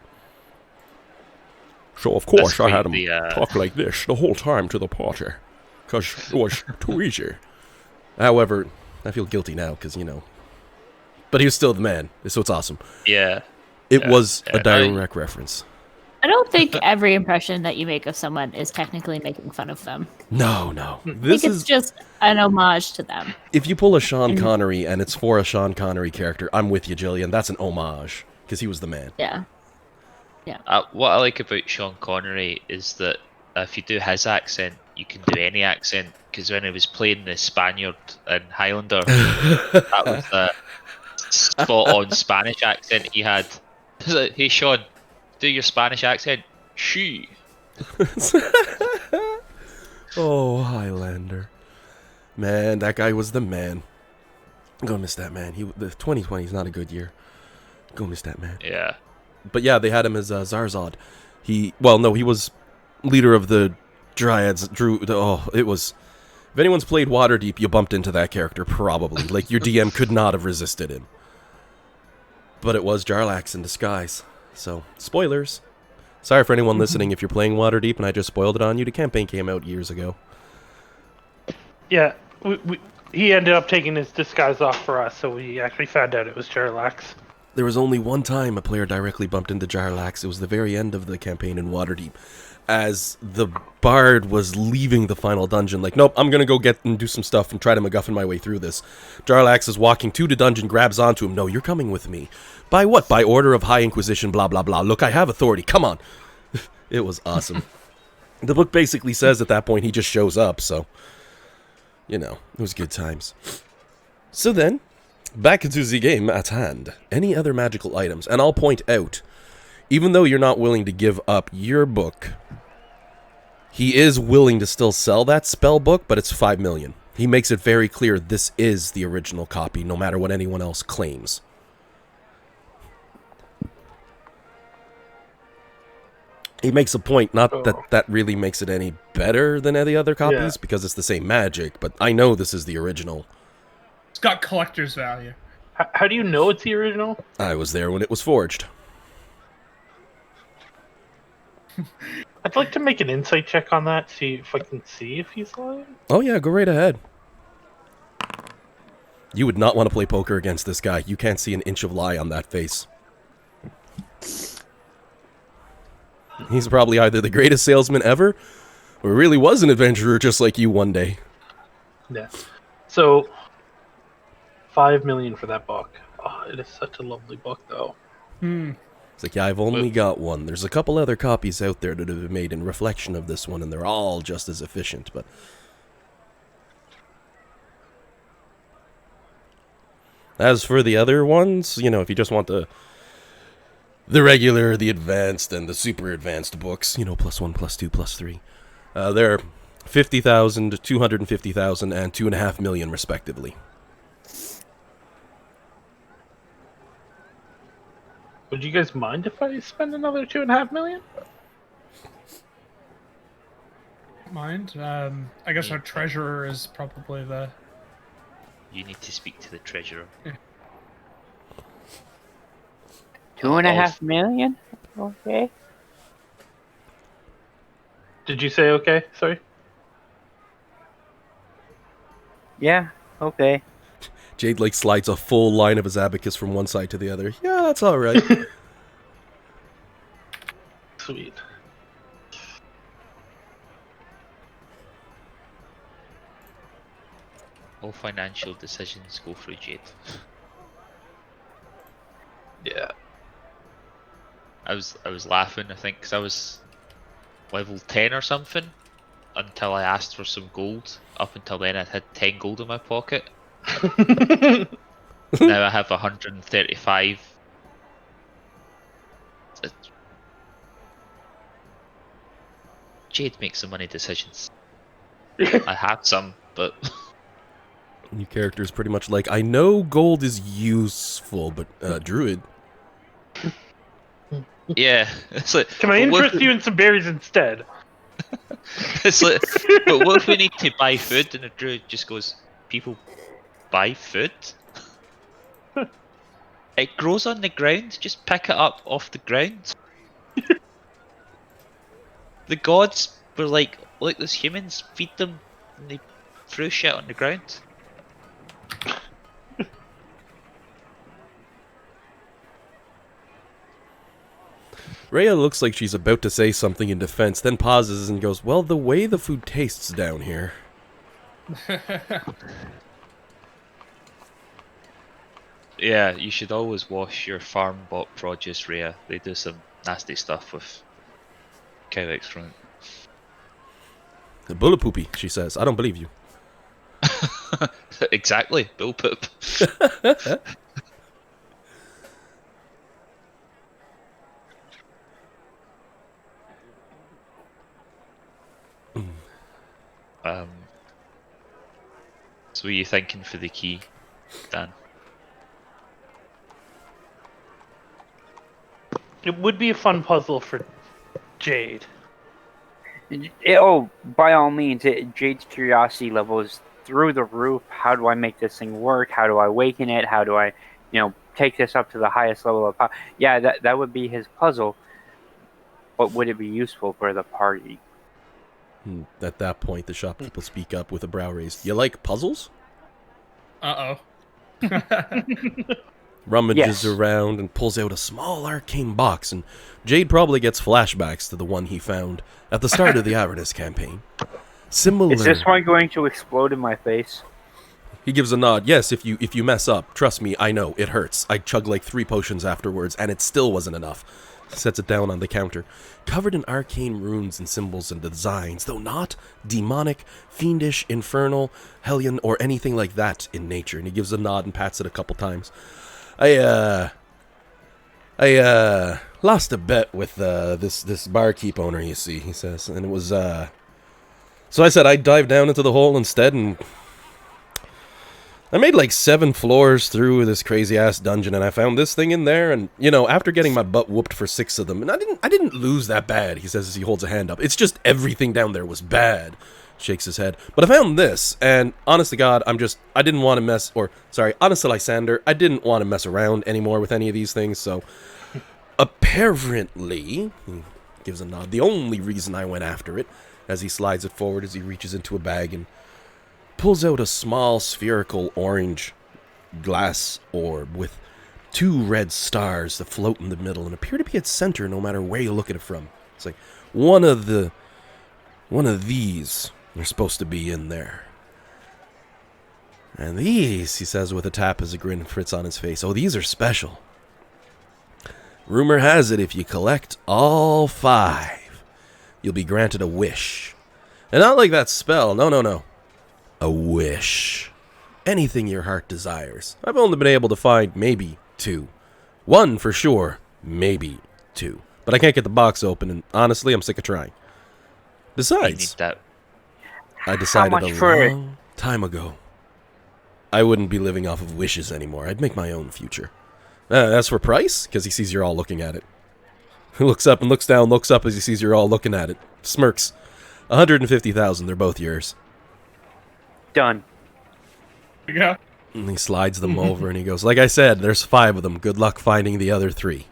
Speaker 1: So of course I had him talk like this the whole time to the party, because it was too easy. However, I feel guilty now, because, but he was still the man, so it's awesome.
Speaker 4: Yeah.
Speaker 1: It was a direct reference.
Speaker 5: I don't think every impression that you make of someone is technically making fun of them.
Speaker 1: No.
Speaker 5: I think it's just an homage to them.
Speaker 1: If you pull a Sean Connery and it's for a Sean Connery character, I'm with you, Jillian. That's an homage, because he was the man.
Speaker 5: Yeah.
Speaker 4: What I like about Sean Connery is that if you do his accent, you can do any accent. Because when he was playing the Spaniard in Highlander, that was the spot-on Spanish accent he had. Like, hey Sean, do your Spanish accent. She.
Speaker 1: Oh, Highlander. Man, that guy was the man. I'm gonna miss that man. The 2020 is not a good year. Gonna miss that man.
Speaker 4: Yeah.
Speaker 1: But yeah, they had him as Zarzod. He was leader of the Dryads. It was. If anyone's played Waterdeep, you bumped into that character, probably. Like, your DM could not have resisted him. But it was Jarlax in disguise. So, spoilers. Sorry for anyone listening if you're playing Waterdeep and I just spoiled it on you. The campaign came out years ago.
Speaker 2: Yeah, he ended up taking his disguise off for us, so we actually found out it was Jarlax.
Speaker 1: There was only one time a player directly bumped into Jarlaxle. It was the very end of the campaign in Waterdeep. As the bard was leaving the final dungeon, like, nope, I'm gonna go get and do some stuff and try to MacGuffin my way through this. Jarlaxle is walking to the dungeon, grabs onto him. No, you're coming with me. By what? By order of High Inquisition, blah, blah, blah. Look, I have authority. Come on. It was awesome. The book basically says at that point he just shows up, so, you know, it was good times. So then, back into the game at hand. Any other magical items? And I'll point out, even though you're not willing to give up your book, he is willing to still sell that spell book, but it's 5 million. He makes it very clear this is the original copy, no matter what anyone else claims. He makes a point, not that that really makes it any better than any other copies, because it's the same magic, but I know this is the original.
Speaker 3: It's got collector's value.
Speaker 2: How do you know it's the original?
Speaker 1: I was there when it was forged.
Speaker 2: I'd like to make an insight check on that, see if I can see if he's lying.
Speaker 1: Oh yeah, go right ahead. You would not want to play poker against this guy. You can't see an inch of lie on that face. He's probably either the greatest salesman ever, or really was an adventurer just like you one day.
Speaker 2: Yeah. So, 5 million for that book. Oh, it is such a lovely book, though.
Speaker 1: It's like, yeah, I've only got one. There's a couple other copies out there that have been made in reflection of this one, and they're all just as efficient, but... As for the other ones, you know, if you just want the regular, the advanced, and the super advanced books, you know, +1, +2, +3, they're 50,000, 250,000, and 2.5 million, respectively.
Speaker 2: Would you guys mind if I spend another 2.5 million?
Speaker 3: Mind? I guess our treasurer is probably the...
Speaker 4: You need to speak to the treasurer.
Speaker 6: 2.5 million? Okay.
Speaker 2: Did you say okay? Sorry?
Speaker 6: Yeah, okay.
Speaker 1: Jade, like, slides a full line of his abacus from one side to the other. Yeah, that's alright.
Speaker 2: Sweet.
Speaker 4: All financial decisions go through Jade.
Speaker 2: Yeah.
Speaker 4: I was laughing, I think, because I was level 10 or something until I asked for some gold. Up until then, I had 10 gold in my pocket. Now I have 135. Jade makes the money decisions. I have some, but
Speaker 1: Your character is pretty much like, I know gold is useful, but, druid.
Speaker 4: yeah, it's like.
Speaker 2: Can I
Speaker 4: but what
Speaker 2: interest you in some berries instead?
Speaker 4: It's like, but what if we need to buy food and the druid just goes, people buy food? It grows on the ground, just pick it up off the ground. The gods were like, look, those humans, feed them, and they threw shit on the ground.
Speaker 1: Rhea looks like she's about to say something in defense, then pauses and goes, well, the way the food tastes down here.
Speaker 4: Yeah, you should always wash your farm bought produce, Rhea. They do some nasty stuff with cow excrement.
Speaker 1: The bullet poopy, she says. I don't believe you.
Speaker 4: Exactly, bull poop. So what are you thinking for the key, Dan?
Speaker 2: It would be a fun puzzle for Jade.
Speaker 6: Oh, by all means, Jade's curiosity level is through the roof. How do I make this thing work? How do I awaken it? How do I, take this up to the highest level of power? Yeah, that would be his puzzle. But would it be useful for the party?
Speaker 1: At that point, the shop people speak up with a brow raised. You like puzzles?
Speaker 3: Uh-oh.
Speaker 1: rummages
Speaker 6: Yes.
Speaker 1: around and pulls out a small arcane box, and Jade probably gets flashbacks to the one he found at the start of the Avernus campaign. Similar.
Speaker 6: Is this one going to explode in my face?
Speaker 1: He gives a nod. Yes, if you mess up, trust me, I know, it hurts. I chugged like 3 potions afterwards, and it still wasn't enough. Sets it down on the counter. Covered in arcane runes and symbols and designs, though not demonic, fiendish, infernal, hellion, or anything like that in nature. And he gives a nod and pats it a couple times. I lost a bet with this barkeep owner, you see, he says. And it was, so I said I'd dive down into the hole instead, and I made like 7 floors through this crazy-ass dungeon, and I found this thing in there, and, you know, after getting my butt whooped for 6 of them, and I didn't lose that bad, he says as he holds a hand up. It's just everything down there was bad. Shakes his head. But I found this, and honest to God, I didn't want to honest to Lysander, I didn't want to mess around anymore with any of these things, so apparently, he gives a nod, the only reason I went after it, as he slides it forward as he reaches into a bag and pulls out a small spherical orange glass orb with 2 red stars that float in the middle and appear to be its center no matter where you look at it from. It's like one of these are supposed to be in there. And these, he says with a tap as a grin fits on his face, oh, these are special. Rumor has it if you collect all 5, you'll be granted a wish. And not like that spell, no. A wish. Anything your heart desires. I've only been able to find maybe 2. 1 for sure, maybe 2. But I can't get the box open, and honestly, I'm sick of trying.
Speaker 4: You need
Speaker 1: Besides,
Speaker 4: that.
Speaker 1: I decided
Speaker 6: much
Speaker 1: a
Speaker 6: for it?
Speaker 1: long time ago I wouldn't be living off of wishes anymore. I'd make my own future. As for price, because he sees you're all looking at it. He looks up and looks down, looks up as he sees you're all looking at it. Smirks. 150,000, they're both yours.
Speaker 6: Done.
Speaker 3: Yeah.
Speaker 1: And he slides them over and he goes, like I said, there's 5 of them. Good luck finding the other 3.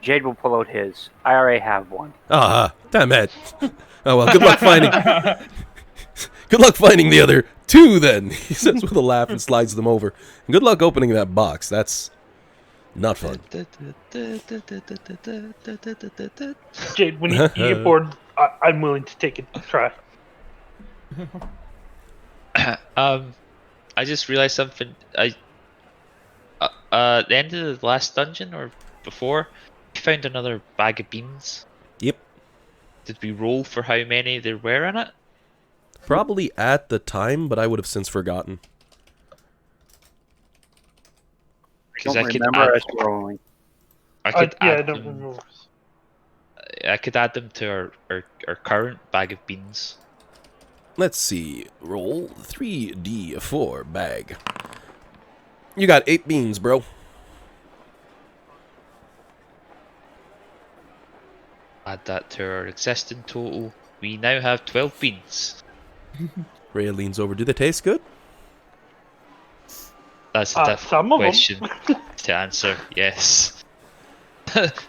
Speaker 6: Jade will pull out his. I already have one.
Speaker 1: Ah, damn it. Oh well, good luck finding the other 2 then, he says with a laugh and slides them over. And good luck opening that box. That's not fun.
Speaker 2: Jade, when you get bored, I'm willing to take a try.
Speaker 4: I just realized something. At the end of the last dungeon or before, we found another bag of beans.
Speaker 1: Yep.
Speaker 4: Did we roll for how many there were in it?
Speaker 1: Probably at the time, but I would have since forgotten.
Speaker 4: Because
Speaker 6: Don't
Speaker 4: I could
Speaker 6: remember
Speaker 4: add,
Speaker 6: us rolling.
Speaker 4: I could
Speaker 2: Yeah, I
Speaker 4: add
Speaker 2: don't
Speaker 4: them.
Speaker 2: remember.
Speaker 4: I could add them to our current bag of beans.
Speaker 1: Let's see. Roll 3d4 bag. You got 8 beans, bro.
Speaker 4: Add that to our existing total. We now have 12 beans.
Speaker 1: Rhea leans over. Do they taste good?
Speaker 4: That's a
Speaker 2: Some
Speaker 4: difficult
Speaker 2: of 'em.
Speaker 4: question to answer. Yes.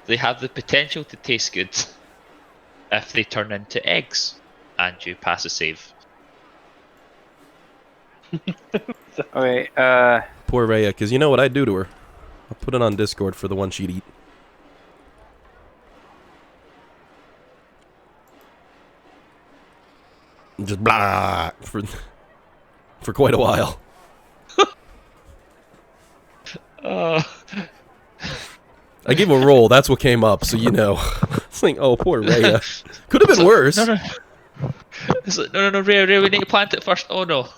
Speaker 4: They have the potential to taste good if they turn into eggs and you pass a save.
Speaker 6: Okay,
Speaker 1: Poor Rhea, because you know what I'd do to her. I'll put it on Discord for the one she'd eat. Just blah for quite a while. I gave him a roll. That's what came up. So you know, it's like, oh, poor Rhea. Could have been worse.
Speaker 4: No. It's like, no, Ray, we need to plant it first. Oh no.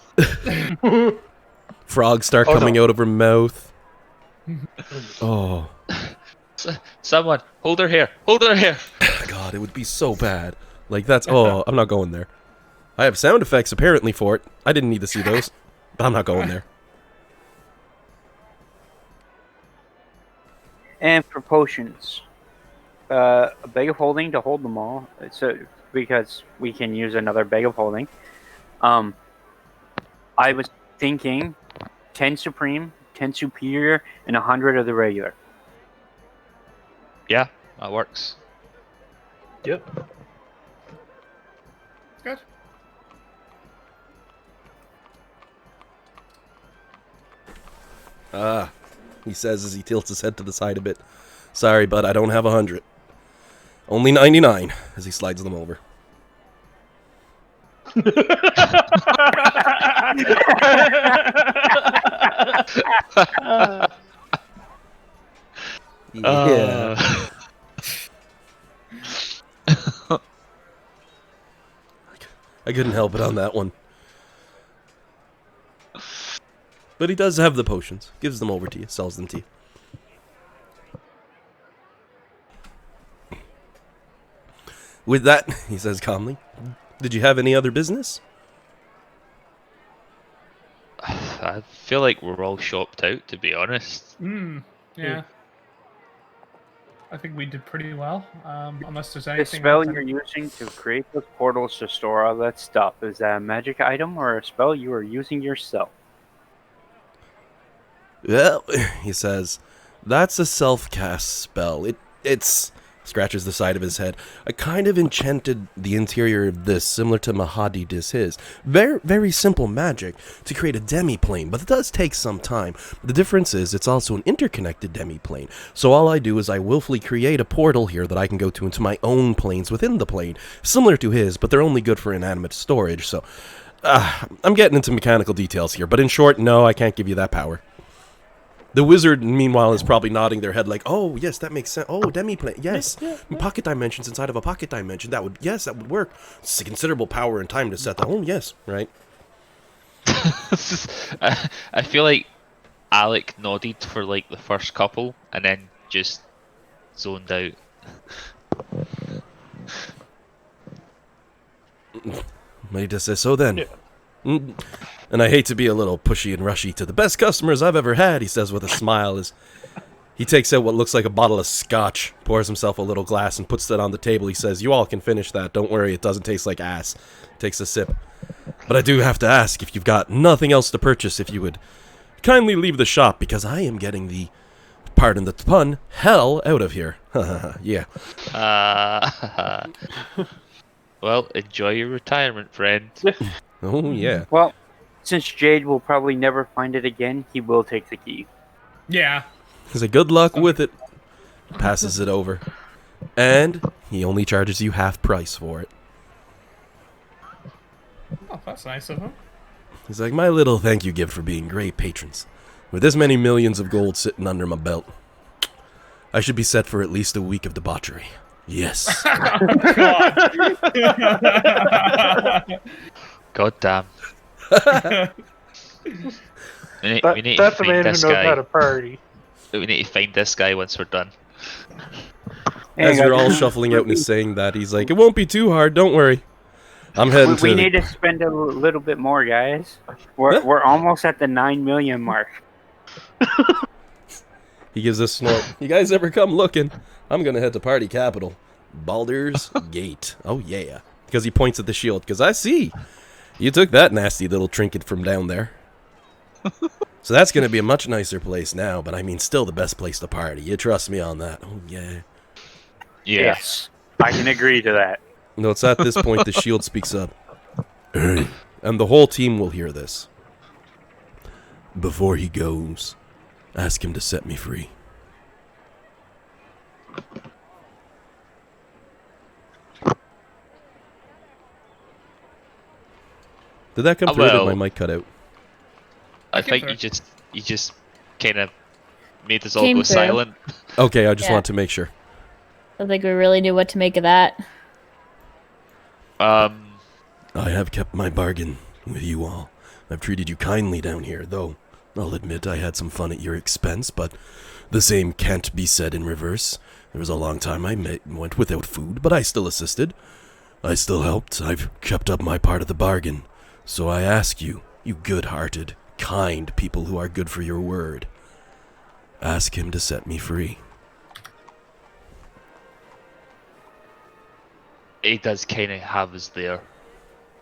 Speaker 1: Frogs start
Speaker 2: Oh,
Speaker 1: coming
Speaker 2: no.
Speaker 1: out of her mouth. Oh
Speaker 4: Someone, hold her hair. Hold her hair.
Speaker 1: my God, it would be so bad. Like that's. Oh, I'm not going there. I have sound effects apparently for it. I didn't need to see those, but I'm not going there.
Speaker 6: and for potions, a bag of holding to hold them all. So because we can use another bag of holding. I was thinking 10 supreme, 10 superior, and 100 of the regular.
Speaker 4: Yeah, that works.
Speaker 2: Yep.
Speaker 3: Good.
Speaker 1: he says as he tilts his head to the side a bit. Sorry, but I don't have 100. Only 99, as he slides them over. Yeah. I couldn't help it on that one. But he does have the potions. Gives them over to you. Sells them to you. With that, he says calmly, did you have any other business?
Speaker 4: I feel like we're all shopped out, to be honest.
Speaker 3: Yeah. I think we did pretty well. Unless there's
Speaker 6: The
Speaker 3: anything.
Speaker 6: spell
Speaker 3: else
Speaker 6: you're using to create those portals to store all that stuff, is that a magic item or a spell you are using yourself?
Speaker 1: Well, he says, that's a self-cast spell. It's... Scratches the side of his head. I kind of enchanted the interior of this, similar to Mahadi does his. Very, very simple magic to create a demi-plane, but it does take some time. The difference is it's also an interconnected demi-plane. So all I do is I willfully create a portal here that I can go to into my own planes within the plane, similar to his, but they're only good for inanimate storage, so... I'm getting into mechanical details here, but in short, no, I can't give you that power. The wizard, meanwhile, is probably nodding their head like, oh, yes, that makes sense. Oh, demi-plane, yes. Pocket dimensions inside of a pocket dimension. That would work. It's a considerable power and time to set that. Oh, yes, right.
Speaker 4: I feel like Alec nodded for like the first couple and then just zoned out.
Speaker 1: Maida says, so then.
Speaker 2: Yeah.
Speaker 1: And I hate to be a little pushy and rushy to the best customers I've ever had, he says with a smile as he takes out what looks like a bottle of scotch, pours himself a little glass and puts that on the table. He says, you all can finish that. Don't worry, it doesn't taste like ass. Takes a sip. But I do have to ask, if you've got nothing else to purchase, if you would kindly leave the shop, because I am getting the, pardon the pun, hell out of here. Yeah.
Speaker 4: Well, enjoy your retirement, friend.
Speaker 1: Oh, yeah.
Speaker 6: Well, since Jade will probably never find it again, he will take the key.
Speaker 3: Yeah.
Speaker 1: He says, good luck with it. Passes it over. And he only charges you half price for it.
Speaker 3: Oh, that's nice of him.
Speaker 1: He's like, my little thank you gift for being great patrons. With this many millions of gold sitting under my belt, I should be set for at least a week of debauchery. Yes.
Speaker 4: God damn. We need
Speaker 2: That's
Speaker 4: to
Speaker 2: a
Speaker 4: find
Speaker 2: man who
Speaker 4: this
Speaker 2: knows how
Speaker 4: guy.
Speaker 2: to party.
Speaker 4: We need to find this guy once we're done.
Speaker 1: As you're all shuffling out and he's saying that, he's like, it won't be too hard, don't worry. I'm heading
Speaker 6: We
Speaker 1: to...
Speaker 6: need to spend a little bit more, guys. We're almost at the 9 million mark.
Speaker 1: He gives a snort. You guys ever come looking? I'm gonna head to Party Capital. Baldur's Gate. Oh, yeah. Because he points at the shield. Because I see. You took that nasty little trinket from down there. So that's gonna be a much nicer place now, but I mean, still the best place to party. You trust me on that. Oh, yeah.
Speaker 6: Yes. I can agree to that.
Speaker 1: No, it's at this point the shield speaks up. And the whole team will hear this. Before he goes, ask him to set me free. Did that come through? Or did my mic cut out?
Speaker 4: I
Speaker 3: came
Speaker 4: think
Speaker 3: through.
Speaker 4: you just kind of made us all
Speaker 5: Came
Speaker 4: go
Speaker 5: through.
Speaker 4: silent.
Speaker 1: Okay, I just
Speaker 5: Yeah.
Speaker 1: wanted to make sure.
Speaker 5: I don't think we really knew what to make of that.
Speaker 1: I have kept my bargain with you all. I've treated you kindly down here, though I'll admit I had some fun at your expense, but the same can't be said in reverse. There was a long time I went without food, but I still assisted. I still helped. I've kept up my part of the bargain. So I ask you, you good-hearted, kind people who are good for your word, ask him to set me free.
Speaker 4: He does kind of have us there.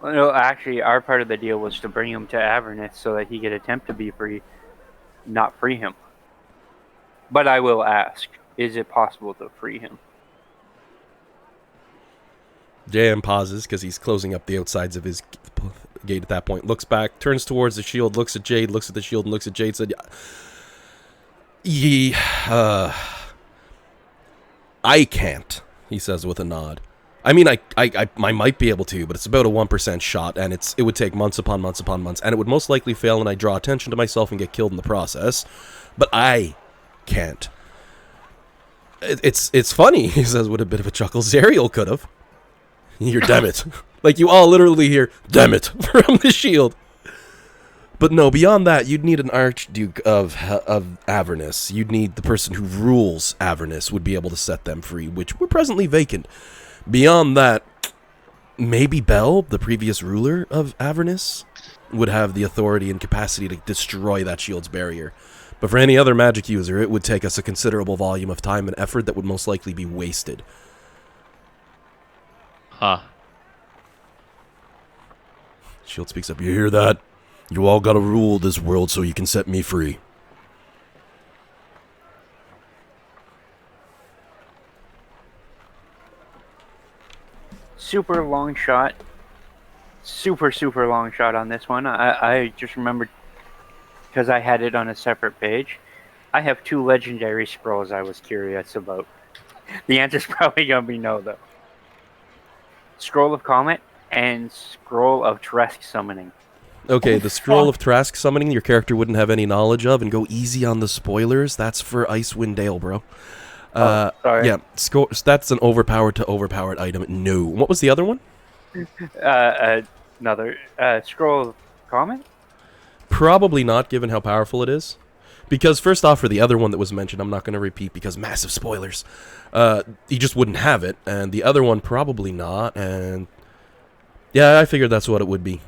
Speaker 6: Well, no, actually, our part of the deal was to bring him to Avernus so that he could attempt to be free, not free him. But I will ask, is it possible to free him?
Speaker 1: JM pauses because he's closing up the outsides of his gate at that point. Looks back, turns towards the shield, looks at Jade, looks at the shield, and looks at Jade. Said, Ye, I can't, he says with a nod. I mean, I might be able to, but it's about a 1% shot, and it would take months upon months upon months, and it would most likely fail, and I'd draw attention to myself and get killed in the process. But I can't. It's funny, he says with a bit of a chuckle. Zariel could have. You hear, damn it. Like, you all literally hear, damn it, from the shield. But no, beyond that, you'd need an Archduke of Avernus. You'd need the person who rules Avernus would be able to set them free, which we're presently vacant. Beyond that, maybe Bel, the previous ruler of Avernus, would have the authority and capacity to destroy that shield's barrier. But for any other magic user, it would take us a considerable volume of time and effort that would most likely be wasted.
Speaker 4: Huh.
Speaker 1: Shield speaks up. You hear that? You all gotta rule this world so you can set me free.
Speaker 6: Super long shot. Super long shot on this one. I just remembered, because I had it on a separate page. I have 2 legendary scrolls I was curious about. The answer's probably gonna be no, though. Scroll of Comet and Scroll of Trask Summoning.
Speaker 1: Okay, the Scroll of Trask Summoning your character wouldn't have any knowledge of, and go easy on the spoilers. That's for Icewind Dale, bro.
Speaker 6: Sorry.
Speaker 1: Yeah, that's an overpowered to overpowered item. No. What was the other one?
Speaker 6: Another Scroll of Comet?
Speaker 1: Probably not, given how powerful it is. Because first off, for the other one that was mentioned, I'm not going to repeat because massive spoilers. He just wouldn't have it, and the other one probably not, and yeah, I figured that's what it would be.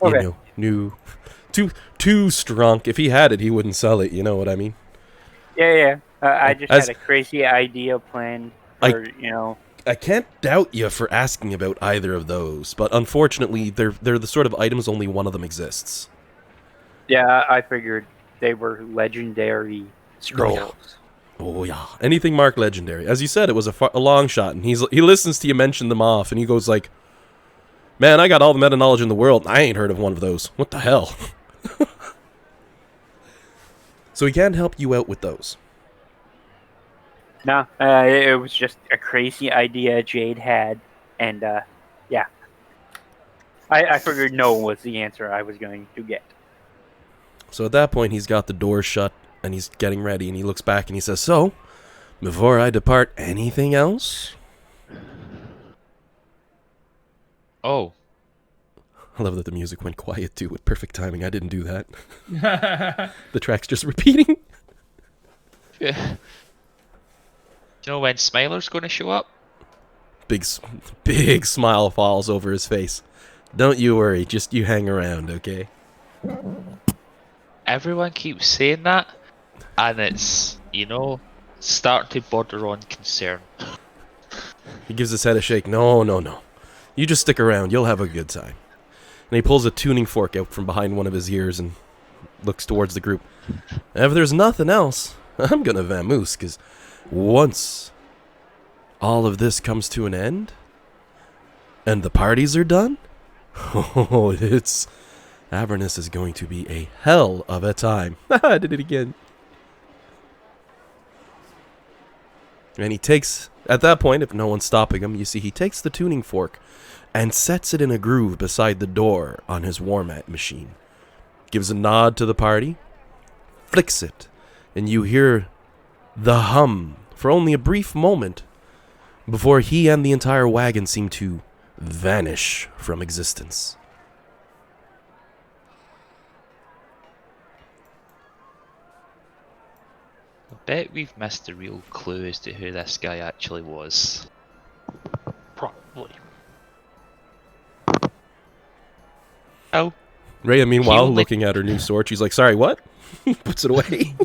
Speaker 6: Okay.
Speaker 1: You know, too strong. If he had it, he wouldn't sell it. You know what I mean?
Speaker 6: Yeah. I just had a crazy idea plan for,
Speaker 1: I can't doubt you for asking about either of those, but unfortunately, they're the sort of items only one of them exists.
Speaker 6: Yeah, I figured they were legendary scrolls.
Speaker 1: Oh yeah, anything marked legendary. As you said, it was a long shot, and he listens to you mention them off, and he goes like, "Man, I got all the meta knowledge in the world. I ain't heard of one of those. What the hell?" So he can't help you out with those.
Speaker 6: No, it was just a crazy idea Jade had, and yeah. I figured no was the answer I was going to get.
Speaker 1: So at that point, he's got the door shut, and he's getting ready, and he looks back, and he says, "So, before I depart, anything else?"
Speaker 4: Oh.
Speaker 1: I love that the music went quiet, too, with perfect timing. I didn't do that. The track's just repeating.
Speaker 4: Yeah. Do you know when Smiler's going to show up?
Speaker 1: Big smile falls over his face. Don't you worry, just you hang around, okay?
Speaker 4: Everyone keeps saying that, and it's, starting to border on concern.
Speaker 1: He gives his head a shake. No. You just stick around, you'll have a good time. And he pulls a tuning fork out from behind one of his ears and looks towards the group. If there's nothing else, I'm gonna vamoose, because once all of this comes to an end, and the parties are done, Avernus is going to be a hell of a time. I did it again. And he takes, at that point, if no one's stopping him, you see he takes the tuning fork and sets it in a groove beside the door on his war mat machine. Gives a nod to the party, flicks it, and you hear the hum for only a brief moment before he and the entire wagon seem to vanish from existence.
Speaker 4: I bet we've missed a real clue as to who this guy actually was.
Speaker 2: Probably.
Speaker 4: Oh.
Speaker 1: Rhea, meanwhile,
Speaker 4: only-
Speaker 1: looking at her new sword, she's like, "Sorry, what?" Puts it away.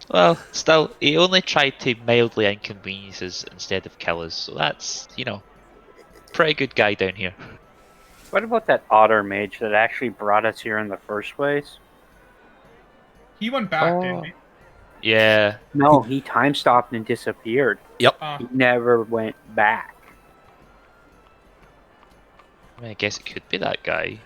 Speaker 4: Well, still, he only tried to mildly inconvenience us instead of kill us, so that's, pretty good guy down here.
Speaker 6: What about that otter mage that actually brought us here in the first place?
Speaker 3: He went back, didn't he?
Speaker 4: Yeah.
Speaker 6: No, he time stopped and disappeared.
Speaker 1: Yep.
Speaker 6: He never went back.
Speaker 4: I guess it could be that guy.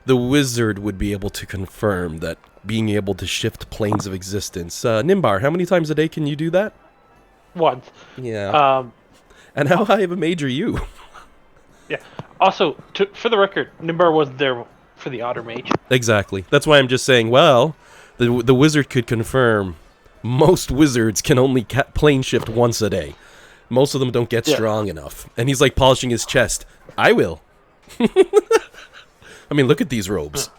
Speaker 1: the wizard would be able to confirm that being able to shift planes of existence. Nimbar, how many times a day can you do that?
Speaker 2: Once.
Speaker 1: Yeah. And how high of a mage are you?
Speaker 2: Yeah. Also, for the record, Nimbar wasn't there for the Otter Mage.
Speaker 1: Exactly. That's why I'm just saying, well, the wizard could confirm most wizards can only plane shift once a day. Most of them don't get strong enough. And he's like polishing his chest. I will. I mean, look at these robes.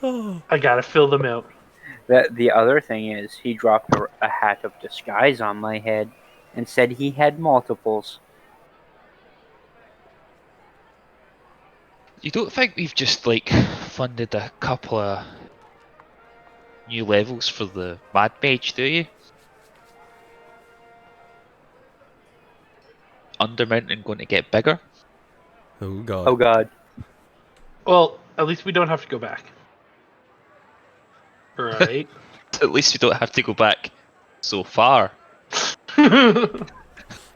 Speaker 2: I gotta fill them out.
Speaker 6: The other thing is, he dropped a hat of disguise on my head and said he had multiples.
Speaker 4: You don't think we've just like funded a couple of new levels for the Mad Mage, do you? Undermountain going to get bigger?
Speaker 1: Oh, God.
Speaker 6: Oh god.
Speaker 2: Well, at least we don't have to go back. Right?
Speaker 4: At least we don't have to go back so far.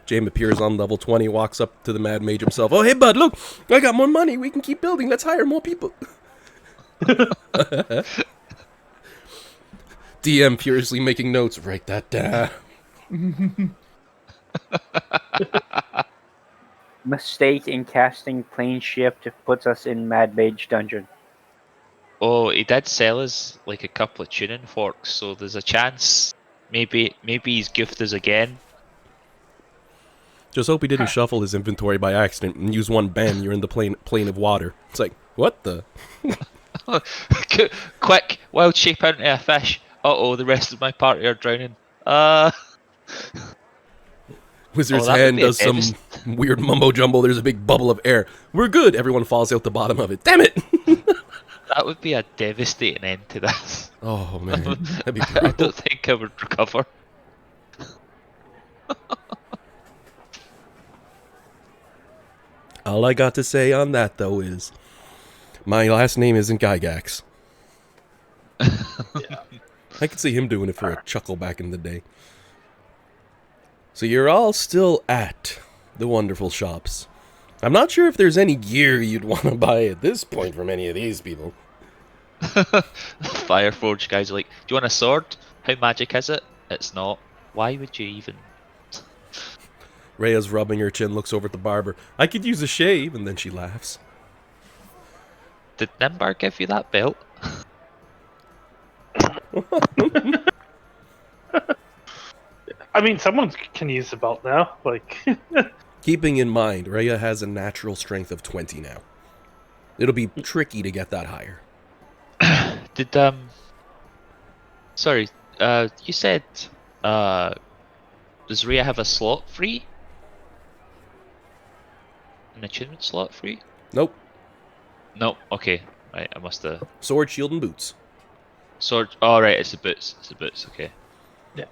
Speaker 1: James appears on level 20, walks up to the Mad Mage himself. Oh, hey, bud, look! I got more money. We can keep building. Let's hire more people. DM furiously making notes. Write that down.
Speaker 6: Mistake in casting plane shift puts us in Mad Mage dungeon.
Speaker 4: Oh, he did sell us like a couple of tuning forks, so there's a chance. Maybe he's goofed us again.
Speaker 1: Just hope he didn't shuffle his inventory by accident and use one bam, you're in the plane of water. It's like, what the?
Speaker 4: Quick, wild shape out into a fish. Uh-oh, the rest of my party are drowning.
Speaker 1: Wizard's
Speaker 4: that would
Speaker 1: hand
Speaker 4: be a
Speaker 1: does some weird mumbo jumbo. There's a big bubble of air. We're good. Everyone falls out the bottom of it. Damn it!
Speaker 4: That would be a devastating end to this.
Speaker 1: Oh, man. That'd be
Speaker 4: I
Speaker 1: brutal.
Speaker 4: don't think I would recover.
Speaker 1: All I got to say on that, though, is my last name isn't Gygax. I could see him doing it for a chuckle back in the day. So you're all still at the wonderful shops. I'm not sure if there's any gear you'd want to buy at this point from any of these people.
Speaker 4: Fireforge guys are like, do you want a sword? How magic is it? It's not. Why would you even?
Speaker 1: Rhea's rubbing her chin, looks over at the barber. I could use a shave, and then she laughs.
Speaker 4: Did Nimbar give you that belt?
Speaker 2: I mean, someone can use the belt now. Like,
Speaker 1: Keeping in mind, Rhea has a natural strength of 20 now. It'll be tricky to get that higher.
Speaker 4: Did sorry, you said does Rhea have a slot free? An attunement slot free?
Speaker 1: Nope.
Speaker 4: No. Okay. Right. I must have.
Speaker 1: Sword, shield, and boots.
Speaker 4: Sword. Oh right, it's the boots. It's the boots. Okay.
Speaker 2: Yeah.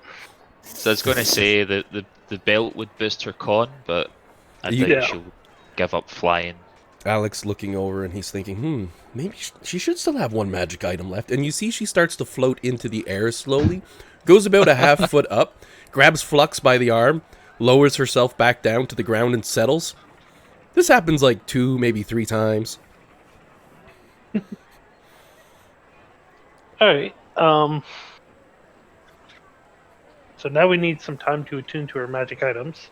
Speaker 4: So I was going to say that the belt would boost her con, but I think
Speaker 2: Yeah.
Speaker 4: she'll give up flying.
Speaker 1: Alex looking over and he's thinking, maybe she should still have one magic item left. And you see she starts to float into the air slowly, goes about a half foot up, grabs Flux by the arm, lowers herself back down to the ground and settles. This happens like 2, maybe 3 times.
Speaker 2: alright. So now we need some time to attune to our magic items.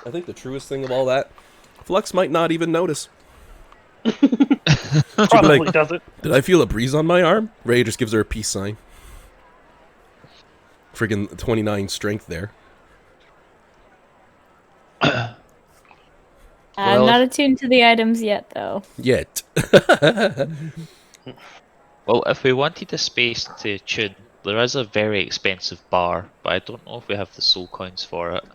Speaker 1: I think the truest thing of all that, Flux might not even notice.
Speaker 2: Probably
Speaker 1: like,
Speaker 2: doesn't.
Speaker 1: Did I feel a breeze on my arm? Ray just gives her a peace sign. Friggin' 29 strength there.
Speaker 5: I'm not attuned to the items yet, though.
Speaker 1: Yet.
Speaker 4: Well, if we wanted a space to tune, there is a very expensive bar, but I don't know if we have the soul coins for it.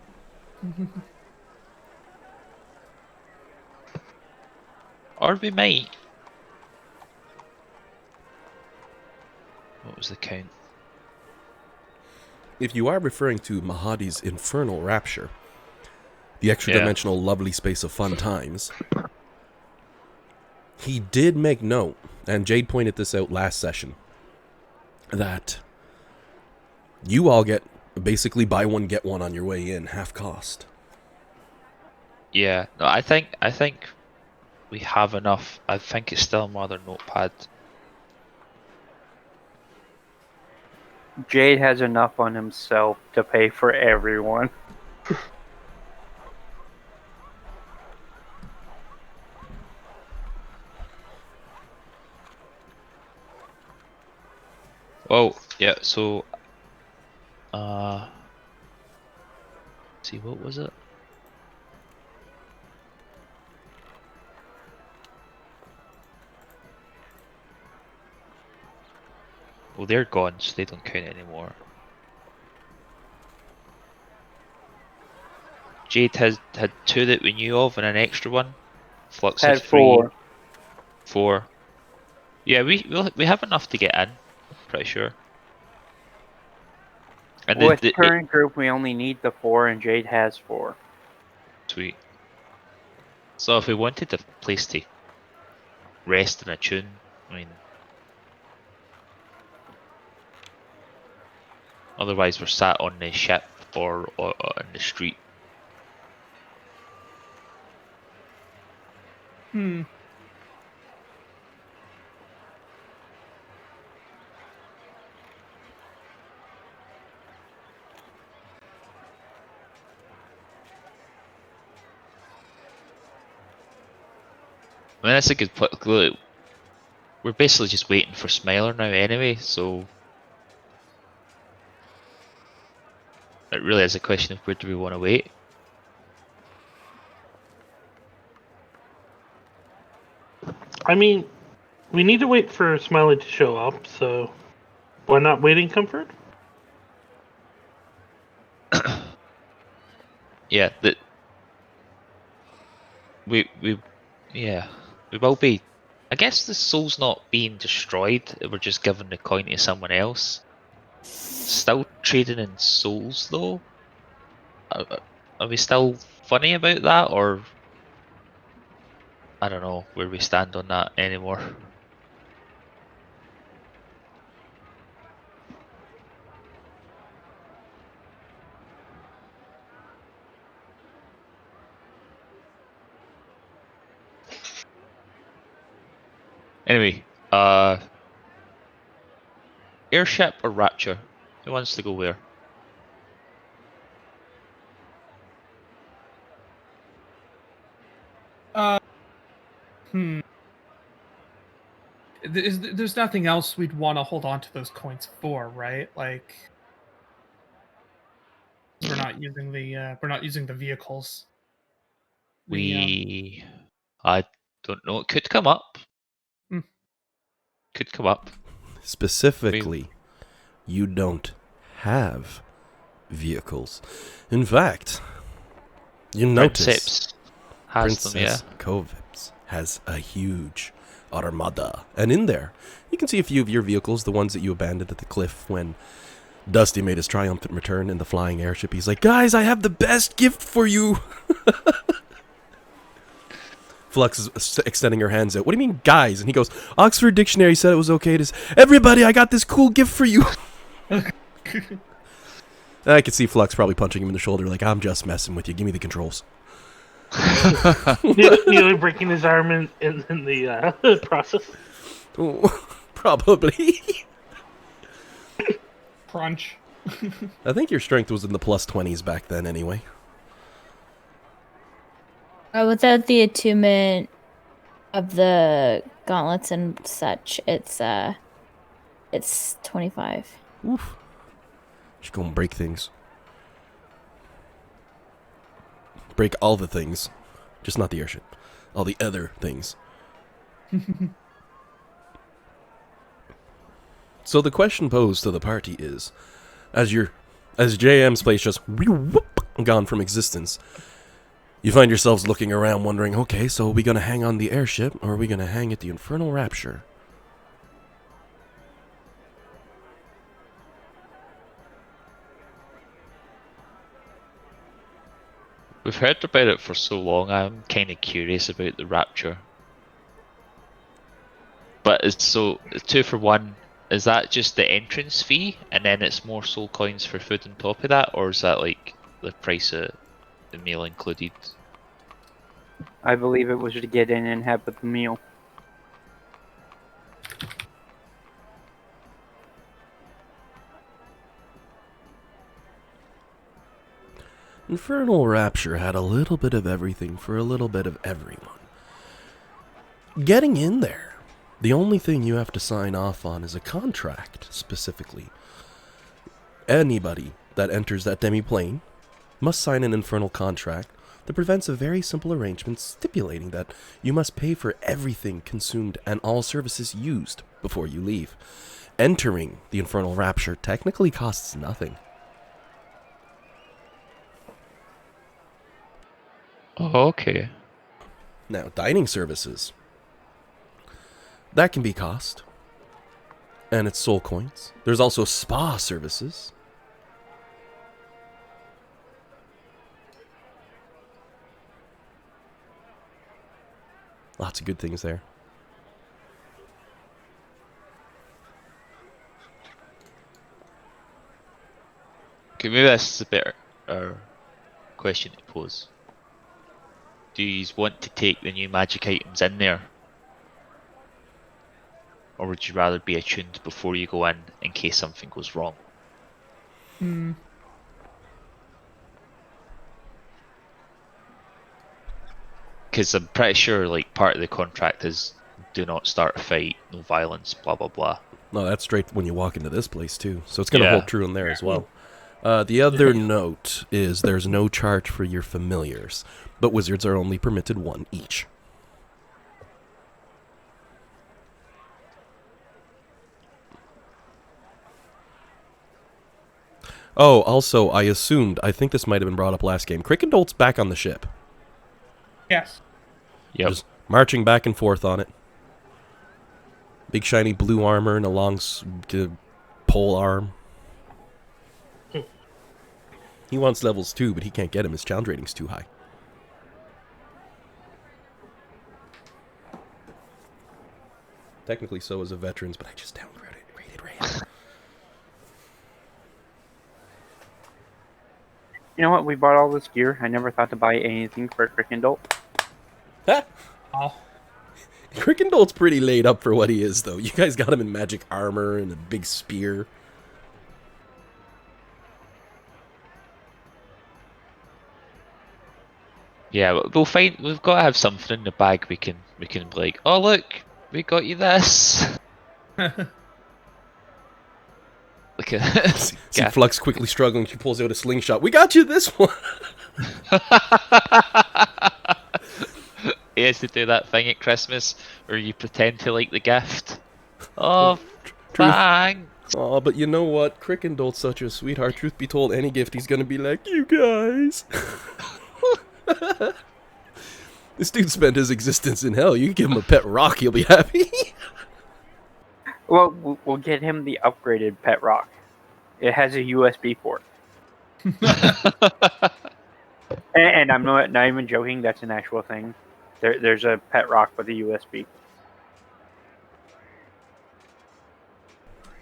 Speaker 4: Or we might. What was the count?
Speaker 1: If you are referring to Mahadi's Infernal Rapture, the extra-dimensional lovely space of fun times, he did make note, and Jade pointed this out last session, that you all get basically buy one, get one on your way in, half cost.
Speaker 4: Yeah, no, I think we have enough. I think it's still another notepad.
Speaker 6: Jade has enough on himself to pay for everyone.
Speaker 4: Oh, yeah, so see, what was it? Well, they're gone, so they don't count anymore. Jade had 2 that we knew of and an extra one. Flux had
Speaker 6: Had
Speaker 4: 3,
Speaker 6: 4.
Speaker 4: 4. Yeah, we have enough to get in. Pretty sure. And
Speaker 6: With current group, we only need the 4, and Jade has 4.
Speaker 4: Sweet. So if we wanted a place to rest and attune, I mean, otherwise we're sat on the ship or in the street. I mean, that's a good point. We're basically just waiting for Smiler now anyway, so it really is a question of where do we want to wait.
Speaker 2: I mean, we need to wait for Smiley to show up, so why not wait in comfort?
Speaker 4: Yeah, that we yeah, we will be. I guess the soul's not being destroyed. We're just giving the coin to someone else. Still trading in souls though. Are we still funny about that, or I don't know where we stand on that anymore? Anyway, airship or rapture? Who wants to go where?
Speaker 3: There's nothing else we'd want to hold on to those coins for, right? Like, we're not using the vehicles.
Speaker 4: I don't know. It could come up.
Speaker 3: Hmm.
Speaker 4: Could come up.
Speaker 1: Specifically, you don't have vehicles. In fact, you notice
Speaker 4: Princeps has them, yeah.
Speaker 1: Princess Kovips has a huge armada. And in there, you can see a few of your vehicles, the ones that you abandoned at the cliff when Dusty made his triumphant return in the flying airship. He's like, guys, I have the best gift for you. Flux is extending her hands out. What do you mean, guys? And he goes, Oxford Dictionary said it was okay to... Everybody, I got this cool gift for you. I could see Flux probably punching him in the shoulder like, I'm just messing with you. Give me the controls.
Speaker 2: Nearly breaking his arm in the process.
Speaker 1: Ooh, probably.
Speaker 3: Crunch.
Speaker 1: I think your strength was in the plus 20s back then anyway.
Speaker 5: Without the attunement of the gauntlets and such, it's 25.
Speaker 1: Oof. Just go and break things. Break all the things. Just not the airship. All the other things. So the question posed to the party is, as JM's place just gone from existence, you find yourselves looking around wondering, okay, so are we going to hang on the airship, or are we going to hang at the Infernal Rapture?
Speaker 4: We've heard about it for so long, I'm kind of curious about the Rapture. But it's so, 2 for 1, is that just the entrance fee, and then it's more soul coins for food on top of that, or is that like the price of the meal included?
Speaker 6: I believe it was to get in and have the meal.
Speaker 1: Infernal Rapture had a little bit of everything for a little bit of everyone. Getting in there, the only thing you have to sign off on is a contract, specifically. Anybody that enters that demi-plane must sign an infernal contract that prevents a very simple arrangement stipulating that you must pay for everything consumed and all services used before you leave. Entering the Infernal Rapture technically costs nothing.
Speaker 4: Oh, okay.
Speaker 1: Now, dining services. That can be cost. And it's soul coins. There's also spa services. Lots of good things there.
Speaker 4: Okay, maybe that's a better question to pose. Do you want to take the new magic items in there? Or would you rather be attuned before you go in case something goes wrong? Because I'm pretty sure like part of the contract is do not start a fight, no violence, blah blah blah.
Speaker 1: No, that's straight when you walk into this place, too. So it's going to
Speaker 4: Yeah.
Speaker 1: hold true in there as well. The other note is there's no charge for your familiars, but wizards are only permitted one each. Oh, also, I think this might have been brought up last game. Crickendolt's back on the ship.
Speaker 3: Yes.
Speaker 4: Yep.
Speaker 1: Just marching back and forth on it. Big shiny blue armor and a long pole arm. He wants levels 2, but he can't get him. His challenge rating's too high. Technically so is a veterans, but I just downgraded Ray.
Speaker 6: You know what? We bought all this gear. I never thought to buy anything for Crickendalt.
Speaker 1: Ha!
Speaker 3: Oh.
Speaker 1: Crickendolt's pretty laid up for what he is, though. You guys got him in magic armor and a big spear.
Speaker 4: Yeah, we'll find. We've got to have something in the bag. We can be like, oh look, we got you this. Like a
Speaker 1: See Flux quickly struggling. She pulls out a slingshot. We got you this one.
Speaker 4: He has to do that thing at Christmas where you pretend to like the gift. Oh,
Speaker 1: True.
Speaker 4: thanks.
Speaker 1: Oh, but you know what? Crickendolt's such a sweetheart. Truth be told, any gift he's gonna be like, you guys. This dude spent his existence in hell. You give him a pet rock, he'll be happy.
Speaker 6: Well, we'll get him the upgraded pet rock. It has a USB port. And I'm not even joking. That's an actual thing. There's a pet rock with a USB.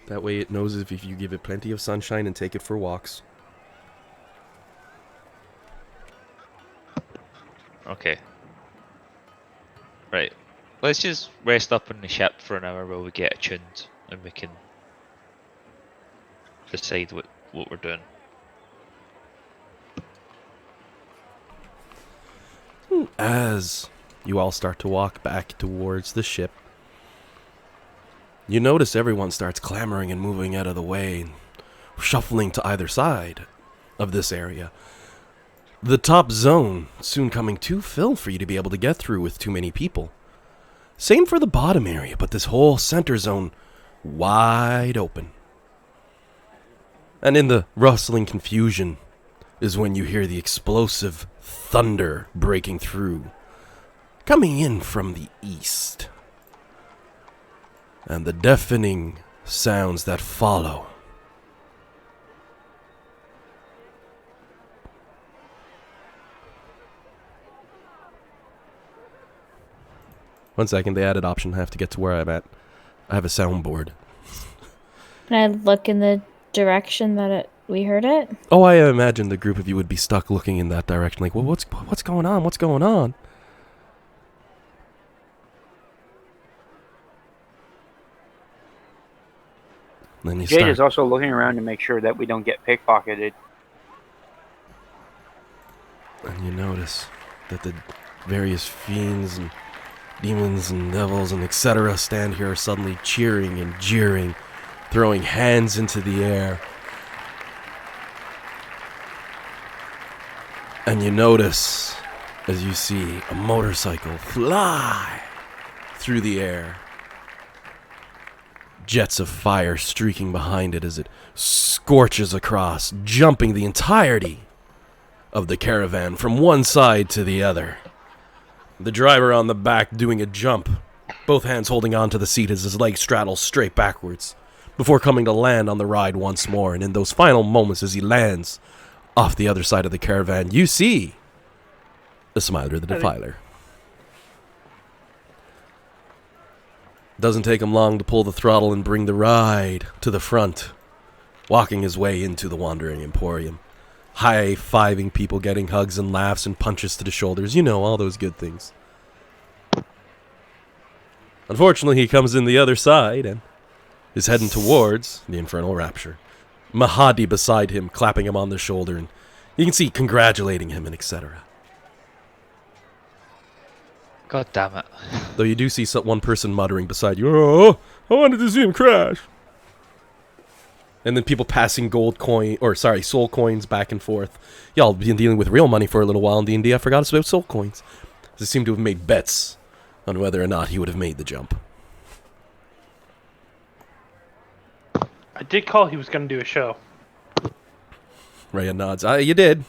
Speaker 1: That way it knows if you give it plenty of sunshine and take it for walks.
Speaker 4: Okay. Right. Let's just rest up on the ship for an hour while we get attuned and we can decide what we're doing.
Speaker 1: As you all start to walk back towards the ship, you notice everyone starts clamoring and moving out of the way, shuffling to either side of this area. The top zone soon coming too full for you to be able to get through with too many people. Same for the bottom area, but this whole center zone wide open. And in the rustling confusion is when you hear the explosive thunder breaking through, coming in from the east. And the deafening sounds that follow. One second, they added option. I have to get to where I'm at. I have a soundboard.
Speaker 5: Can I look in the direction that we heard it?
Speaker 1: Oh, I imagine the group of you would be stuck looking in that direction. Like, well, what's going on? What's going on? Then you
Speaker 6: Jade
Speaker 1: start.
Speaker 6: is also looking around to make sure that we don't get pickpocketed.
Speaker 1: And you notice that the various fiends and demons and devils and etc. stand here suddenly cheering and jeering, throwing hands into the air. And you notice as you see a motorcycle fly through the air. Jets of fire streaking behind it as it scorches across, jumping the entirety of the caravan from one side to the other. The driver on the back doing a jump, both hands holding onto the seat as his legs straddle straight backwards, before coming to land on the ride once more. And in those final moments as he lands off the other side of the caravan, you see the Smiler the Defiler. Doesn't take him long to pull the throttle and bring the ride to the front, walking his way into the Wandering Emporium, high-fiving people, getting hugs and laughs and punches to the shoulders, you know, all those good things. Unfortunately, he comes in the other side and is heading towards the Infernal Rapture. Mahadi beside him, clapping him on the shoulder, and you can see congratulating him and etc.
Speaker 4: God damn it.
Speaker 1: Though you do see one person muttering beside you, "Oh, I wanted to see him crash." And then people passing soul coins back and forth. Y'all been dealing with real money for a little while in D&D. I forgot about soul coins. They seem to have made bets on whether or not he would have made the jump.
Speaker 2: I did call he was going to do a show.
Speaker 1: Rhea nods. You did.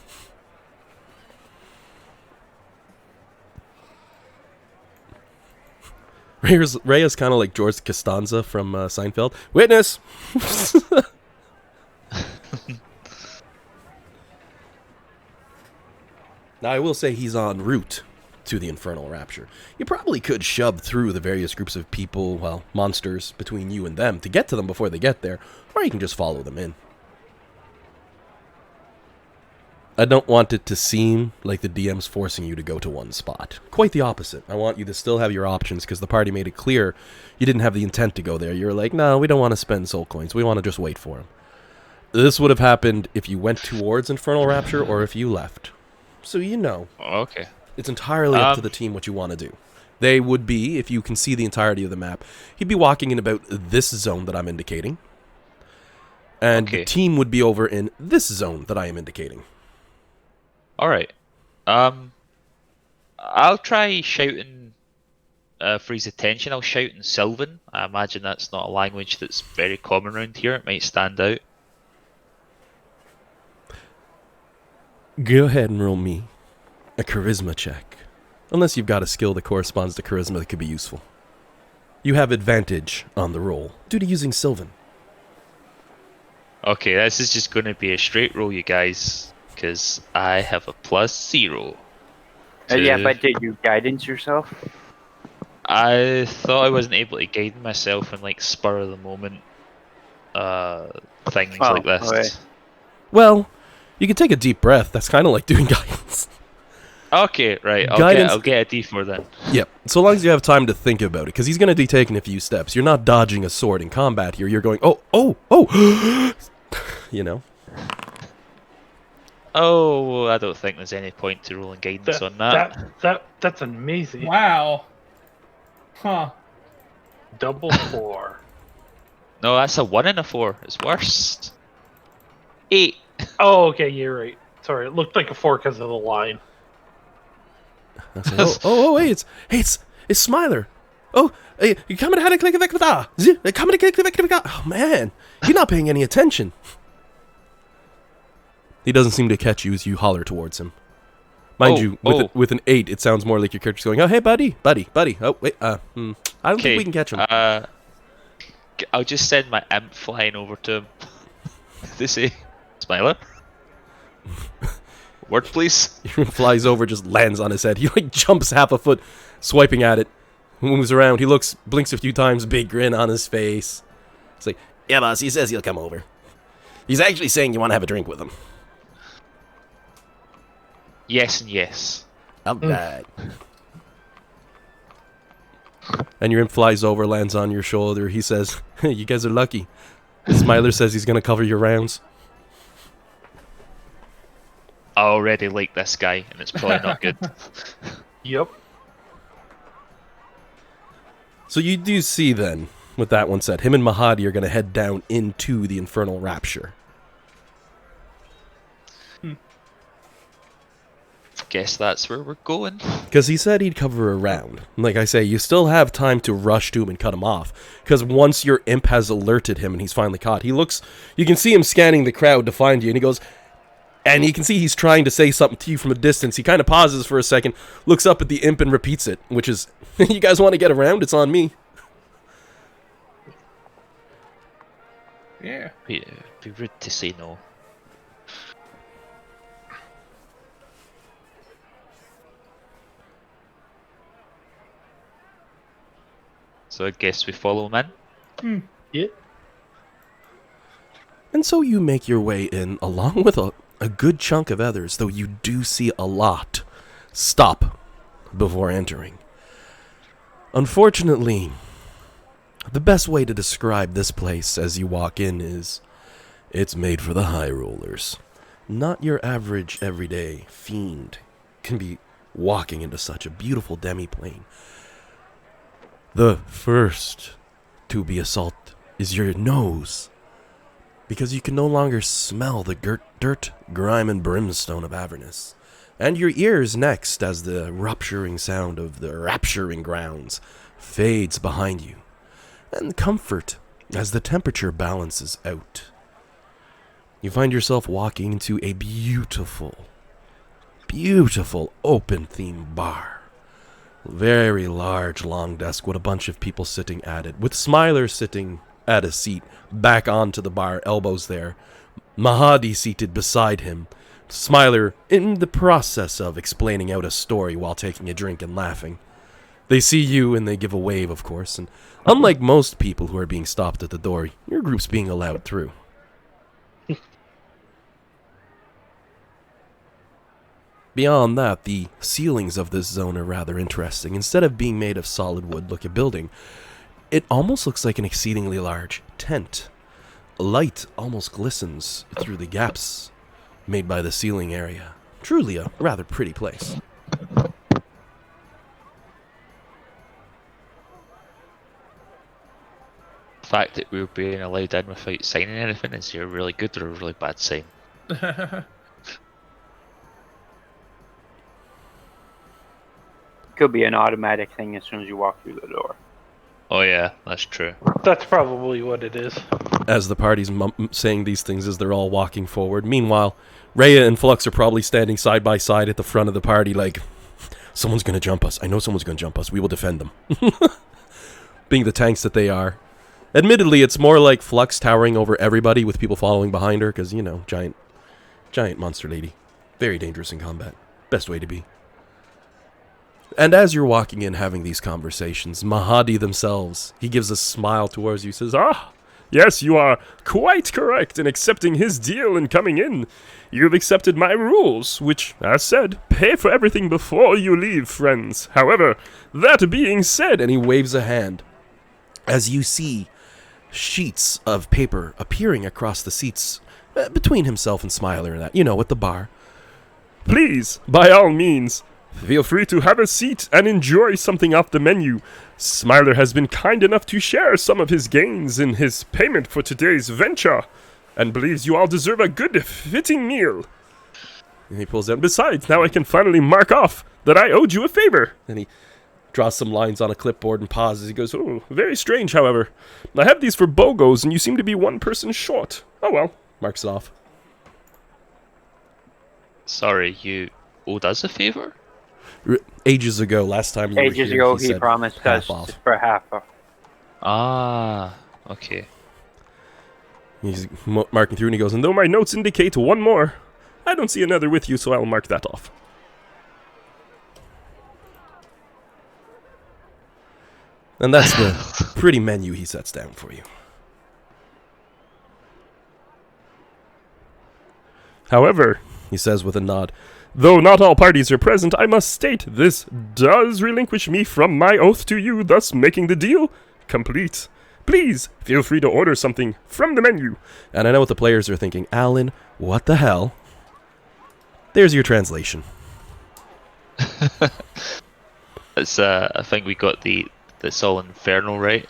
Speaker 1: Rhea's kind of like George Costanza from Seinfeld. Witness! Now, I will say he's en route to the Infernal Rapture. You probably could shove through the various groups of people, well, monsters, between you and them to get to them before they get there, or you can just follow them in. I don't want it to seem like the DM's forcing you to go to one spot. Quite the opposite. I want you to still have your options because the party made it clear you didn't have the intent to go there. You were like, no, we don't want to spend soul coins. We want to just wait for him. This would have happened if you went towards Infernal Rapture or if you left. So you know.
Speaker 4: Okay.
Speaker 1: It's entirely up to the team what you want to do. They would be, if you can see the entirety of the map, he'd be walking in about this zone that I'm indicating. And the team would be over in this zone that I am indicating.
Speaker 4: Alright. I'll try shouting for his attention. I'll shout in Sylvan. I imagine that's not a language that's very common around here. It might stand out.
Speaker 1: Go ahead and roll me a charisma check. Unless you've got a skill that corresponds to charisma that could be useful. You have advantage on the roll due to using Sylvan.
Speaker 4: Okay, this is just going to be a straight roll, you guys. Because I have a +0.
Speaker 6: Yeah, but did you guidance yourself?
Speaker 4: I thought I wasn't able to guide myself in like spur of the moment things like this.
Speaker 6: Okay.
Speaker 1: Well, you can take a deep breath. That's kind of like doing guidance.
Speaker 4: Okay, right. I'll get a D4 then.
Speaker 1: Yep. So long as you have time to think about it, because he's going to be taking a few steps. You're not dodging a sword in combat here. You're going, oh, you know.
Speaker 4: Oh, I don't think there's any point to rolling guidance on that.
Speaker 2: That's amazing.
Speaker 3: Wow. Huh.
Speaker 2: Double 4.
Speaker 4: No, that's a 1 and a 4. It's worse. 8.
Speaker 2: Oh, okay, you're right. Sorry, it looked like a 4 because of the line.
Speaker 1: Hey, it's Smiler. Oh, hey, you coming to click. Oh man, you're not paying any attention. He doesn't seem to catch you as you holler towards him. Mind you, with an 8, it sounds more like your character's going, "Oh, hey, buddy. Oh, wait, I don't think we can catch him."
Speaker 4: I'll just send my imp flying over to him. They say, "Smiler, word, please."
Speaker 1: He flies over, just lands on his head. He like jumps half a foot, swiping at it. Moves around. He looks, blinks a few times, big grin on his face. It's like, "Yeah, boss. He says he'll come over. He's actually saying you want to have a drink with him."
Speaker 4: Yes and yes.
Speaker 1: All right. And your imp flies over, lands on your shoulder. He says, "You guys are lucky. Smiler says he's going to cover your rounds.
Speaker 4: I already like this guy, and it's probably not good.
Speaker 2: Yep.
Speaker 1: So you do see then, with that one said, him and Mahadi are going to head down into the Infernal Rapture.
Speaker 4: Guess that's where we're going.
Speaker 1: Because he said he'd cover a round. Like I say, you still have time to rush to him and cut him off. Because once your imp has alerted him and he's finally caught, he looks, you can see him scanning the crowd to find you, and he goes, and you can see he's trying to say something to you from a distance. He kind of pauses for a second, looks up at the imp and repeats it, which is, you guys want to get around? It's on me.
Speaker 3: Yeah.
Speaker 4: Be rude to say no. So I guess we follow him in.
Speaker 2: Yeah.
Speaker 1: And so you make your way in, along with a good chunk of others, though you do see a lot stop before entering. Unfortunately, the best way to describe this place as you walk in is, it's made for the high rollers. Not your average, everyday fiend can be walking into such a beautiful demiplane. The first to be assaulted is your nose, because you can no longer smell the dirt, grime, and brimstone of Avernus. And your ears next, as the rupturing sound of the rapturing grounds fades behind you. And comfort, as the temperature balances out. You find yourself walking into a beautiful open-theme bar. Very large, long desk with a bunch of people sitting at it, with Smiler sitting at a seat, back onto the bar, elbows there. Mahadi seated beside him. Smiler in the process of explaining out a story while taking a drink and laughing. They see you and they give a wave, of course, and unlike most people who are being stopped at the door, your group's being allowed through. Beyond that, the ceilings of this zone are rather interesting. Instead of being made of solid wood like a building, it almost looks like an exceedingly large tent. Light almost glistens through the gaps made by the ceiling area. Truly a rather pretty place.
Speaker 4: The fact that we're being allowed in without signing anything is either a really good or a really bad sign.
Speaker 6: Could be an automatic thing as soon as you walk through the door.
Speaker 4: Oh yeah, that's true.
Speaker 2: That's probably what it is.
Speaker 1: As the party's saying these things as they're all walking forward. Meanwhile, Rhea and Flux are probably standing side by side at the front of the party like, someone's going to jump us. I know someone's going to jump us. We will defend them. Being the tanks that they are. Admittedly, it's more like Flux towering over everybody with people following behind her because, you know, giant monster lady. Very dangerous in combat. Best way to be. And as you're walking in having these conversations, Mahadi themselves, he gives a smile towards you, says,
Speaker 7: Yes, you are quite correct in accepting his deal and coming in. You've accepted my rules, which, as said, pay for everything before you leave, friends. However, that being said,
Speaker 1: and he waves a hand, as you see sheets of paper appearing across the seats between himself and Smiler and that, you know, at the bar.
Speaker 7: Please, by all means, feel free to have a seat and enjoy something off the menu. Smiler has been kind enough to share some of his gains in his payment for today's venture, and believes you all deserve a good, fitting meal.
Speaker 1: And he pulls out,
Speaker 7: Besides, now I can finally mark off that I owed you a favor.
Speaker 1: and he draws some lines on a clipboard and pauses. He goes,
Speaker 7: Very strange, however. I have these for BOGOs, and you seem to be one person short. Oh well.
Speaker 1: marks it off.
Speaker 4: Sorry, you owed us a favor?
Speaker 1: Ages ago, last time you were
Speaker 6: Ages
Speaker 1: here,
Speaker 6: ago,
Speaker 1: he
Speaker 6: he
Speaker 1: said
Speaker 6: promised
Speaker 1: half
Speaker 6: us
Speaker 1: off.
Speaker 6: for half off.
Speaker 4: Ah, okay.
Speaker 7: He's marking through, and he goes, And though my notes indicate one more, I don't see another with you, so I'll mark that off.
Speaker 1: And that's the pretty menu he sets down for you.
Speaker 7: However,
Speaker 1: He says with a nod,
Speaker 7: though not all parties are present, I must state this does relinquish me from my oath to you, thus making the deal complete. Please feel free to order something from the menu.
Speaker 1: And I know what the players are thinking. Alan, what the hell? There's your translation.
Speaker 4: It's I think we got that's all Infernal, right?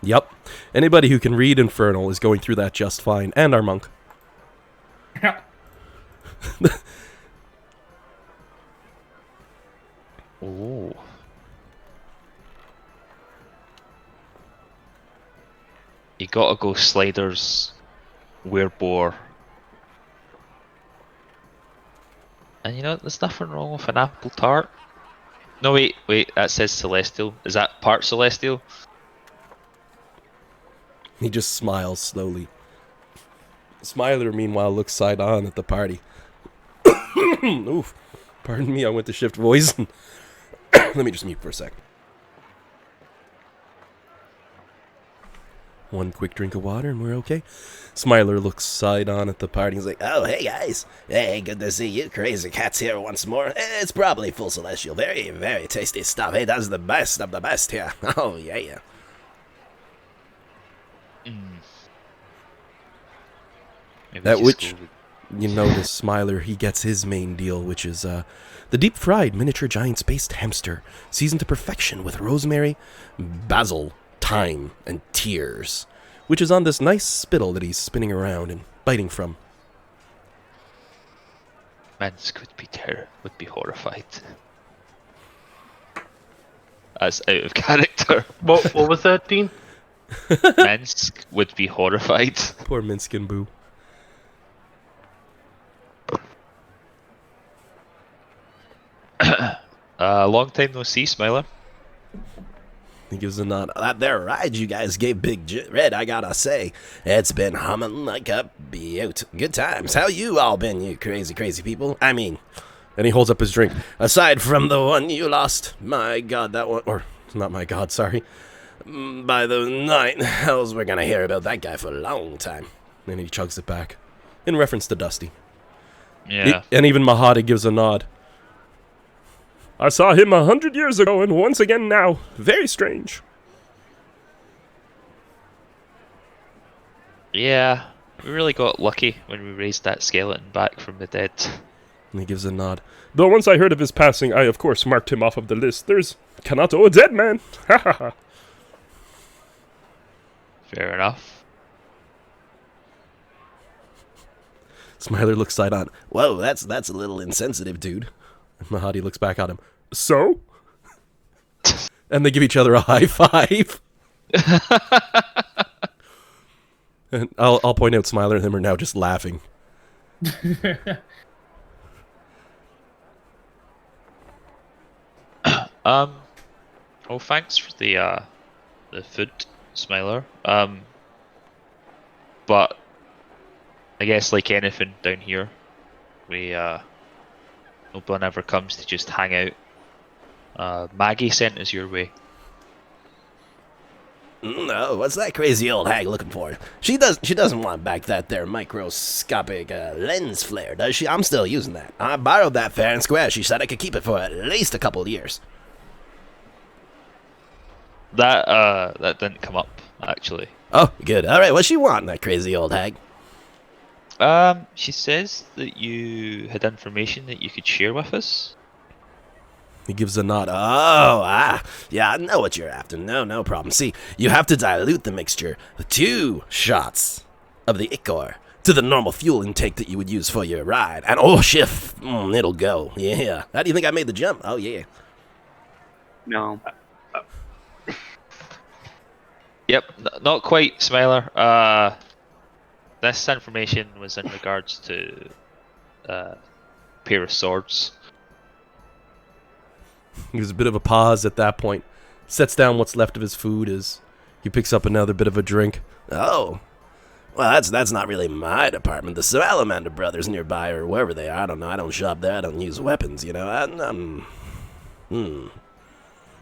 Speaker 1: Yep. Anybody who can read Infernal is going through that just fine. And our monk.
Speaker 3: Yeah.
Speaker 4: Oh. You gotta go sliders, werebore. And you know, there's nothing wrong with an apple tart. No, wait, that says celestial. Is that part celestial?
Speaker 1: He just smiles slowly. Smiler, meanwhile, looks side on at the party. Oof. Pardon me, I went to shift voice. Let me just mute for a sec. One quick drink of water and we're okay. Smiler looks side on at the party. He's like, oh, hey guys. Hey, good to see you. Crazy Cat's here once more. It's probably full celestial. Very, very tasty stuff. Hey, that's the best of the best here. Oh, yeah.
Speaker 4: Maybe
Speaker 1: That
Speaker 4: just
Speaker 1: which,
Speaker 4: go with-
Speaker 1: you notice, Smiler, he gets his main deal, which is the deep-fried miniature giant-spaced hamster, seasoned to perfection with rosemary, basil, thyme, and tears, which is on this nice spittle that he's spinning around and biting from.
Speaker 4: Minsk would be horrified. That's out of character.
Speaker 2: What was that, Dean?
Speaker 4: Minsk would be horrified.
Speaker 1: Poor Minskin Boo.
Speaker 4: Long time no see, Smiler.
Speaker 1: He gives a nod. That there ride you guys gave Big Red, I gotta say, it's been humming like a beaut. Good times. How you all been, you crazy, crazy people? I mean, and he holds up his drink. Aside from the one you lost, my God, that one, or not my God, sorry. By the night, hells, we're gonna hear about that guy for a long time. And he chugs it back, in reference to Dusty.
Speaker 4: Yeah.
Speaker 1: And even Mahadi gives a nod.
Speaker 7: I saw him 100 years ago and once again now. Very strange.
Speaker 4: Yeah. We really got lucky when we raised that skeleton back from the dead.
Speaker 1: And he gives a nod.
Speaker 7: Though once I heard of his passing, I of course marked him off of the list. There's cannot owe a dead man. Ha ha ha.
Speaker 4: Fair enough.
Speaker 1: Smiler looks side on. Whoa, that's a little insensitive, dude. And Mahadi looks back at him.
Speaker 7: So?
Speaker 1: And they give each other a high five. And I'll point out Smiler and him are now just laughing.
Speaker 4: Well, thanks for the food, Smiler. But I guess like anything down here, we no one ever comes to just hang out. Maggie sent us your way.
Speaker 1: No, what's that crazy old hag looking for? She doesn't want back that there microscopic lens flare, does she? I'm still using that. I borrowed that fair and square. She said I could keep it for at least a couple of years.
Speaker 4: That didn't come up actually.
Speaker 1: Oh, good. All right, what's she want, that crazy old hag?
Speaker 4: She says that you had information that you could share with us.
Speaker 1: He gives a nod. Oh, yeah, I know what you're after. No problem. See, you have to dilute the mixture with 2 shots of the ichor to the normal fuel intake that you would use for your ride. And oh, shift, it'll go. Yeah. How do you think I made the jump? Oh, yeah.
Speaker 6: No.
Speaker 4: Yep, not quite, Smiler. This information was in regards to a pair of swords.
Speaker 1: There's a bit of a pause at that point. Sets down what's left of his food as he picks up another bit of a drink. Oh. Well, that's not really my department. The Salamander brothers nearby or wherever they are. I don't know. I don't shop there. I don't use weapons, you know.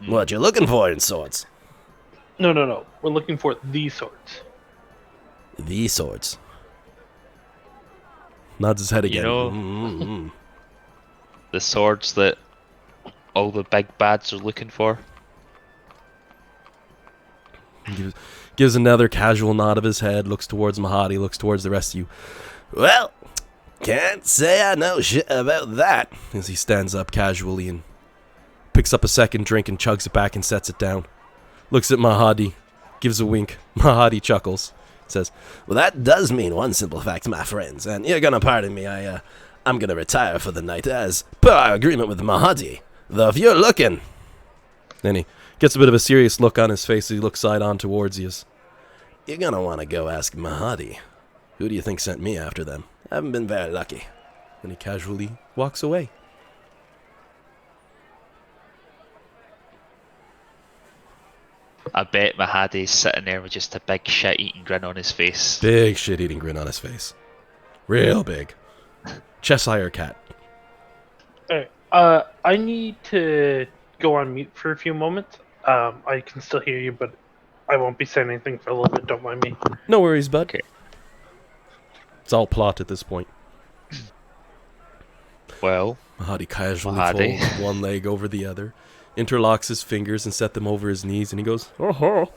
Speaker 1: What you looking for in swords?
Speaker 2: No. We're looking for these swords.
Speaker 1: The swords. Nods his head again.
Speaker 4: You know, the swords that all the big bads are looking for.
Speaker 1: gives another casual nod of his head, looks towards Mahadi, looks towards the rest of you. Well, can't say I know shit about that. As he stands up casually and picks up a second drink and chugs it back and sets it down. Looks at Mahadi, gives a wink. Mahadi chuckles, says, well, that does mean one simple fact, my friends, and you're gonna pardon me, I'm gonna retire for the night, as per our agreement with Mahadi. Though if you're looking... Then he gets a bit of a serious look on his face as he looks side on towards you. You're gonna want to go ask Mahadi. Who do you think sent me after them? I haven't been very lucky. Then he casually walks away.
Speaker 4: I bet Mahadi's sitting there with just a big shit-eating grin on his face.
Speaker 1: Big shit-eating grin on his face. Real big. Cheshire cat.
Speaker 2: Alright, I need to go on mute for a few moments. I can still hear you, but I won't be saying anything for a little bit. Don't mind me.
Speaker 1: No worries, bud.
Speaker 4: Okay.
Speaker 1: It's all plot at this point.
Speaker 4: Well,
Speaker 1: Mahadi casually
Speaker 4: Mahadi.
Speaker 1: folds one leg over the other, interlocks his fingers and set them over his knees, and he goes,
Speaker 7: Oh,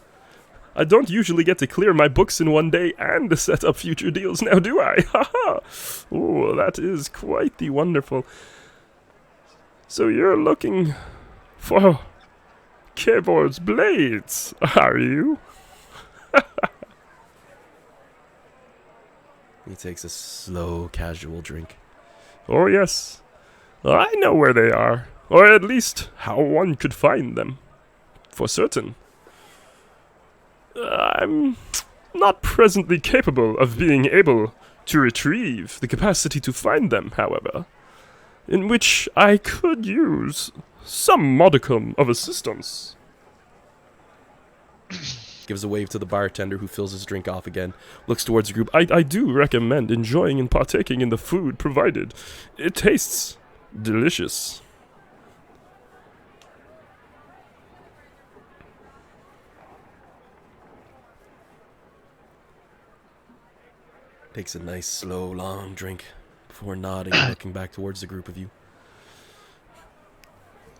Speaker 7: I don't usually get to clear my books in one day and set up future deals now, do I? Haha! Oh, that is quite the wonderful. So you're looking for Kevor's blades, are you?
Speaker 1: He takes a slow, casual drink.
Speaker 7: Oh, yes. I know where they are, or at least how one could find them. For certain. I'm not presently capable of being able to retrieve the capacity to find them, however, in which I could use some modicum of assistance.
Speaker 1: Gives a wave to the bartender who fills his drink off again. Looks towards the group. I do recommend enjoying and partaking in the food provided. It tastes delicious. Takes a nice, slow, long drink before nodding and looking back towards the group of you.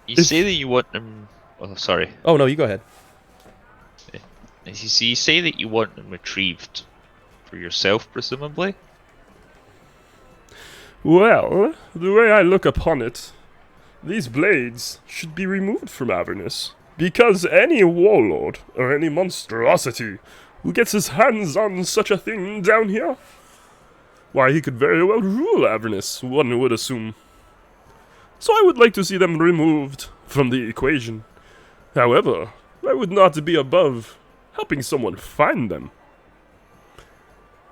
Speaker 4: you say that you want them... Oh, sorry.
Speaker 1: Oh, no, you go ahead.
Speaker 4: You say that you want them retrieved for yourself, presumably?
Speaker 7: Well, the way I look upon it, these blades should be removed from Avernus, because any warlord or any monstrosity who gets his hands on such a thing down here, why, he could very well rule Avernus, one would assume. So I would like to see them removed from the equation. However, I would not be above helping someone find them.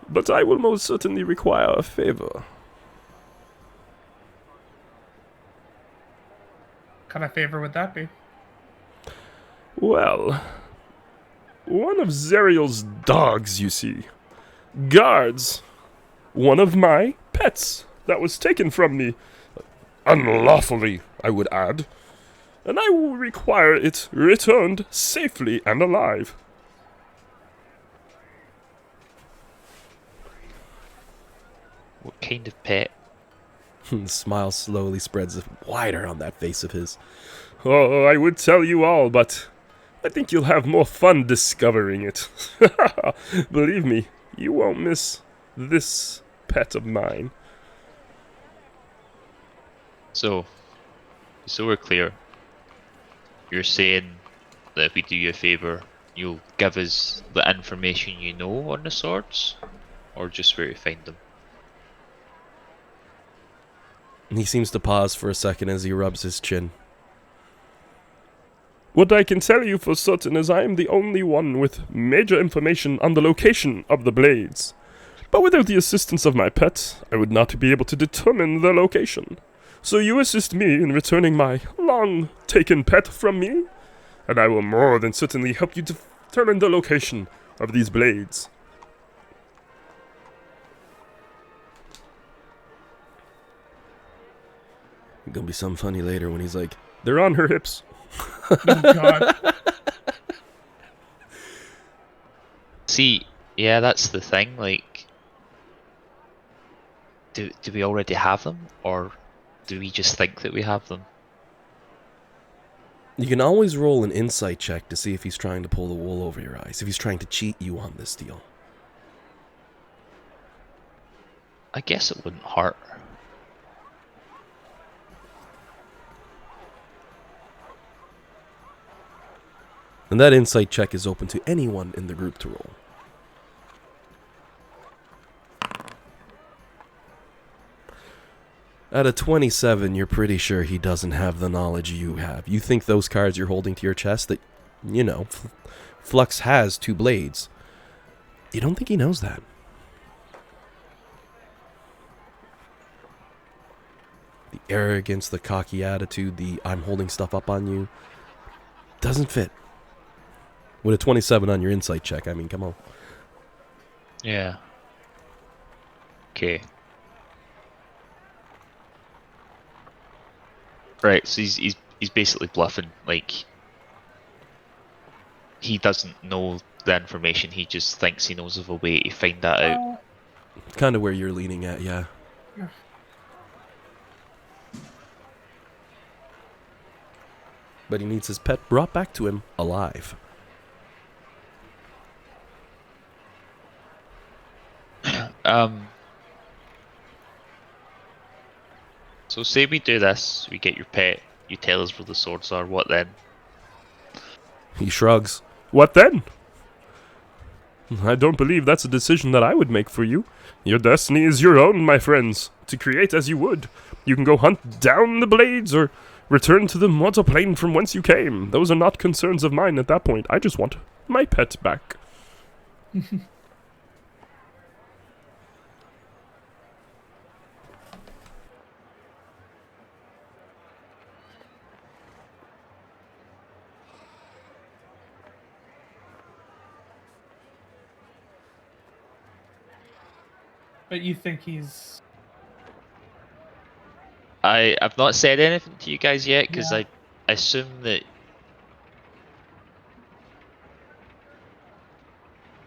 Speaker 7: But I will most certainly require a favor.
Speaker 3: What kind of favor would that be?
Speaker 7: Well, one of Zerial's dogs, you see, guards one of my pets that was taken from me. Unlawfully, I would add. And I will require it returned safely and alive.
Speaker 4: What kind of pet?
Speaker 1: The smile slowly spreads wider on that face of his.
Speaker 7: Oh, I would tell you all, but I think you'll have more fun discovering it. Believe me, you won't miss this pet of mine.
Speaker 4: So we're clear. You're saying that if we do you a favor, you'll give us the information you know on the swords? Or just where to find them?
Speaker 1: He seems to pause for a second as he rubs his chin.
Speaker 7: What I can tell you for certain is I am the only one with major information on the location of the blades. But without the assistance of my pet, I would not be able to determine the location. So you assist me in returning my long-taken pet from me, and I will more than certainly help you determine the location of these blades.
Speaker 1: Gonna be something funny later when he's like,
Speaker 7: They're on her hips.
Speaker 3: Oh, God.
Speaker 4: See, yeah, that's the thing, like... Do we already have them? Or do we just think that we have them?
Speaker 1: You can always roll an insight check to see if he's trying to pull the wool over your eyes, if he's trying to cheat you on this deal.
Speaker 4: I guess it wouldn't hurt.
Speaker 1: And that insight check is open to anyone in the group to roll. At a 27, you're pretty sure he doesn't have the knowledge you have. You think those cards you're holding to your chest that, you know, Flux has 2 blades. You don't think he knows that. The arrogance, the cocky attitude, the I'm holding stuff up on you, doesn't fit. With a 27 on your insight check, I mean, come on.
Speaker 4: Yeah. Okay. Right, so he's basically bluffing. Like, he doesn't know the information. He just thinks he knows of a way to find that out.
Speaker 1: Kind of where you're leaning at, yeah. But he needs his pet brought back to him alive.
Speaker 4: So say we do this, we get your pet, you tell us where the swords are, what then?
Speaker 1: He shrugs.
Speaker 7: What then? I don't believe that's a decision that I would make for you. Your destiny is your own, my friends, to create as you would. You can go hunt down the blades or return to the mortal plane from whence you came. Those are not concerns of mine at that point. I just want my pet back.
Speaker 3: But you think he's...
Speaker 4: I've not said anything to you guys yet, because
Speaker 3: Yeah.
Speaker 4: I assume that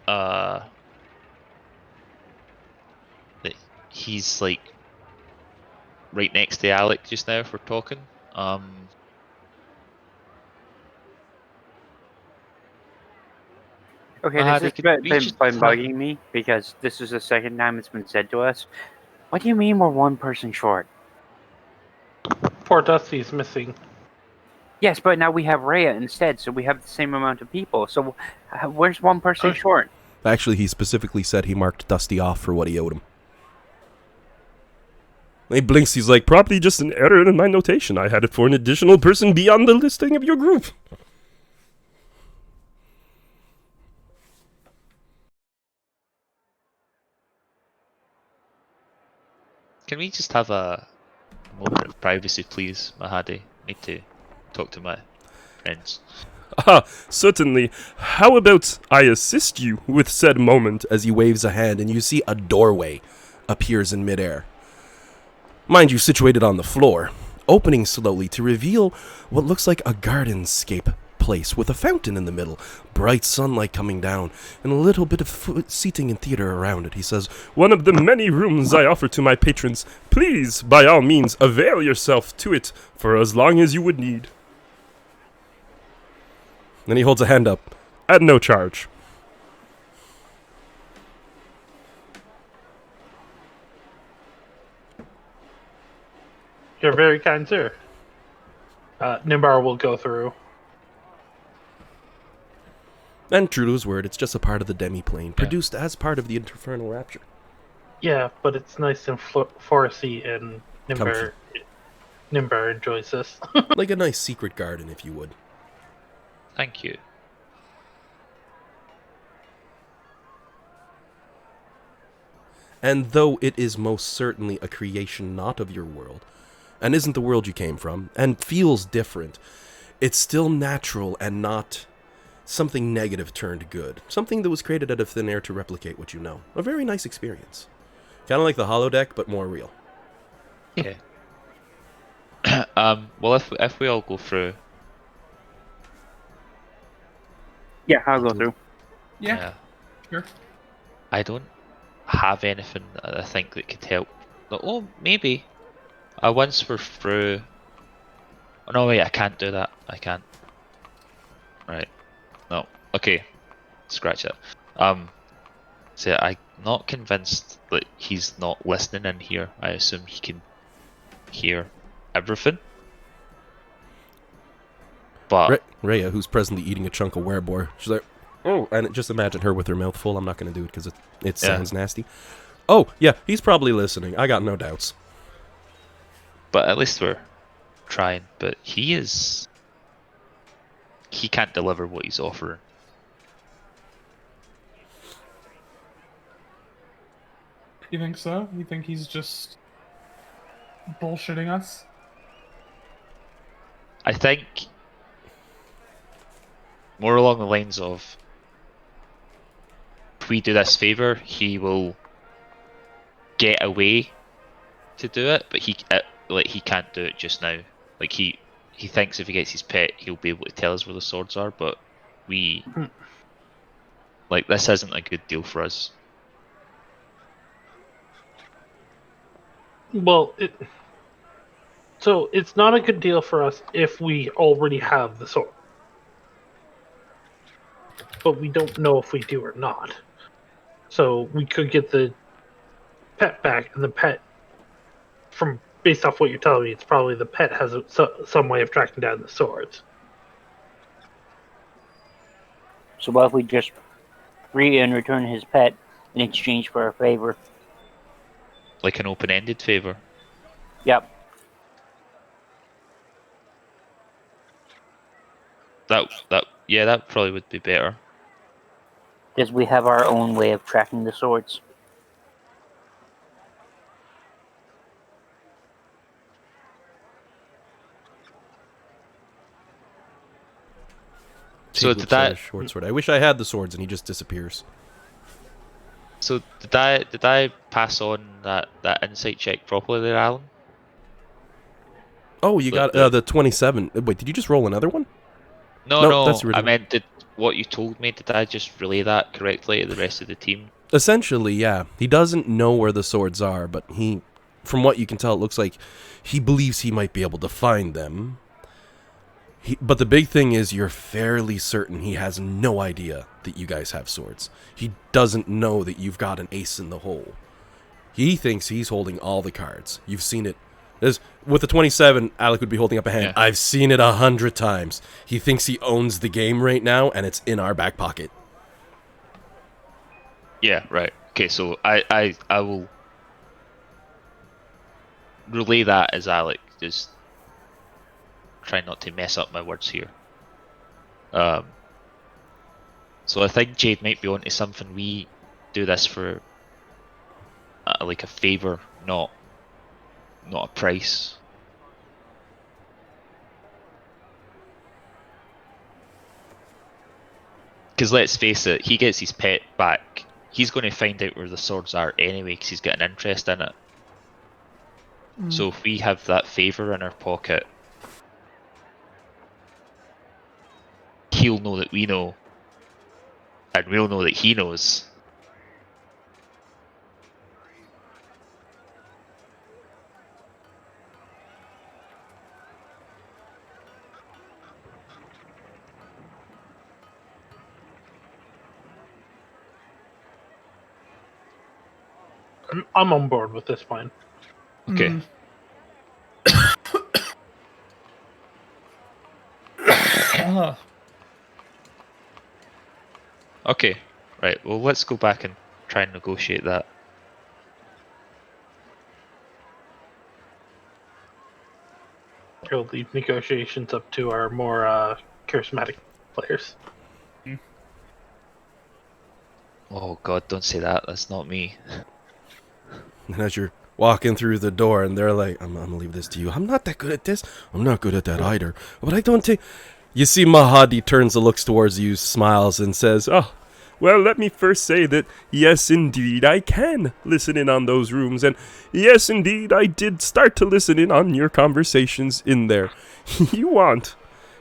Speaker 4: that he's like right next to Alec just now if we're talking.
Speaker 6: Okay,
Speaker 4: Ah,
Speaker 6: this
Speaker 4: they
Speaker 6: has
Speaker 4: could
Speaker 6: been,
Speaker 4: reach
Speaker 6: been,
Speaker 4: his
Speaker 6: been
Speaker 4: front.
Speaker 6: bugging me because this is the second time it's been said to us. What do you mean we're one person short?
Speaker 2: Poor Dusty's missing.
Speaker 6: Yes, but now we have Rhea instead, so we have the same amount of people. So where's one person short?
Speaker 1: Actually, he specifically said he marked Dusty off for what he owed him.
Speaker 7: He blinks, he's like, probably just an error in my notation. I had it for an additional person beyond the listing of your group.
Speaker 4: Can we just have a moment of privacy, please, Mahadi? Need to talk to my friends.
Speaker 7: Ah, certainly. How about I assist you with said moment?
Speaker 1: As he waves a hand and you see a doorway appears in midair. Mind you, situated on the floor, opening slowly to reveal what looks like a gardenscape place with a fountain in the middle, bright sunlight coming down, and a little bit of seating and theater around it. He says,
Speaker 7: One of the many rooms I offer to my patrons. Please, by all means, avail yourself to it for as long as you would need.
Speaker 1: then he holds a hand up.
Speaker 7: At no charge.
Speaker 2: You're very kind, sir. Nimbar will go through.
Speaker 1: And true to his word, it's just a part of the demi-plane, produced as part of the Infernal Rapture.
Speaker 2: Yeah, but it's nice and foresty, and Nimbar enjoys this.
Speaker 1: Like a nice secret garden, if you would.
Speaker 4: Thank you.
Speaker 1: And though it is most certainly a creation not of your world, and isn't the world you came from, and feels different, it's still natural and not something negative turned good. Something that was created out of thin air to replicate what you know. A very nice experience. Kind of like the holodeck, but more real.
Speaker 4: Okay. Well, if we all go through,
Speaker 6: Yeah, I'll go through.
Speaker 3: Yeah, sure.
Speaker 4: I don't have anything that I think that could help. Oh, maybe. Once we're through. Oh, no, wait, I can't do that. I can't. Right. No. Okay. Scratch it. So I'm not convinced that he's not listening in here. I assume he can hear everything. But
Speaker 1: Rhea, who's presently eating a chunk of werebore, she's like, oh, and just imagine her with her mouth full. I'm not going to do it because it sounds nasty. Oh, yeah, he's probably listening. I got no doubts.
Speaker 4: But at least we're trying. But he can't deliver what he's offering.
Speaker 3: You think so? You think he's just bullshitting us?
Speaker 4: I think more along the lines of, if we do this favor, he will get away to do it, but he can't do it just now. Like he thinks if he gets his pet, he'll be able to tell us where the swords are, but this isn't a good deal for us.
Speaker 2: Well, so it's not a good deal for us if we already have the sword. But we don't know if we do or not. So we could get the pet back, and the pet, based off what you're telling me, it's probably the pet has some way of tracking down the swords.
Speaker 6: So what if we just free and return his pet in exchange for a favor?
Speaker 4: Like an open-ended favor.
Speaker 6: Yep.
Speaker 4: That probably would be better.
Speaker 6: Because we have our own way of tracking the swords.
Speaker 4: So did that
Speaker 1: short sword? I wish I had the swords, and he just disappears.
Speaker 4: So did I pass on that insight check properly there, Alan?
Speaker 1: Oh, you got the 27. Wait, did you just roll another one?
Speaker 4: No.
Speaker 1: That's
Speaker 4: I meant, what you told me, did I just relay that correctly to the rest of the team?
Speaker 1: Essentially, yeah. He doesn't know where the swords are, but from what you can tell, it looks like he believes he might be able to find them. But the big thing is, you're fairly certain he has no idea that you guys have swords. He doesn't know that you've got an ace in the hole. He thinks he's holding all the cards. You've seen it. With the 27, Alec would be holding up a hand. Yeah. I've seen it 100 times. He thinks he owns the game right now, and it's in our back pocket.
Speaker 4: Yeah, right. Okay, so I will relay that as Alec, just try not to mess up my words here. So I think Jade might be onto something. We do this for like a favor, not a price. Because let's face it, he gets his pet back, he's going to find out where the swords are anyway, because he's got an interest in it. So if we have that favor in our pocket, he'll know that we know, and we'll know that he knows.
Speaker 2: I'm on board with this plan.
Speaker 4: Okay. Okay, right, well let's go back and try and negotiate that.
Speaker 2: We'll leave negotiations up to our more charismatic players.
Speaker 4: Oh god, don't say that, that's not me.
Speaker 1: And as you're walking through the door, and they're like, I'm gonna leave this to you. I'm not that good at this. I'm not good at that either. But I don't think... You see Mahadi turns and looks towards you, smiles, and says,
Speaker 7: Oh, well, let me first say that, yes, indeed, I can listen in on those rooms, and yes, indeed, I did start to listen in on your conversations in there. You want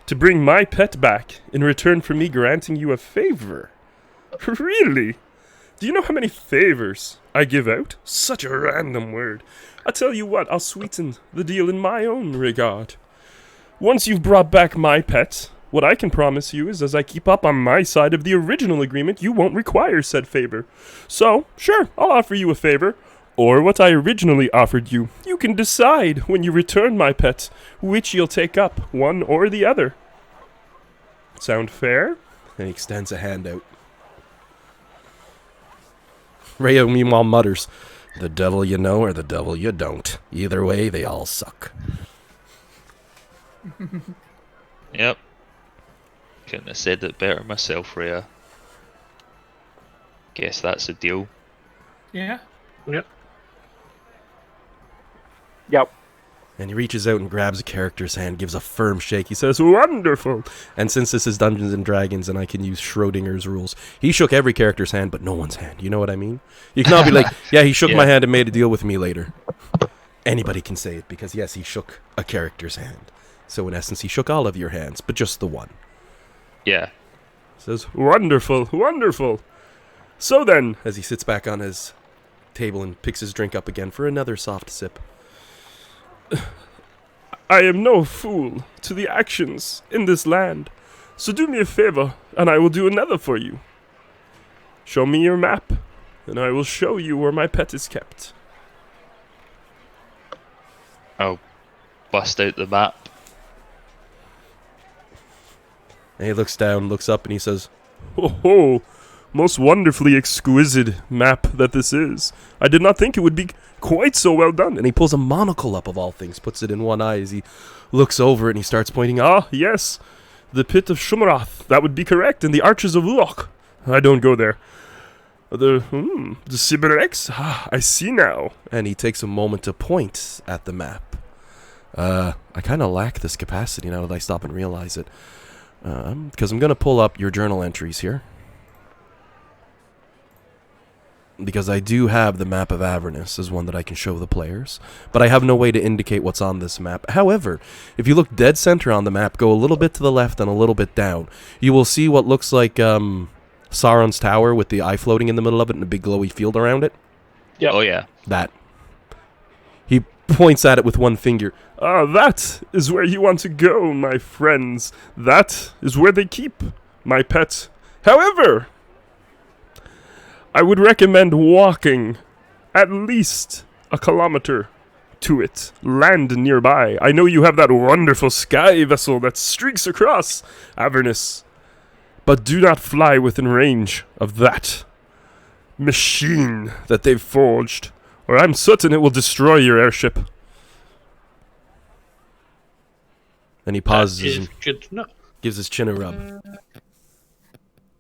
Speaker 7: to bring my pet back in return for me granting you a favor? Really? Do you know how many favors I give out? Such a random word. I tell you what, I'll sweeten the deal in my own regard. Once you've brought back my pet, What I can promise you is as I keep up on my side of the original agreement, you won't require said favor. So, sure, I'll offer you a favor. Or what I originally offered you. You can decide when you return my pet, which you'll take up, one or the other. Sound fair?
Speaker 1: And he extends a hand out. Rhea, meanwhile, mutters, "The devil you know or the devil you don't. Either way, they all suck."
Speaker 4: Yep. Couldn't have said it better myself, Rhea. Guess that's a deal.
Speaker 3: Yeah.
Speaker 2: Yep.
Speaker 6: Yep.
Speaker 1: And he reaches out and grabs a character's hand, gives a firm shake. He says,
Speaker 7: Wonderful!
Speaker 1: and since this is Dungeons and Dragons and I can use Schrodinger's rules, he shook every character's hand, but no one's hand. You know what I mean? You can all be like, yeah, he shook my hand and made a deal with me later. Anybody can say it because, yes, he shook a character's hand. So in essence, he shook all of your hands, but just the one.
Speaker 4: Yeah.
Speaker 7: Says, wonderful, wonderful. So then,
Speaker 1: As he sits back on his table and picks his drink up again for another soft sip.
Speaker 7: I am no fool to the actions in this land. So do me a favor, and I will do another for you. Show me your map, and I will show you where my pet is kept.
Speaker 4: I'll bust out the map.
Speaker 1: And he looks down, looks up, and he says,
Speaker 7: Ho ho! Most wonderfully exquisite map that this is. I did not think it would be quite so well done.
Speaker 1: and he pulls a monocle up of all things, puts it in one eye as he looks over it and he starts pointing out.
Speaker 7: Ah, yes. The pit of Shumarath. That would be correct. And the arches of Ulok. I don't go there. The Sibirex. Ah, I see now.
Speaker 1: And he takes a moment to point at the map. I kind of lack this capacity now that I stop and realize it. Because I'm going to pull up your journal entries here. Because I do have the map of Avernus as one that I can show the players. But I have no way to indicate what's on this map. However, if you look dead center on the map, go a little bit to the left and a little bit down, you will see what looks like Sauron's tower with the eye floating in the middle of it and a big glowy field around it.
Speaker 2: Yep.
Speaker 4: Oh yeah.
Speaker 1: That. He points at it with one finger.
Speaker 7: Ah, that is where you want to go, my friends. That is where they keep my pet. However, I would recommend walking at least a kilometer to it. Land nearby. I know you have that wonderful sky vessel that streaks across Avernus, but do not fly within range of that machine that they've forged, or I'm certain it will destroy your airship.
Speaker 1: And he pauses
Speaker 2: Is
Speaker 1: and
Speaker 2: good to know.
Speaker 1: gives his chin a rub.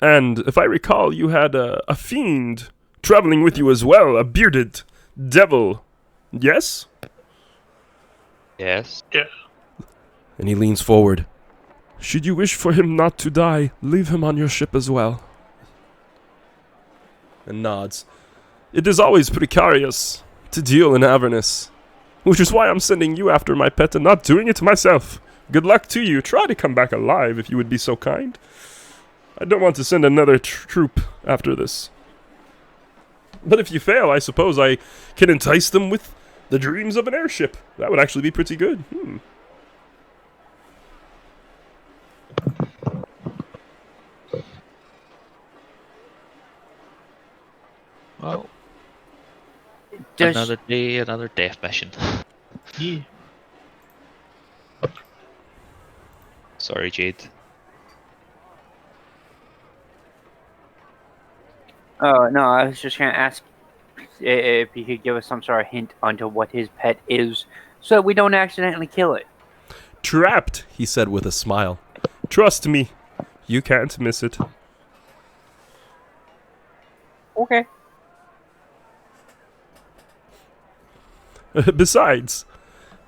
Speaker 7: And if I recall, you had a fiend traveling with you as well, a bearded devil. Yes?
Speaker 4: Yes.
Speaker 2: Yeah.
Speaker 1: And he leans forward.
Speaker 7: Should you wish for him not to die, leave him on your ship as well.
Speaker 1: And nods.
Speaker 7: It is always precarious to deal in Avernus, which is why I'm sending you after my pet and not doing it myself. Good luck to you. Try to come back alive if you would be so kind. I don't want to send another troop after this. But if you fail, I suppose I can entice them with the dreams of an airship. That would actually be pretty good.
Speaker 4: Well,
Speaker 6: Does-
Speaker 4: another day, another death mission.
Speaker 2: Yeah.
Speaker 4: Sorry, Jade.
Speaker 6: Oh, no, I was just going to ask if you could give us some sort of hint onto what his pet is so that we don't accidentally kill it.
Speaker 7: Trapped,
Speaker 1: He said with a smile.
Speaker 7: trust me. You can't miss it.
Speaker 6: Okay.
Speaker 7: Besides,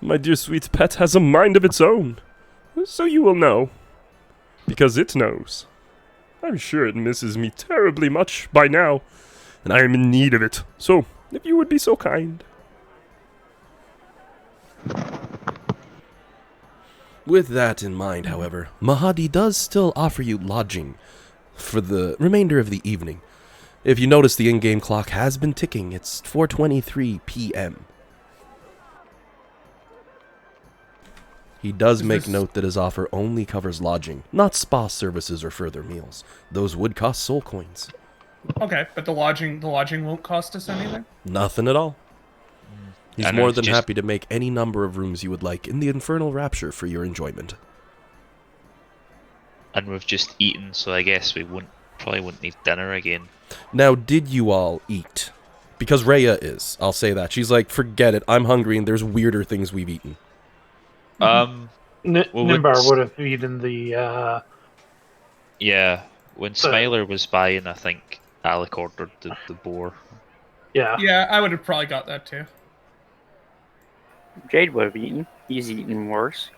Speaker 7: my dear sweet pet has a mind of its own. So you will know. Because it knows. I'm sure it misses me terribly much by now, and I am in need of it. So, if you would be so kind.
Speaker 1: With that in mind, however, Mahadi does still offer you lodging for the remainder of the evening. If you notice, the in-game clock has been ticking. It's 4:23 p.m. He does
Speaker 3: Is
Speaker 1: make
Speaker 3: this-
Speaker 1: note that his offer only covers lodging, not spa services or further meals. Those would cost soul coins.
Speaker 3: Okay, but the lodging won't cost us anything.
Speaker 1: Nothing at all. He's
Speaker 4: And
Speaker 1: more
Speaker 4: we've
Speaker 1: than
Speaker 4: just-
Speaker 1: happy to make any number of rooms you would like in the Infernal Rapture for your enjoyment.
Speaker 4: And we've just eaten, so I guess we probably wouldn't need dinner again.
Speaker 1: Now, did you all eat? Because Rhea is. I'll say that. She's like, forget it. I'm hungry and there's weirder things we've eaten.
Speaker 4: Well,
Speaker 2: Nimbar would have eaten the.
Speaker 4: Yeah, when Smiler was buying, I think Alec ordered the boar.
Speaker 2: Yeah.
Speaker 3: Yeah, I would have probably got that too.
Speaker 6: Jade would have eaten. He's eaten worse.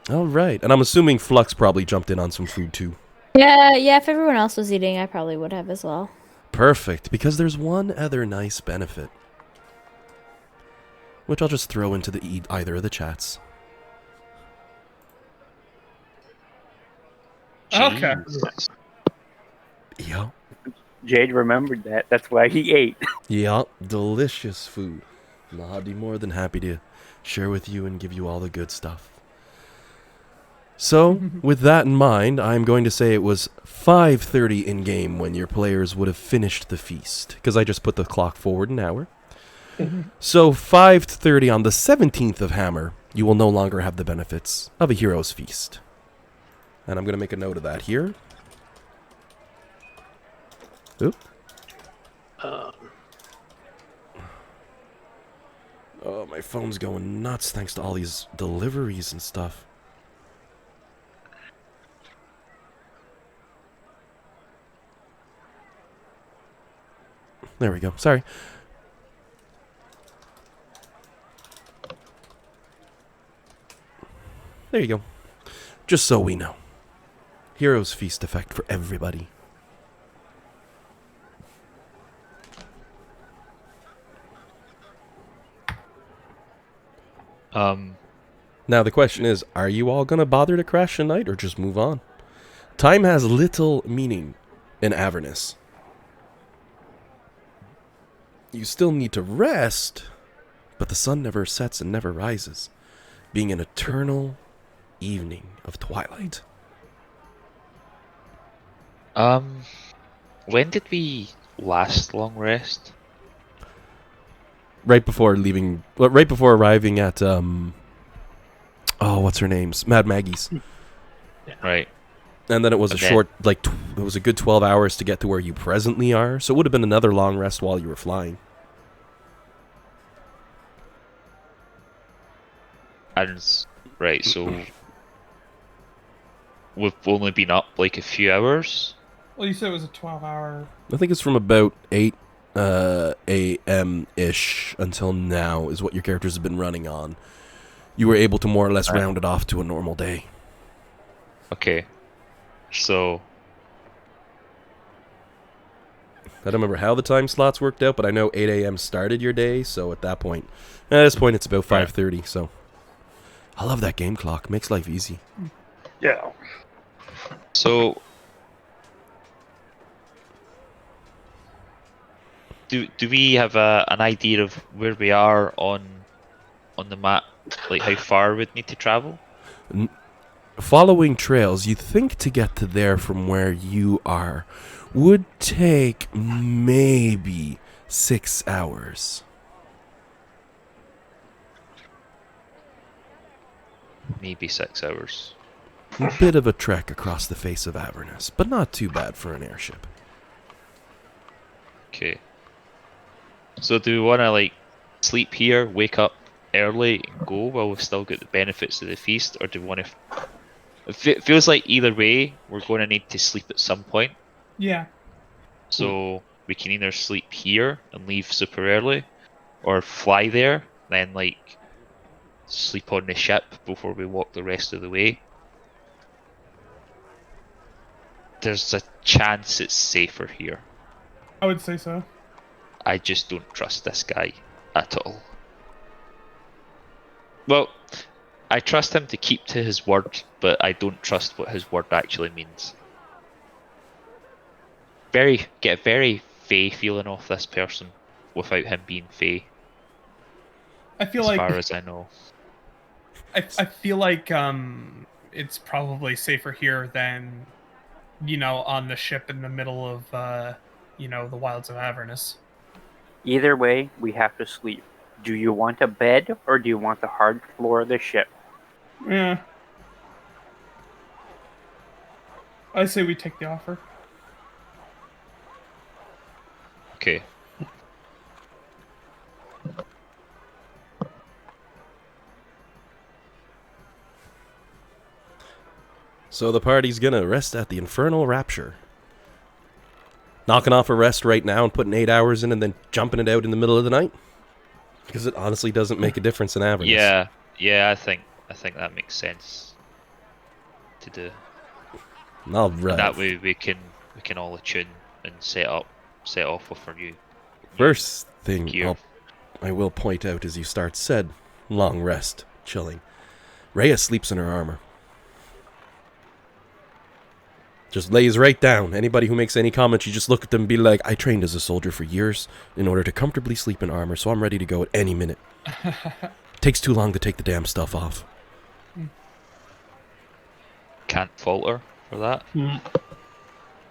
Speaker 1: All right. And I'm assuming Flux probably jumped in on some food too.
Speaker 5: Yeah, if everyone else was eating, I probably would have as well.
Speaker 1: Perfect, because there's one other nice benefit. Which I'll just throw into either of the chats.
Speaker 3: Okay.
Speaker 4: Jeez.
Speaker 1: Yeah.
Speaker 6: Jade remembered that. That's why he ate.
Speaker 1: Yeah, delicious food. I'd be more than happy to share with you and give you all the good stuff. So, with that in mind, I'm going to say it was 5:30 in-game when your players would have finished the feast, because I just put the clock forward an hour. So, 5:30 on the 17th of Hammer, you will no longer have the benefits of a hero's feast. And I'm going to make a note of that here. Oop. Oh, my phone's going nuts thanks to all these deliveries and stuff. There we go. Sorry. There you go. Just so we know. Heroes Feast effect for everybody. Now the question is, are you all gonna bother to crash tonight or just move on? Time has little meaning in Avernus. You still need to rest, but the sun never sets and never rises, being an eternal evening of twilight.
Speaker 4: When did we last long rest?
Speaker 1: Right before leaving, well, right before arriving at what's her name's? Mad Maggie's.
Speaker 4: Right.
Speaker 1: And then it was
Speaker 4: And
Speaker 1: a
Speaker 4: then-
Speaker 1: short, it was a good 12 hours to get to where you presently are, so it would have been another long rest while you were flying.
Speaker 4: Right, so we've only been up like a few hours.
Speaker 3: Well, you said it was a 12-hour.
Speaker 1: I think it's from about 8 a.m.-ish until now is what your characters have been running on. You were able to more or less round it off to a normal day.
Speaker 4: Okay. So,
Speaker 1: I don't remember how the time slots worked out, but I know 8 a.m. started your day, so at this point it's about 5:30, so... I love that game clock. Makes life easy.
Speaker 2: Yeah.
Speaker 4: so do we have an idea of where we are on the map? Like how far we'd need to travel?
Speaker 1: Following trails, you think to get to there from where you are would take maybe 6 hours.
Speaker 4: Maybe 6 hours.
Speaker 1: A bit of a trek across the face of Avernus, but not too bad for an airship.
Speaker 4: Okay. So do we want to like sleep here, wake up early, and go while we've still got the benefits of the feast, or do we want to? It feels like either way we're going to need to sleep at some point.
Speaker 3: Yeah.
Speaker 4: So we can either sleep here and leave super early, or fly there, then like sleep on the ship before we walk the rest of the way. There's a chance it's safer here.
Speaker 3: I would say so.
Speaker 4: I just don't trust this guy at all. Well, I trust him to keep to his word, but I don't trust what his word actually means. Get a very Fey feeling off this person without him being Fey,
Speaker 3: I feel
Speaker 4: as
Speaker 3: like
Speaker 4: far as I know.
Speaker 3: I feel like it's probably safer here than on the ship in the middle of the wilds of Avernus.
Speaker 6: Either way, we have to sleep. Do you want a bed or do you want the hard floor of the ship?
Speaker 3: Yeah. I say we take the offer.
Speaker 4: Okay.
Speaker 1: So the party's gonna rest at the Infernal Rapture. Knocking off a rest right now and putting 8 hours in and then jumping it out in the middle of the night? Because it honestly doesn't make a difference in Avernus.
Speaker 4: Yeah, I think that makes sense to do.
Speaker 1: All right.
Speaker 4: That way we can all attune and set off with our new
Speaker 1: First thing
Speaker 4: gear.
Speaker 1: I will point out as you start said long rest, chilling. Rhea sleeps in her armor. Just lays right down. Anybody who makes any comments, you just look at them and be like, I trained as a soldier for years in order to comfortably sleep in armor, so I'm ready to go at any minute. Takes too long to take the damn stuff off.
Speaker 4: Can't falter for that.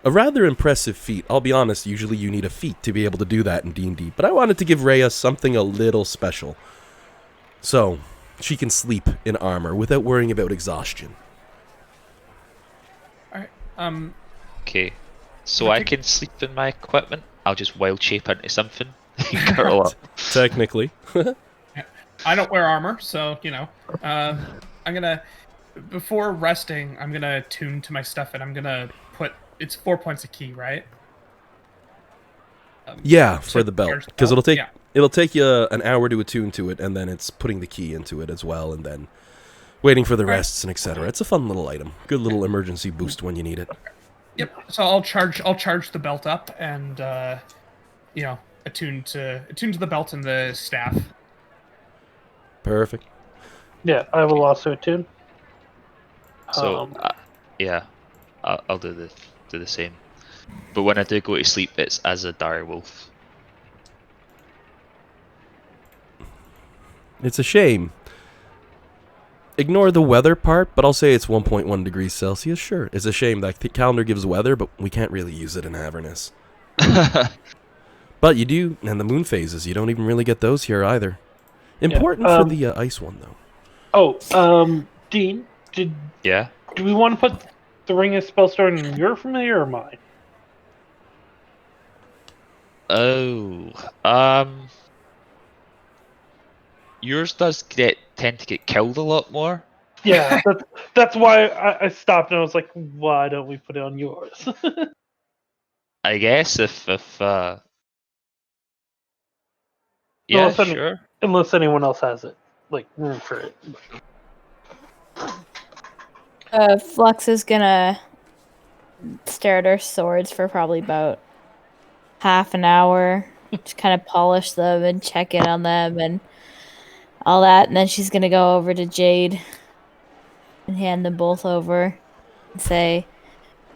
Speaker 1: A rather impressive feat. I'll be honest, usually you need a feat to be able to do that in D&D, but I wanted to give Rhea something a little special. So, she can sleep in armor without worrying about exhaustion.
Speaker 3: Alright.
Speaker 4: Okay. So I can sleep in my equipment. I'll just wild shape into something. Curl up.
Speaker 1: Technically.
Speaker 3: I don't wear armor, so I'm gonna before resting, I'm gonna attune to my stuff, and I'm gonna put it's 4 points a key, right?
Speaker 1: Yeah, for
Speaker 3: to
Speaker 1: the belt.
Speaker 3: charge the
Speaker 1: Because
Speaker 3: belt?
Speaker 1: it'll take you an hour to attune to it, and then it's putting the key into it as well, and then waiting for the rests and etc. It's a fun little item. Good little emergency boost when you need it.
Speaker 3: Yep. So I'll charge the belt up and attune to the belt and the staff.
Speaker 1: Perfect.
Speaker 2: Yeah, I will also attune.
Speaker 4: So yeah, I'll do the same. But when I do go to sleep, it's as a dire wolf.
Speaker 1: It's a shame. Ignore the weather part, but I'll say it's 1.1 degrees Celsius. Sure, it's a shame that the calendar gives weather, but we can't really use it in Avernus. But you do, and the moon phases, you don't even really get those here either. Important for the ice one, though.
Speaker 2: Oh, Dean,
Speaker 4: Yeah.
Speaker 2: do we want to put the Ring of Spellstone in your familiar or mine?
Speaker 4: Oh, yours does tend to get killed a lot more.
Speaker 2: Yeah, that's why I stopped and I was like, why don't we put it on yours?
Speaker 4: I guess if yeah, sure.
Speaker 2: Unless anyone else has it, like room for it.
Speaker 5: Flux is gonna stare at her swords for probably about half an hour, just kind of polish them and check in on them and all that, and then she's gonna go over to Jade and hand them both over and say,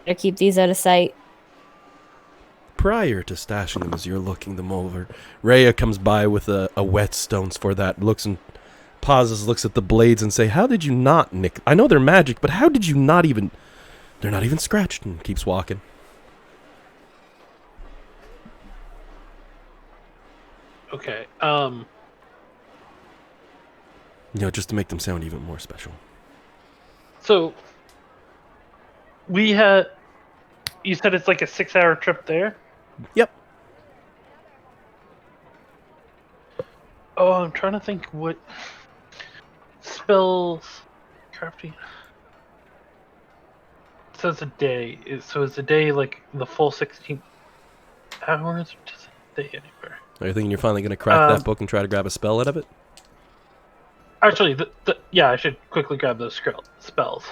Speaker 5: "Better keep these out of sight."
Speaker 1: Prior to stashing them as you're looking them over, Rhea comes by with a whetstones for that, looks and pauses, looks at the blades and say, how did you not nick? I know they're magic, but how did you not even... They're not even scratched, and keeps walking.
Speaker 2: Okay,
Speaker 1: just to make them sound even more special.
Speaker 2: so we had... You said it's like a 6-hour trip there?
Speaker 1: Yep.
Speaker 2: Oh, I'm trying to think what spells crafting. It says a day. So is a day like the full 16 hours, or just a day anywhere?
Speaker 1: Are you thinking you're finally going to crack that book and try to grab a spell out of it?
Speaker 2: Actually, yeah, I should quickly grab those spells.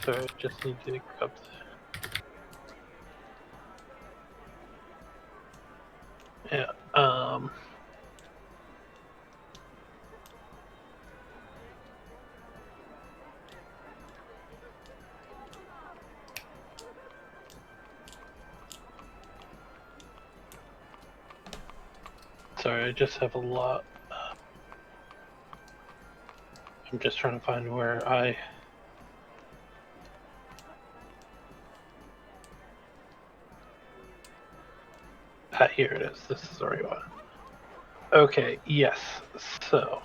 Speaker 2: So I just need to grab the... Yeah, sorry, I just have a lot. I'm just trying to find where I. Here it is. This is the right one. Okay, yes. So.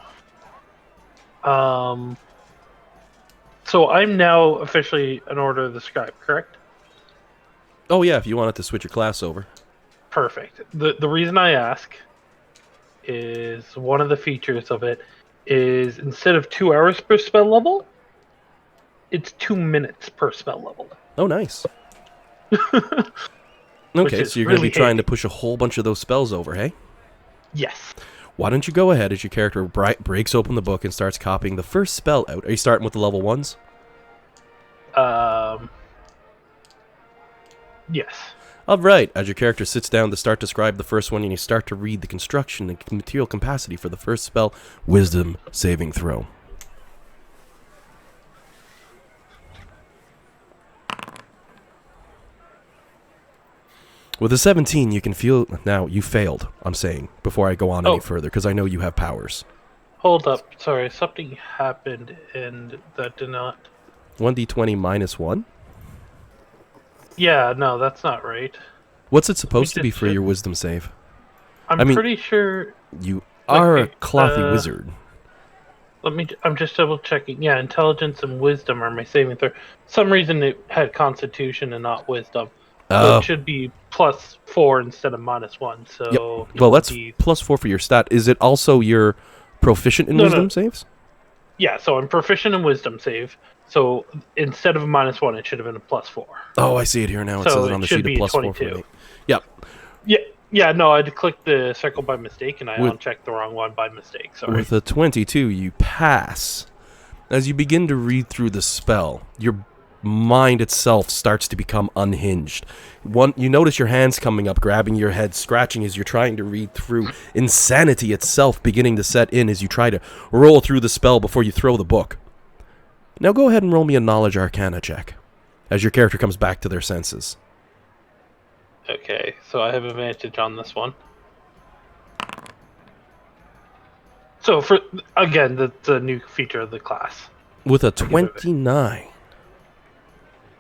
Speaker 2: So I'm now officially an Order of the Scribe, correct?
Speaker 1: Oh yeah, if you wanted to switch your class over.
Speaker 2: Perfect. The reason I ask is one of the features of it is instead of 2 hours per spell level, it's 2 minutes per spell level.
Speaker 1: Oh, nice. Okay, so you're going to be trying to push a whole bunch of those spells over, hey?
Speaker 2: Yes.
Speaker 1: Why don't you go ahead as your character breaks open the book and starts copying the first spell out? Are you starting with the level 1s?
Speaker 2: Yes.
Speaker 1: Alright, as your character sits down to start to describe the first one, and you start to read the construction and material capacity for the first spell, Wisdom saving throw. With a 17, you can feel... Now, you failed, I'm saying, before I go on any further, because I know you have powers.
Speaker 2: Hold up. Sorry, something happened, and that did not...
Speaker 1: 1d20 minus 1?
Speaker 2: Yeah, no, that's not right.
Speaker 1: What's it supposed to be for your wisdom save?
Speaker 2: I'm pretty sure...
Speaker 1: You are a clothy wizard.
Speaker 2: I'm just double checking. Yeah, intelligence and wisdom are my saving throw. For some reason it had constitution and not wisdom. So it should be +4 instead of -1. So
Speaker 1: yep. Well, that's +4 for your stat. Is it also your proficient in wisdom saves?
Speaker 2: Yeah, so I'm proficient in wisdom save. So instead of a -1, it should have been a +4.
Speaker 1: Oh, I see it here now. It says it on the sheet, a +4 for me. Yep.
Speaker 2: Yeah, no, I clicked the circle by mistake, and I unchecked the wrong one by mistake. Sorry.
Speaker 1: With a 22, you pass. As you begin to read through the spell, your mind itself starts to become unhinged. You notice your hands coming up, grabbing your head, scratching as you're trying to read through. Insanity itself beginning to set in as you try to roll through the spell before you throw the book. Now go ahead and roll me a Knowledge Arcana check, as your character comes back to their senses.
Speaker 2: Okay, so I have advantage on this one. So, again, that's a new feature of the class.
Speaker 1: With a 29,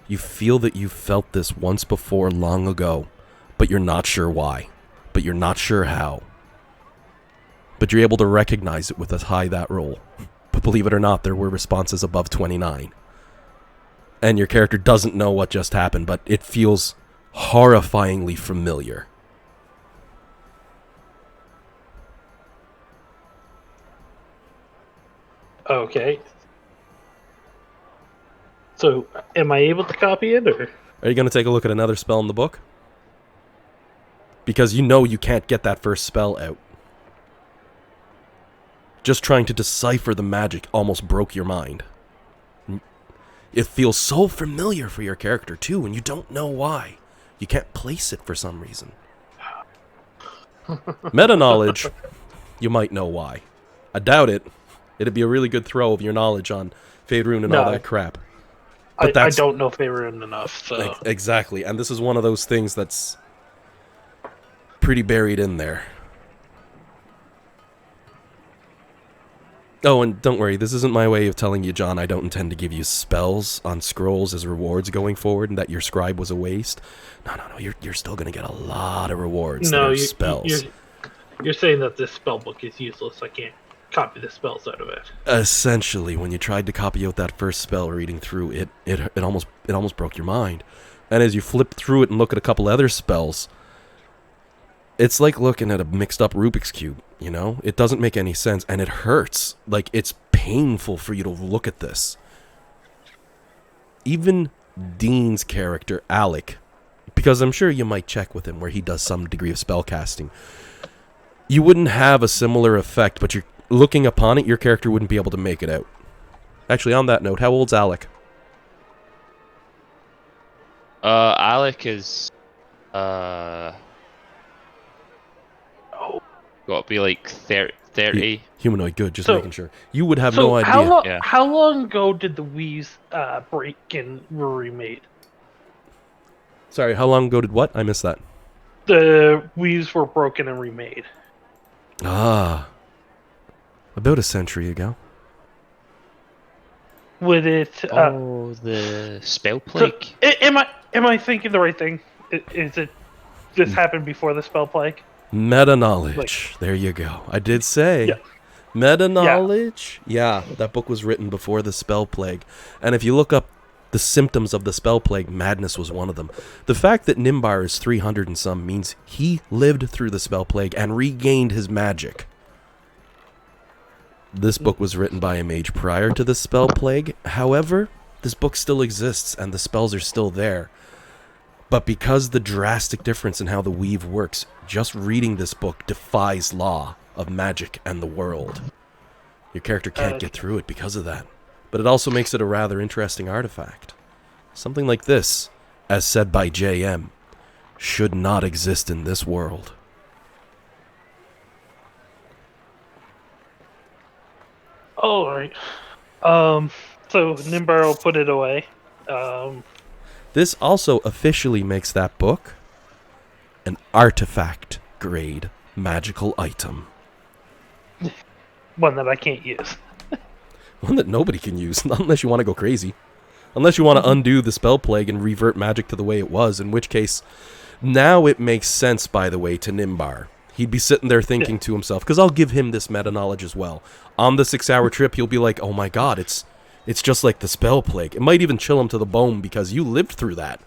Speaker 1: you feel that you felt this once before long ago, but you're not sure why, but you're not sure how. But you're able to recognize it with a high that roll. But believe it or not, there were responses above 29. And your character doesn't know what just happened, but it feels horrifyingly familiar.
Speaker 2: Okay. So, am I able to copy it, or?
Speaker 1: Are you going to take a look at another spell in the book? Because you know you can't get that first spell out. Just trying to decipher the magic almost broke your mind. It feels so familiar for your character, too, and you don't know why. You can't place it for some reason. Meta-knowledge, you might know why. I doubt it. It'd be a really good throw of your knowledge on Faerun and all that crap. But
Speaker 2: I don't know Faerun enough, so...
Speaker 1: Exactly, and this is one of those things that's pretty buried in there. Oh, and don't worry, this isn't my way of telling you, John, I don't intend to give you spells on scrolls as rewards going forward, and that your scribe was a waste. No, you're still going to get a lot of rewards that are spells.
Speaker 2: You're saying that this spell book is useless, I can't copy the spells out of it.
Speaker 1: Essentially, when you tried to copy out that first spell reading through, it almost broke your mind. And as you flip through it and look at a couple other spells, it's like looking at a mixed up Rubik's Cube, you know? It doesn't make any sense, and it hurts. Like, it's painful for you to look at this. Even Dean's character, Alec, because I'm sure you might check with him where he does some degree of spellcasting, you wouldn't have a similar effect, but you're looking upon it, your character wouldn't be able to make it out. Actually, on that note, how old's Alec?
Speaker 4: Alec is... got to be like 30.
Speaker 1: Humanoid, good, just making sure. You would have no idea.
Speaker 2: How long ago did the Wii's break and were remade?
Speaker 1: Sorry, how long ago did what? I missed that.
Speaker 2: The Wii's were broken and remade.
Speaker 1: Ah, about a century ago.
Speaker 2: Would it?
Speaker 4: Oh, the spell
Speaker 2: So,
Speaker 4: plague.
Speaker 2: am I thinking the right thing? Is it this happened before the spell plague?
Speaker 1: Meta knowledge. There you go. I did say.
Speaker 2: Yeah.
Speaker 1: Meta knowledge? Yeah, that book was written before the spell plague. And if you look up the symptoms of the spell plague, madness was one of them. The fact that Nimbar is 300 and some means he lived through the spell plague and regained his magic. This book was written by a mage prior to the spell plague. However, this book still exists and the spells are still there. But because the drastic difference in how the weave works, just reading this book defies law of magic and the world. Your character can't get through it because of that. But it also makes it a rather interesting artifact. Something like this, as said by JM, should not exist in this world.
Speaker 2: All right. So Nimbar will put it away.
Speaker 1: This also officially makes that book an artifact grade magical item.
Speaker 2: One that I can't use.
Speaker 1: One that nobody can use, not unless you want to go crazy. Unless you want to undo the spell plague and revert magic to the way it was, in which case, now it makes sense, by the way, to Nimbar. He'd be sitting there thinking to himself, because I'll give him this meta knowledge as well. On the 6-hour trip, he'll be like, oh my god, it's just like the spell plague. It might even chill him to the bone because you lived through that.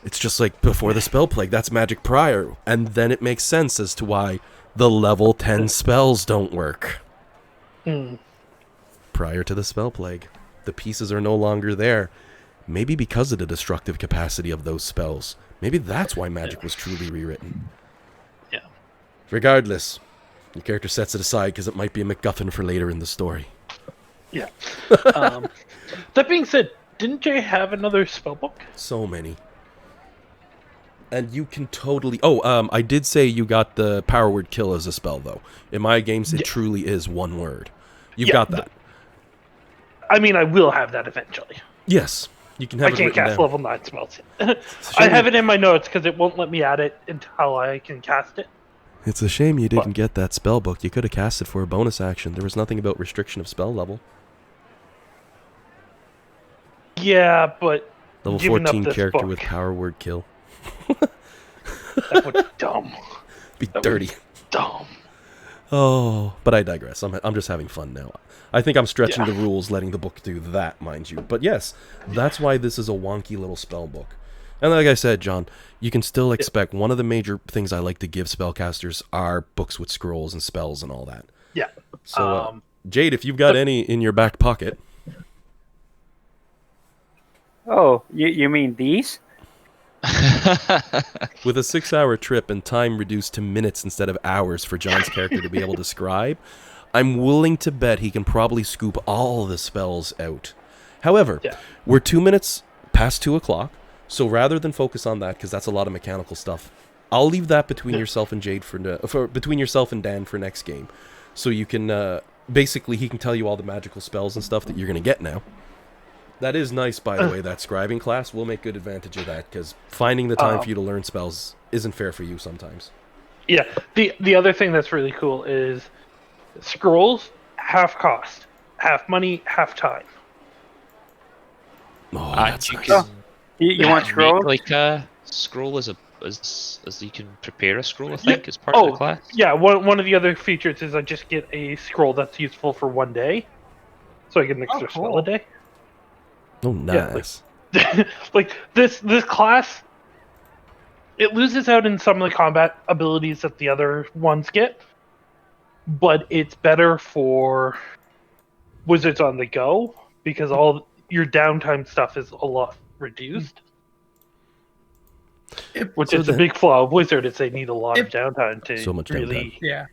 Speaker 1: It's just like before the spell plague, that's magic prior. And then it makes sense as to why the level 10 spells don't work. Prior to the spell plague. The pieces are no longer there. Maybe because of the destructive capacity of those spells. Maybe that's why magic was truly rewritten.
Speaker 2: Yeah.
Speaker 1: Regardless, your character sets it aside because it might be a MacGuffin for later in the story.
Speaker 2: Yeah. That being said, didn't Jay have another spellbook?
Speaker 1: So many. And you can totally... Oh, I did say you got the power word kill as a spell, though. In my games, it truly is one word. You've got that.
Speaker 2: I mean, I will have that eventually.
Speaker 1: Yes. You can have
Speaker 2: I
Speaker 1: it
Speaker 2: can't
Speaker 1: written
Speaker 2: cast
Speaker 1: down.
Speaker 2: level 9 spells yet. I have it in my notes because it won't let me add it until I can cast it.
Speaker 1: It's a shame you didn't get that spell book. You could have cast it for a bonus action. There was nothing about restriction of spell level.
Speaker 2: Yeah, but
Speaker 1: Level
Speaker 2: giving up
Speaker 1: 14
Speaker 2: this
Speaker 1: character
Speaker 2: book,
Speaker 1: with power word kill.
Speaker 2: that would be dumb.
Speaker 1: Be
Speaker 2: That would
Speaker 1: dirty.
Speaker 2: be dumb.
Speaker 1: Oh, but I digress. I'm just having fun now. I think I'm stretching
Speaker 2: Yeah.
Speaker 1: the rules, letting the book do that, mind you. But yes, that's why this is a wonky little spell book. And like I said, John, you can still expect one of the major things I like to give spellcasters are books with scrolls and spells and all that.
Speaker 2: Yeah.
Speaker 1: So, Jade, if you've got any in your back pocket,
Speaker 6: Oh, you mean these?
Speaker 1: with a 6-hour trip and time reduced to minutes instead of hours for John's character to be able to scribe, I'm willing to bet he can probably scoop all the spells out. However, we're 2 minutes past 2 o'clock, so rather than focus on that, because that's a lot of mechanical stuff, I'll leave that between yourself and Jade between yourself and Dan for next game. So you can, basically, he can tell you all the magical spells and stuff that you're going to get now. That is nice, by the way, that scribing class. We'll make good advantage of that, because finding the time for you to learn spells isn't fair for you sometimes.
Speaker 2: Yeah. The other thing that's really cool is scrolls, half cost. Half money, half time.
Speaker 1: Oh,
Speaker 4: And
Speaker 1: that's
Speaker 4: you
Speaker 1: nice.
Speaker 4: can
Speaker 6: You want
Speaker 4: make
Speaker 6: scrolls?
Speaker 4: like a scroll as you can prepare a scroll, I think, as part of the class.
Speaker 2: Yeah, one of the other features is I just get a scroll that's useful for one day. So I get an extra spell a day.
Speaker 1: Oh, nice.
Speaker 2: Like this class, it loses out in some of the combat abilities that the other ones get, but it's better for wizards on the go because all your downtime stuff is a lot reduced. Which
Speaker 1: So
Speaker 2: is a
Speaker 1: then-
Speaker 2: big flaw of wizard is they need a lot of downtime to
Speaker 1: So much
Speaker 2: really.
Speaker 3: Yeah.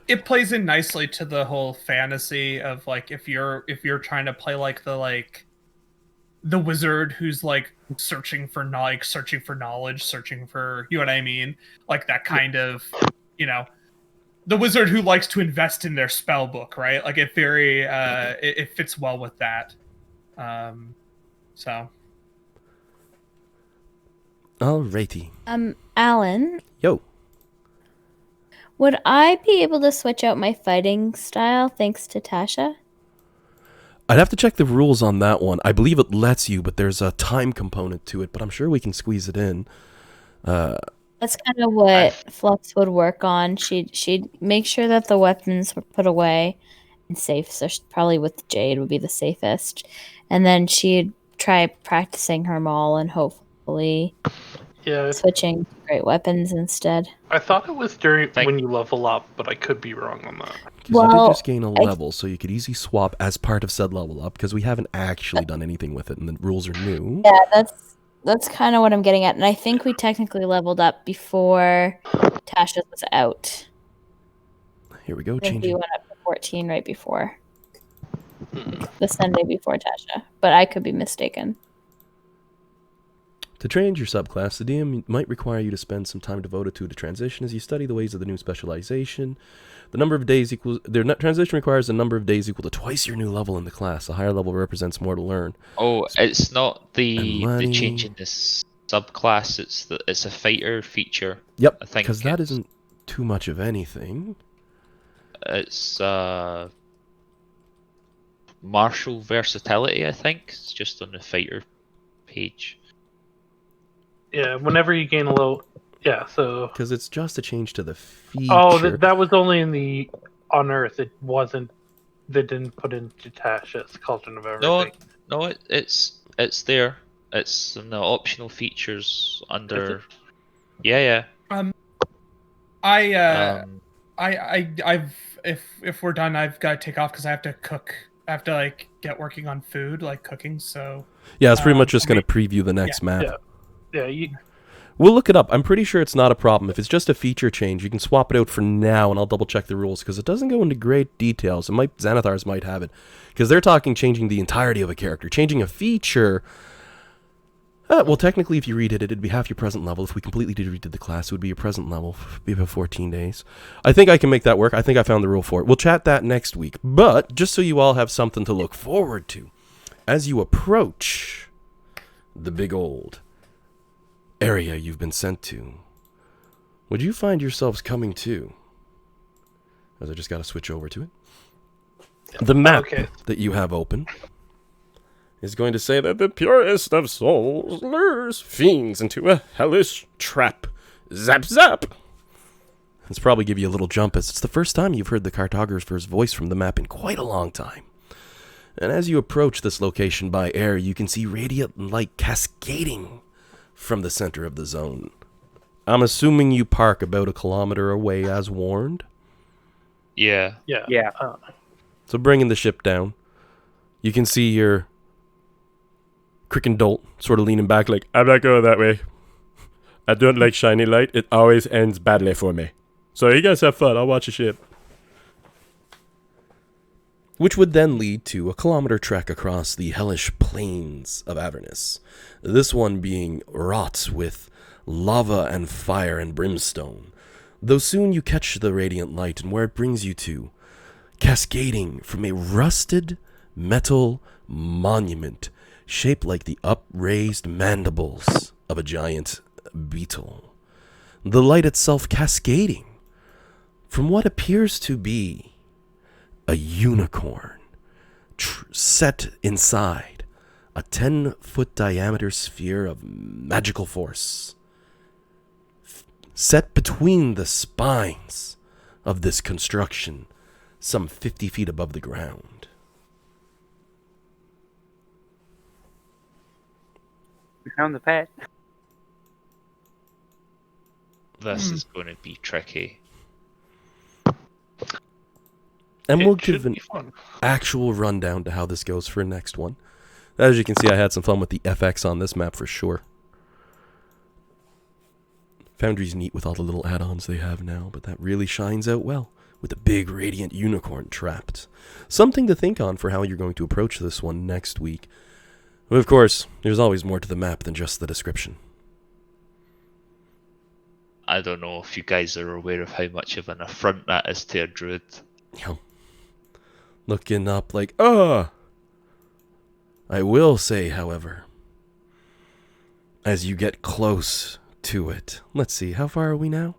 Speaker 3: It plays in nicely to the whole fantasy of like if you're trying to play like the wizard who's like searching for knowledge, searching for you know what I mean? Like that kind of, you know, the wizard who likes to invest in their spell book, right? Like it very it fits well with that. So
Speaker 1: Alrighty.
Speaker 5: Alan,
Speaker 1: Yo.
Speaker 5: Would I be able to switch out my fighting style thanks to Tasha?
Speaker 1: I'd have to check the rules on that one. I believe it lets you, but there's a time component to it, but I'm sure we can squeeze it in.
Speaker 5: That's kind of what Flux would work on. She'd make sure that the weapons were put away and safe. So probably with Jade would be the safest, and then she'd try practicing her maul and hopefully switching to great weapons instead.
Speaker 2: I thought it was when you level up, but I could be wrong on that.
Speaker 1: Because you did just gain a level, so you could easily swap as part of said level up, because we haven't actually done anything with it, and the rules are new.
Speaker 5: Yeah, that's kind of what I'm getting at. And I think we technically leveled up before Tasha was out.
Speaker 1: Here we go,
Speaker 5: I think we
Speaker 1: changing.
Speaker 5: went up to 14 right before. The Sunday before Tasha. But I could be mistaken.
Speaker 1: To change your subclass, the DM might require you to spend some time devoted to the transition as you study the ways of the new specialization. The number of days transition requires a number of days equal to twice your new level in the class. A higher level represents more to learn.
Speaker 4: Oh, it's not the change in this subclass. It's a fighter feature.
Speaker 1: Yep,
Speaker 4: I think
Speaker 1: because that isn't too much of anything.
Speaker 4: It's martial versatility. I think it's just on the fighter page.
Speaker 2: Yeah, whenever you gain a little... Yeah, so...
Speaker 1: Because it's just a change to the feature.
Speaker 2: Oh, that was only in the... On Earth, it wasn't... They didn't put into Tasha's Cauldron of Everything.
Speaker 4: No, it's there. It's in the optional features under... Yeah.
Speaker 3: If we're done, I've got to take off because I have to cook. I have to like get working on food, like cooking. So
Speaker 1: yeah, it's pretty much just going to preview the next map.
Speaker 2: Yeah.
Speaker 1: We'll look it up. I'm pretty sure it's not a problem. If it's just a feature change, you can swap it out for now, and I'll double check the rules because it doesn't go into great details. Xanathars might have it because they're talking changing the entirety of a character, changing a feature. Well, technically, if you read it, it'd be half your present level. If we completely redid the class, it would be your present level. It'd be about 14 days. I think I can make that work. I think I found the rule for it. We'll chat that next week. But just so you all have something to look forward to, as you approach the big old area you've been sent to, would you find yourselves coming to, as I just got to switch over to it, the map that you have open is going to say that the purest of souls lures fiends into a hellish trap. Zap, zap! It's probably give you a little jump as it's the first time you've heard the cartographer's voice from the map in quite a long time. And as you approach this location by air, you can see radiant light cascading from the center of the zone. I'm assuming you park about a kilometer away as warned?
Speaker 4: Yeah.
Speaker 1: So bringing the ship down, you can see your Crick and Dolt sort of leaning back like, I'm not going that way. I don't like shiny light. It always ends badly for me. So you guys have fun. I'll watch the ship. Which would then lead to a kilometer trek across the hellish plains of Avernus. This one being wrought with lava and fire and brimstone. Though soon you catch the radiant light and where it brings you to, cascading from a rusted metal monument shaped like the upraised mandibles of a giant beetle. The light itself cascading from what appears to be a unicorn set inside a 10-foot diameter sphere of magical force, set between the spines of this construction, some 50 feet above the ground.
Speaker 6: We found the pet.
Speaker 4: This is going to be tricky.
Speaker 1: And we'll give an actual rundown to how this goes for next one. As you can see, I had some fun with the FX on this map for sure. Foundry's neat with all the little add-ons they have now, but that really shines out well with a big radiant unicorn trapped. Something to think on for how you're going to approach this one next week. But of course, there's always more to the map than just the description.
Speaker 4: I don't know if you guys are aware of how much of an affront that is to a druid.
Speaker 1: Yeah. Looking up like, I will say, however, as you get close to it, let's see, how far are we now?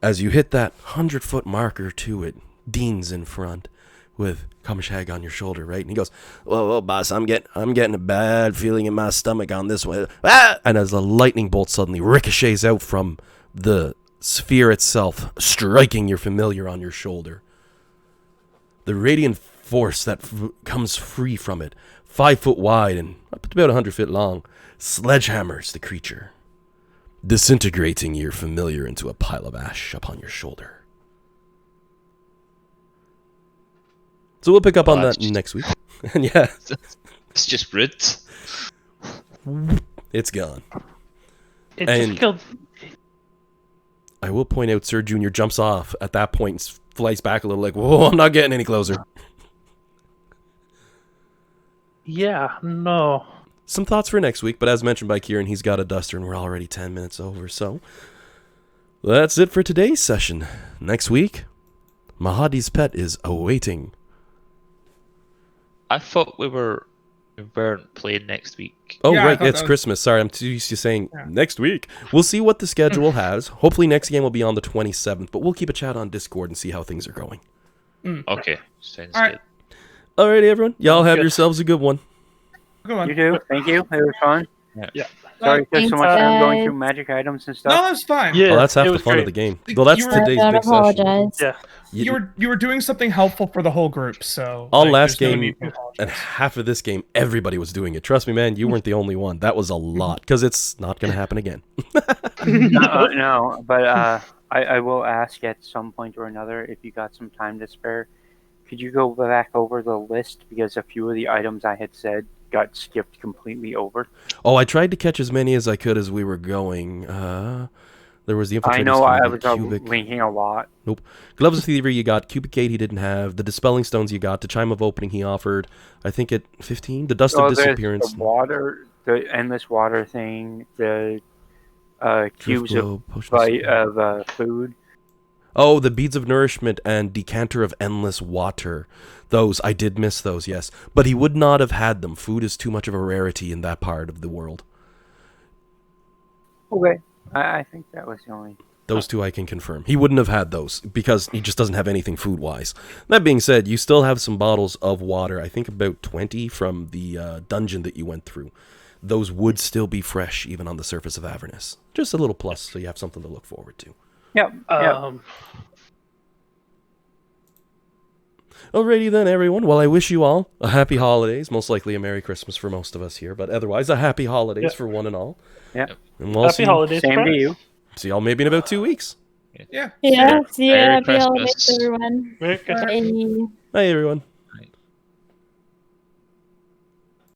Speaker 1: As you hit that 100-foot marker to it, Dean's in front with Kamishag on your shoulder, right? And he goes, whoa, boss, I'm getting a bad feeling in my stomach on this one. Ah! And as a lightning bolt suddenly ricochets out from the sphere itself, striking your familiar on your shoulder. The radiant force that comes free from it, 5 foot wide and up to about 100 feet long, sledgehammers the creature, disintegrating your familiar into a pile of ash upon your shoulder. So we'll pick up on that next week. And yeah,
Speaker 4: It's just rude.
Speaker 1: it's gone.
Speaker 2: It
Speaker 1: And-
Speaker 2: just killed.
Speaker 1: I will point out Sir Junior jumps off at that point and flies back a little like, whoa, I'm not getting any closer.
Speaker 2: Yeah, no.
Speaker 1: Some thoughts for next week, but as mentioned by Kieran, he's got a duster and we're already 10 minutes over, so that's it for today's session. Next week, Mahadi's pet is awaiting.
Speaker 4: I thought we weren't playing next week.
Speaker 1: Oh,
Speaker 3: Yeah, I
Speaker 1: right,
Speaker 3: thought
Speaker 1: it's
Speaker 3: that was-
Speaker 1: Christmas. Sorry, I'm too used to saying
Speaker 3: Yeah.
Speaker 1: next week. We'll see what the schedule has. Hopefully next game will be on the 27th, but we'll keep a chat on Discord and see how things are going.
Speaker 4: Okay, sounds
Speaker 3: All right.
Speaker 4: good.
Speaker 1: Alrighty, everyone. Y'all have
Speaker 2: Good.
Speaker 1: yourselves a good one.
Speaker 3: Good one.
Speaker 6: You do. Thank you. It was fun.
Speaker 2: Yeah.
Speaker 6: Sorry, it took
Speaker 5: Thanks,
Speaker 6: so much time going
Speaker 5: guys.
Speaker 6: through magic items and
Speaker 3: No,
Speaker 6: stuff.
Speaker 3: that's fine.
Speaker 2: Yeah,
Speaker 1: Well, that's half
Speaker 2: it
Speaker 1: the
Speaker 2: was
Speaker 1: fun of
Speaker 2: great.
Speaker 1: the game. Well, that's
Speaker 3: You were-
Speaker 1: today's
Speaker 5: Don't
Speaker 1: big session.
Speaker 5: apologize.
Speaker 2: Yeah.
Speaker 3: You were doing something helpful for the whole group, so
Speaker 1: On
Speaker 3: like,
Speaker 1: last
Speaker 3: there's no
Speaker 1: game
Speaker 3: need to apologize.
Speaker 1: and half of this game, everybody was doing it. Trust me, man, you weren't the only one. That was a lot, because it's not going to happen again.
Speaker 6: No, but I will ask at some point or another if you got some time to spare. Could you go back over the list because a few of the items I had said got skipped completely over.
Speaker 1: Oh, I tried to catch as many as I could as we were going. There was the infiltrator.
Speaker 6: I know I
Speaker 1: scheme,
Speaker 6: was
Speaker 1: the cubic.
Speaker 6: linking a lot.
Speaker 1: Gloves of Thievery you got, Cubic Gate he didn't have, the Dispelling Stones you got, the Chime of Opening he offered, I think at 15, the Dust of
Speaker 6: There's
Speaker 1: Disappearance.
Speaker 6: the water, the endless water thing, the cubes
Speaker 1: Driftglobe, Potion of
Speaker 6: bite
Speaker 1: Speed.
Speaker 6: of food.
Speaker 1: Oh, the Beads of Nourishment and Decanter of Endless Water. Those, I did miss those, yes. But he would not have had them. Food is too much of a rarity in that part of the world.
Speaker 6: Okay, I think that was the only.
Speaker 1: Those two I can confirm. He wouldn't have had those because he just doesn't have anything food-wise. That being said, you still have some bottles of water. I think about 20 from the dungeon that you went through. Those would still be fresh even on the surface of Avernus. Just a little plus so you have something to look forward to.
Speaker 6: Yep.
Speaker 1: Alrighty then, everyone. Well, I wish you all a happy holidays. Most likely a Merry Christmas for most of us here, but otherwise a happy holidays
Speaker 2: Yeah.
Speaker 1: for one and all.
Speaker 6: Yeah.
Speaker 1: And we'll
Speaker 2: Happy holidays,
Speaker 6: Same to
Speaker 2: friends.
Speaker 6: you.
Speaker 1: see y'all maybe in about 2 weeks.
Speaker 3: Yeah.
Speaker 5: Yeah, see you.
Speaker 4: Merry
Speaker 5: Happy holidays,
Speaker 4: Christmas.
Speaker 5: everyone.
Speaker 2: Merry Christmas.
Speaker 5: Bye.
Speaker 1: Bye, everyone.